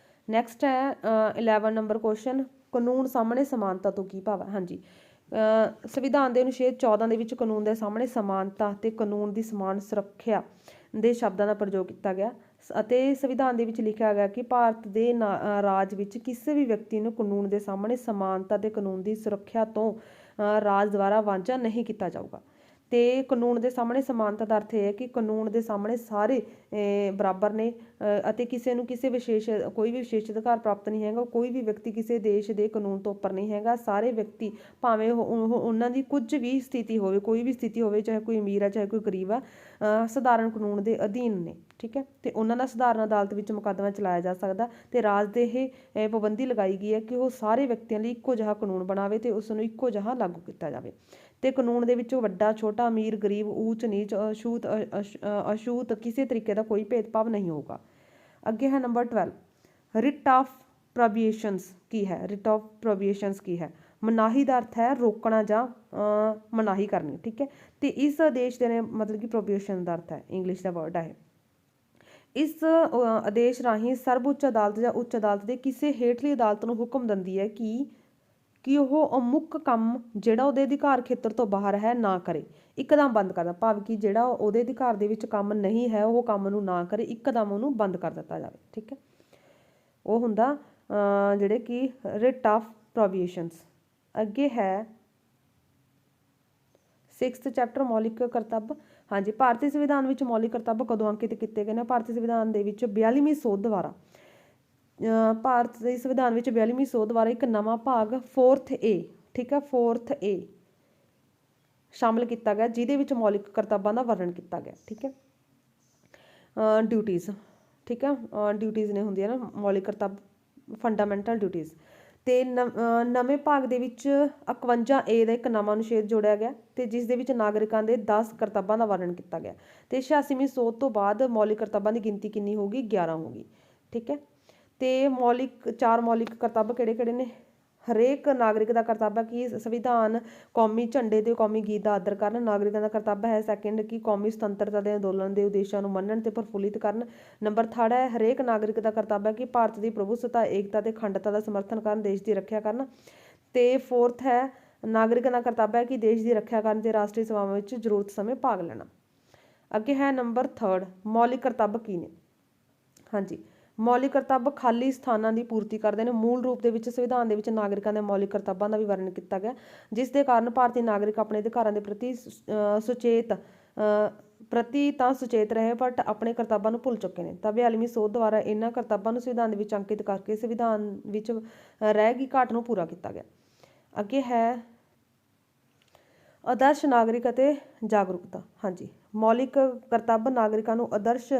ਨੈਕਸਟ ਹੈ 11 ਨੰਬਰ ਕੁਐਸਚਨ, ਕਾਨੂੰਨ ਸਾਹਮਣੇ ਸਮਾਨਤਾ ਤੋਂ ਕੀ ਭਾਵ ਹੈ। ਹਾਂਜੀ, ਸੰਵਿਧਾਨ ਦੇ ਅਨੁਛੇਦ 14 ਦੇ ਵਿੱਚ ਕਾਨੂੰਨ ਦੇ ਸਾਹਮਣੇ ਸਮਾਨਤਾ ਤੇ ਕਾਨੂੰਨ ਦੀ ਸਮਾਨ ਸੁਰੱਖਿਆ ਦੇ ਸ਼ਬਦਾਂ ਦਾ ਪ੍ਰਯੋਗ ਕੀਤਾ ਗਿਆ ਅਤੇ ਸੰਵਿਧਾਨ ਦੇ ਵਿੱਚ ਲਿਖਿਆ ਗਿਆ ਕਿ ਭਾਰਤ ਦੇ ਰਾਜ ਵਿੱਚ ਕਿਸੇ ਵੀ ਵਿਅਕਤੀ ਨੂੰ ਕਾਨੂੰਨ ਦੇ ਸਾਹਮਣੇ ਸਮਾਨਤਾ ਤੇ ਕਾਨੂੰਨ ਦੀ ਸੁਰੱਖਿਆ ਤੋਂ ਰਾਜ ਦੁਆਰਾ ਵਾਂਝਾ ਨਹੀਂ ਕੀਤਾ ਜਾਊਗਾ। ਤੇ ਕਾਨੂੰਨ ਦੇ ਸਾਹਮਣੇ ਸਮਾਨਤਾ ਦਾ ਅਰਥ ਇਹ ਹੈ ਕਿ ਕਾਨੂੰਨ ਦੇ ਸਾਹਮਣੇ ਸਾਰੇ ਬਰਾਬਰ ਨੇ ਅਤੇ ਕਿਸੇ ਨੂੰ ਕੋਈ ਵੀ ਵਿਸ਼ੇਸ਼ ਅਧਿਕਾਰ ਪ੍ਰਾਪਤ ਨਹੀਂ ਹੈਗਾ। ਕੋਈ ਵੀ ਵਿਅਕਤੀ ਕਿਸੇ ਦੇਸ਼ ਦੇ ਕਾਨੂੰਨ ਤੋਂ ਉੱਪਰ ਨਹੀਂ ਹੈਗਾ। ਸਾਰੇ ਵਿਅਕਤੀ ਭਾਵੇਂ ਉਹਨਾਂ ਦੀ ਕੁਝ ਵੀ ਸਥਿਤੀ ਹੋਵੇ, ਕੋਈ ਵੀ ਸਥਿਤੀ ਹੋਵੇ, ਚਾਹੇ ਕੋਈ ਅਮੀਰ ਆ ਚਾਹੇ ਕੋਈ ਗਰੀਬ ਆ, ਸਧਾਰਨ ਕਾਨੂੰਨ ਦੇ ਅਧੀਨ ਨੇ। ਠੀਕ ਹੈ, ਤੇ ਉਹਨਾਂ ਦਾ ਸਧਾਰਨ ਅਦਾਲਤ ਵਿੱਚ ਮੁਕੱਦਮਾ ਚਲਾਇਆ ਜਾ ਸਕਦਾ ਤੇ ਰਾਜ ਦੇ ਇਹ ਪਾਬੰਦੀ ਲਗਾਈ ਗਈ ਹੈ ਕਿ ਉਹ ਸਾਰੇ ਵਿਅਕਤੀਆਂ ਲਈ ਇੱਕੋ ਜਿਹਾ ਕਾਨੂੰਨ ਬਣਾਵੇ ਤੇ ਉਸ ਨੂੰ ਇੱਕੋ ਜਿਹਾ ਲਾਗੂ ਕੀਤਾ ਜਾਵੇ। ਤੇ ਕਾਨੂੰਨ ਦੇ ਵਿੱਚੋਂ ਵੱਡਾ ਛੋਟਾ, ਅਮੀਰ ਗਰੀਬ, ਊਚ ਨੀਚ, ਅਛੂਤ ਕਿਸੇ ਤਰੀਕੇ ਦਾ ਕੋਈ ਭੇਦਭਾਵ ਨਹੀਂ ਹੋਊਗਾ। ਅੱਗੇ ਹੈ ਨੰਬਰ 12, ਰਿਟ ਆਫ ਪ੍ਰੋਬੇਸ਼ਨਸ ਕੀ ਹੈ। ਰਿਟ ਆਫ ਪ੍ਰੋਬੇਸ਼ਨਸ ਕੀ ਹੈ? ਮਨਾਹੀ ਦਾ ਅਰਥ ਹੈ ਰੋਕਣਾ ਜਾਂ ਮਨਾਹੀ ਕਰਨੀ। ਠੀਕ ਹੈ, ਤੇ ਇਸ ਆਦੇਸ਼ ਦੇ ਮਤਲਬ ਕਿ ਪ੍ਰੋਬੇਸ਼ਨ ਦਾ ਅਰਥ ਹੈ, ਇੰਗਲਿਸ਼ ਦਾ ਵਰਡ ਹੈ। ਇਸ ਆਦੇਸ਼ ਰਾਹੀਂ ਸਰਵਉੱਚ ਅਦਾਲਤ ਜਾਂ ਉੱਚ ਅਦਾਲਤ ਦੇ ਕਿਸੇ ਹੇਠਲੀ ਅਦਾਲਤ ਨੂੰ ਹੁਕਮ ਦਿੰਦੀ ਹੈ ਕਿ ਉਹ ਅਮੁੱਕ ਕੰਮ ਜਿਹੜਾ ਉਹਦੇ ਅਧਿਕਾਰ ਖੇਤਰ ਤੋਂ ਬਾਹਰ ਹੈ ਨਾ ਕਰੇ, ਇੱਕਦਮ ਬੰਦ ਕਰਦਾ। ਭਾਵ ਕਿ ਜਿਹੜਾ ਉਹਦੇ ਅਧਿਕਾਰ ਦੇ ਵਿੱਚ ਕੰਮ ਨਹੀਂ ਹੈ ਉਹ ਕੰਮ ਨੂੰ ਨਾ ਕਰੇ, ਇੱਕਦਮ ਉਹਨੂੰ ਬੰਦ ਕਰ ਦਿੱਤਾ ਜਾਵੇ। ਠੀਕ ਹੈ, ਉਹ ਹੁੰਦਾ ਜਿਹੜੇ ਕਿ ਰਿਟ ਆਫ ਪ੍ਰੋਬੇਸ਼ਨਸ। ਅੱਗੇ ਹੈ 6th ਚੈਪਟਰ ਮੌਲਿਕ ਕਰਤੱਵ। ਹਾਂਜੀ, ਭਾਰਤੀ ਸੰਵਿਧਾਨ ਵਿੱਚ ਮੌਲਿਕ ਕਰਤੱਵ ਕਦੋਂ ਅੰਕਿਤ ਕੀਤੇ ਗਏ ਨੇ? ਭਾਰਤੀ ਸੰਵਿਧਾਨ ਦੇ ਵਿੱਚ 42ਵੀਂ ਸੋਧ ਦੁਆਰਾ ਭਾਰਤ ਦੇ ਸੰਵਿਧਾਨ ਵਿੱਚ 42ਵੀਂ ਸੋਧ ਦੁਆਰਾ ਇੱਕ ਨਵਾਂ ਭਾਗ 4th A, ਠੀਕ ਹੈ, 4th A ਸ਼ਾਮਿਲ ਕੀਤਾ ਗਿਆ ਜਿਹਦੇ ਵਿੱਚ ਮੌਲਿਕ ਕਰਤੱਵਾਂ ਦਾ ਵਰਣਨ ਕੀਤਾ ਗਿਆ। ਠੀਕ ਹੈ, ਡਿਊਟੀਜ਼। ਠੀਕ ਹੈ, ਡਿਊਟੀਜ਼ ਨੇ ਹੁੰਦੀਆਂ ਨਾ ਮੌਲਿਕ ਕਰਤੱਵ, ਫੰਡਾਮੈਂਟਲ ਡਿਊਟੀਜ਼। ਤੇ ਨਵੇਂ ਭਾਗ ਦੇ ਵਿੱਚ 51A ਦਾ ਇੱਕ ਨਵਾਂ ਅਨੁਛੇਦ ਜੋੜਿਆ ਗਿਆ ਤੇ ਜਿਸ ਦੇ ਵਿੱਚ ਨਾਗਰਿਕਾਂ ਦੇ 10 ਕਰਤੱਵਾਂ ਦਾ ਵਰਣਨ ਕੀਤਾ ਗਿਆ। ਤੇ 86ਵੀਂ ਸੋਧ ਤੋਂ ਬਾਅਦ ਮੌਲਿਕ ਕਰਤੱਵਾਂ ਦੀ ਗਿਣਤੀ ਕਿੰਨੀ ਹੋਊਗੀ? 11 ਹੋਊਗੀ। ਠੀਕ ਹੈ, ਤੇ 4 ਮੌਲਿਕ ਕਰਤੱਵ ਕਿਹੜੇ ਨੇ? ਹਰੇਕ ਨਾਗਰਿਕ ਦਾ ਕਰਤੱਵ ਹੈ ਕਿ ਸੰਵਿਧਾਨ, ਕੌਮੀ ਝੰਡੇ ਤੇ ਕੌਮੀ ਗੀਤ ਦਾ ਆਦਰ ਕਰਨ। ਨਾਗਰਿਕਾਂ ਦਾ ਕਰਤੱਵ ਹੈ ਸੈਕਿੰਡ ਕਿ ਕੌਮੀ ਸੁਤੰਤਰਤਾ ਦੇ ਅੰਦੋਲਨ ਦੇ ਉਦੇਸ਼ਾਂ ਨੂੰ ਮੰਨਣ ਤੇ ਪ੍ਰਫੁੱਲਿਤ ਕਰਨ। ਨੰਬਰ 3 ਹੈ ਹਰੇਕ ਨਾਗਰਿਕ ਦਾ ਕਰਤੱਵ ਹੈ ਕਿ ਭਾਰਤ ਦੀ ਪ੍ਰਭੂਸੱਤਾ, ਏਕਤਾ ਤੇ ਅਖੰਡਤਾ ਦਾ ਸਮਰਥਨ ਕਰਨ, ਦੇਸ਼ ਦੀ ਰੱਖਿਆ ਕਰਨ। ਤੇ 4th ਹੈ ਨਾਗਰਿਕਾਂ ਦਾ ਕਰਤੱਵ ਹੈ ਕਿ ਦੇਸ਼ ਦੀ ਰੱਖਿਆ ਕਰਨ ਤੇ ਰਾਸ਼ਟਰੀ ਸਭਾਵਾਂ ਵਿੱਚ ਜ਼ਰੂਰਤ ਸਮੇਂ ਭਾਗ ਲੈਣਾ। ਅੱਗੇ ਹੈ ਨੰਬਰ 3 ਮੌਲਿਕ ਕਰਤੱਵ ਕੀ ਨੇ? ਹਾਂਜੀ, ਮੌਲਿਕ ਕਰਤੱਵ ਖਾਲੀ ਸਥਾਨਾਂ ਦੀ ਪੂਰਤੀ ਕਰਦੇ ਨੇ। ਮੂਲ ਰੂਪ ਦੇ ਵਿੱਚ ਸੰਵਿਧਾਨ ਦੇ ਵਿੱਚ ਨਾਗਰਿਕਾਂ ਦੇ ਮੌਲਿਕ ਕਰਤੱਵਾਂ ਦਾ ਵੀ ਵਰਣਨ ਕੀਤਾ ਗਿਆ ਜਿਸ ਦੇ ਕਾਰਨ ਭਾਰਤੀ ਨਾਗਰਿਕ ਆਪਣੇ ਅਧਿਕਾਰਾਂ ਦੇ ਪ੍ਰਤੀ ਸੁਚੇਤ ਰਹੇ ਬਟ ਆਪਣੇ ਕਰਤੱਵਾਂ ਨੂੰ ਭੁੱਲ ਚੁੱਕੇ ਨੇ। ਤਾਂ 42ਵੀਂ ਸੋਧ ਦੁਆਰਾ ਇਹਨਾਂ ਕਰਤੱਵਾਂ ਨੂੰ ਸੰਵਿਧਾਨ ਦੇ ਵਿੱਚ ਅੰਕਿਤ ਕਰਕੇ ਸੰਵਿਧਾਨ ਵਿੱਚ ਰਹਿ ਗਈ ਘਾਟ ਨੂੰ ਪੂਰਾ ਕੀਤਾ ਗਿਆ। ਅੱਗੇ ਹੈ ਆਦਰਸ਼ ਨਾਗਰਿਕ ਅਤੇ ਜਾਗਰੂਕਤਾ। ਹਾਂਜੀ, ਮੌਲਿਕ ਕਰਤੱਵ ਨਾਗਰਿਕਾਂ ਨੂੰ ਆਦਰਸ਼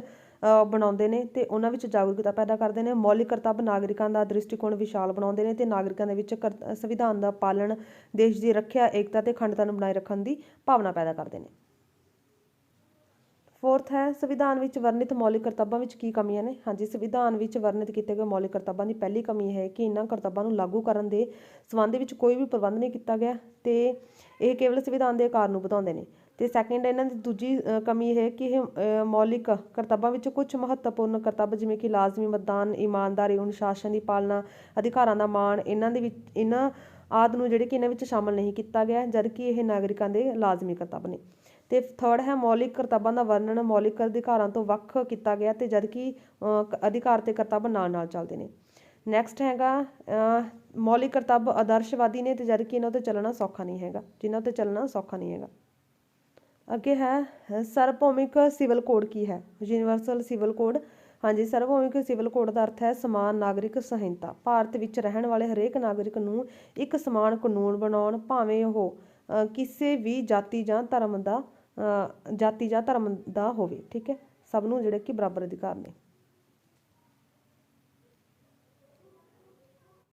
ਬਣਾਉਂਦੇ ਨੇ ਤੇ ਉਹਨਾਂ ਵਿੱਚ ਜਾਗਰੂਕਤਾ ਪੈਦਾ ਕਰਦੇ ਨੇ। ਮੌਲਿਕ ਕਰਤੱਵ ਨਾਗਰਿਕਾਂ ਦਾ ਦ੍ਰਿਸ਼ਟੀਕੋਣ ਵਿਸ਼ਾਲ ਬਣਾਉਂਦੇ ਨੇ ਤੇ ਨਾਗਰਿਕਾਂ ਦੇ ਵਿੱਚ ਸੰਵਿਧਾਨ ਦਾ ਪਾਲਣ, ਦੇਸ਼ ਦੀ ਰੱਖਿਆ, ਏਕਤਾ ਤੇ ਅਖੰਡਤਾ ਨੂੰ ਬਣਾਏ ਰੱਖਣ ਦੀ ਭਾਵਨਾ ਪੈਦਾ ਕਰਦੇ ਨੇ। 4th ਹੈ ਸੰਵਿਧਾਨ ਵਿੱਚ ਵਰਣਿਤ ਮੌਲਿਕ ਕਰਤੱਵਾਂ ਵਿੱਚ ਕੀ ਕਮੀਆਂ ਨੇ? ਹਾਂਜੀ, ਸੰਵਿਧਾਨ ਵਿੱਚ ਵਰਣਿਤ ਕੀਤੇ ਗਏ ਮੌਲਿਕ ਕਰਤੱਵਾਂ ਦੀ ਪਹਿਲੀ ਕਮੀ ਹੈ ਕਿ ਇਹਨਾਂ ਕਰਤੱਵਾਂ ਨੂੰ ਲਾਗੂ ਕਰਨ ਦੇ ਸੰਬੰਧ ਵਿੱਚ ਕੋਈ ਵੀ ਪ੍ਰਬੰਧ ਨਹੀਂ ਕੀਤਾ ਗਿਆ ਤੇ ਇਹ ਕੇਵਲ ਸੰਵਿਧਾਨ ਦੇ ਆਕਾਰ ਨੂੰ ਵਧਾਉਂਦੇ ਨੇ। ਤੇ ਸੈਕਿੰਡ ਇਹਨਾਂ ਦੀ ਦੂਜੀ ਕਮੀ ਇਹ ਕਿ ਇਹ ਮੌਲਿਕ ਕਰਤੱਵਾਂ ਵਿੱਚ ਕੁਝ ਮਹੱਤਵਪੂਰਨ ਕਰਤੱਵ ਜਿਵੇਂ ਕਿ ਲਾਜ਼ਮੀ ਮਤਦਾਨ, ਇਮਾਨਦਾਰੀ, ਅਨੁਸ਼ਾਸਨ ਦੀ ਪਾਲਣਾ, ਅਧਿਕਾਰਾਂ ਦਾ ਮਾਣ, ਇਹਨਾਂ ਆਦਿ ਨੂੰ ਜਿਹੜੇ ਕਿ ਇਹਨਾਂ ਵਿੱਚ ਸ਼ਾਮਲ ਨਹੀਂ ਕੀਤਾ ਗਿਆ ਜਦਕਿ ਇਹ ਨਾਗਰਿਕਾਂ ਦੇ ਲਾਜ਼ਮੀ ਕਰਤੱਵ ਨੇ। ਤੇ 3rd ਹੈ ਮੌਲਿਕ ਕਰਤੱਵਾਂ ਦਾ ਵਰਣਨ ਮੌਲਿਕ ਅਧਿਕਾਰਾਂ ਤੋਂ ਵੱਖ ਕੀਤਾ ਗਿਆ ਤੇ ਜਦਕਿ ਅਧਿਕਾਰ ਤੇ ਕਰਤੱਵ ਨਾਲ ਚੱਲਦੇ ਨੇ। ਨੈਕਸਟ ਹੈਗਾ ਮੌਲਿਕ ਕਰਤੱਵ ਆਦਰਸ਼ਵਾਦੀ ਨੇ ਤੇ ਜਦਕਿ ਇਹਨਾਂ ਉੱਤੇ ਚੱਲਣਾ ਸੌਖਾ ਨਹੀਂ ਹੈਗਾ, ਜਿਨ੍ਹਾਂ ਉੱਤੇ ਚੱਲਣਾ ਸੌਖਾ ਨਹੀਂ ਹੈਗਾ। ਅੱਗੇ ਹੈ ਸਰਵਭੌਮਿਕ ਸਿਵਲ ਕੋਡ ਕੀ ਹੈ? Universal civil code. ਹਾਂਜੀ, ਸਰਵਭੌਮਿਕ ਸਿਵਲ ਕੋਡ ਦਾ ਅਰਥ ਹੈ ਸਮਾਨ ਨਾਗਰਿਕ ਸੰਹਿਤਾ। ਭਾਰਤ ਵਿੱਚ ਰਹਿਣ ਵਾਲੇ ਹਰੇਕ ਨਾਗਰਿਕ ਨੂੰ ਇੱਕ ਸਮਾਨ ਕਾਨੂੰਨ ਬਣਾਉਣ, ਭਾਵੇਂ ਉਹ ਕਿਸੇ ਵੀ ਜਾਤੀ ਜਾਂ ਧਰਮ ਦਾ ਹੋਵੇ। ਠੀਕ ਹੈ, ਸਭ ਨੂੰ ਜਿਹੜੇ ਕਿ ਬਰਾਬਰ ਅਧਿਕਾਰ ਨੇ।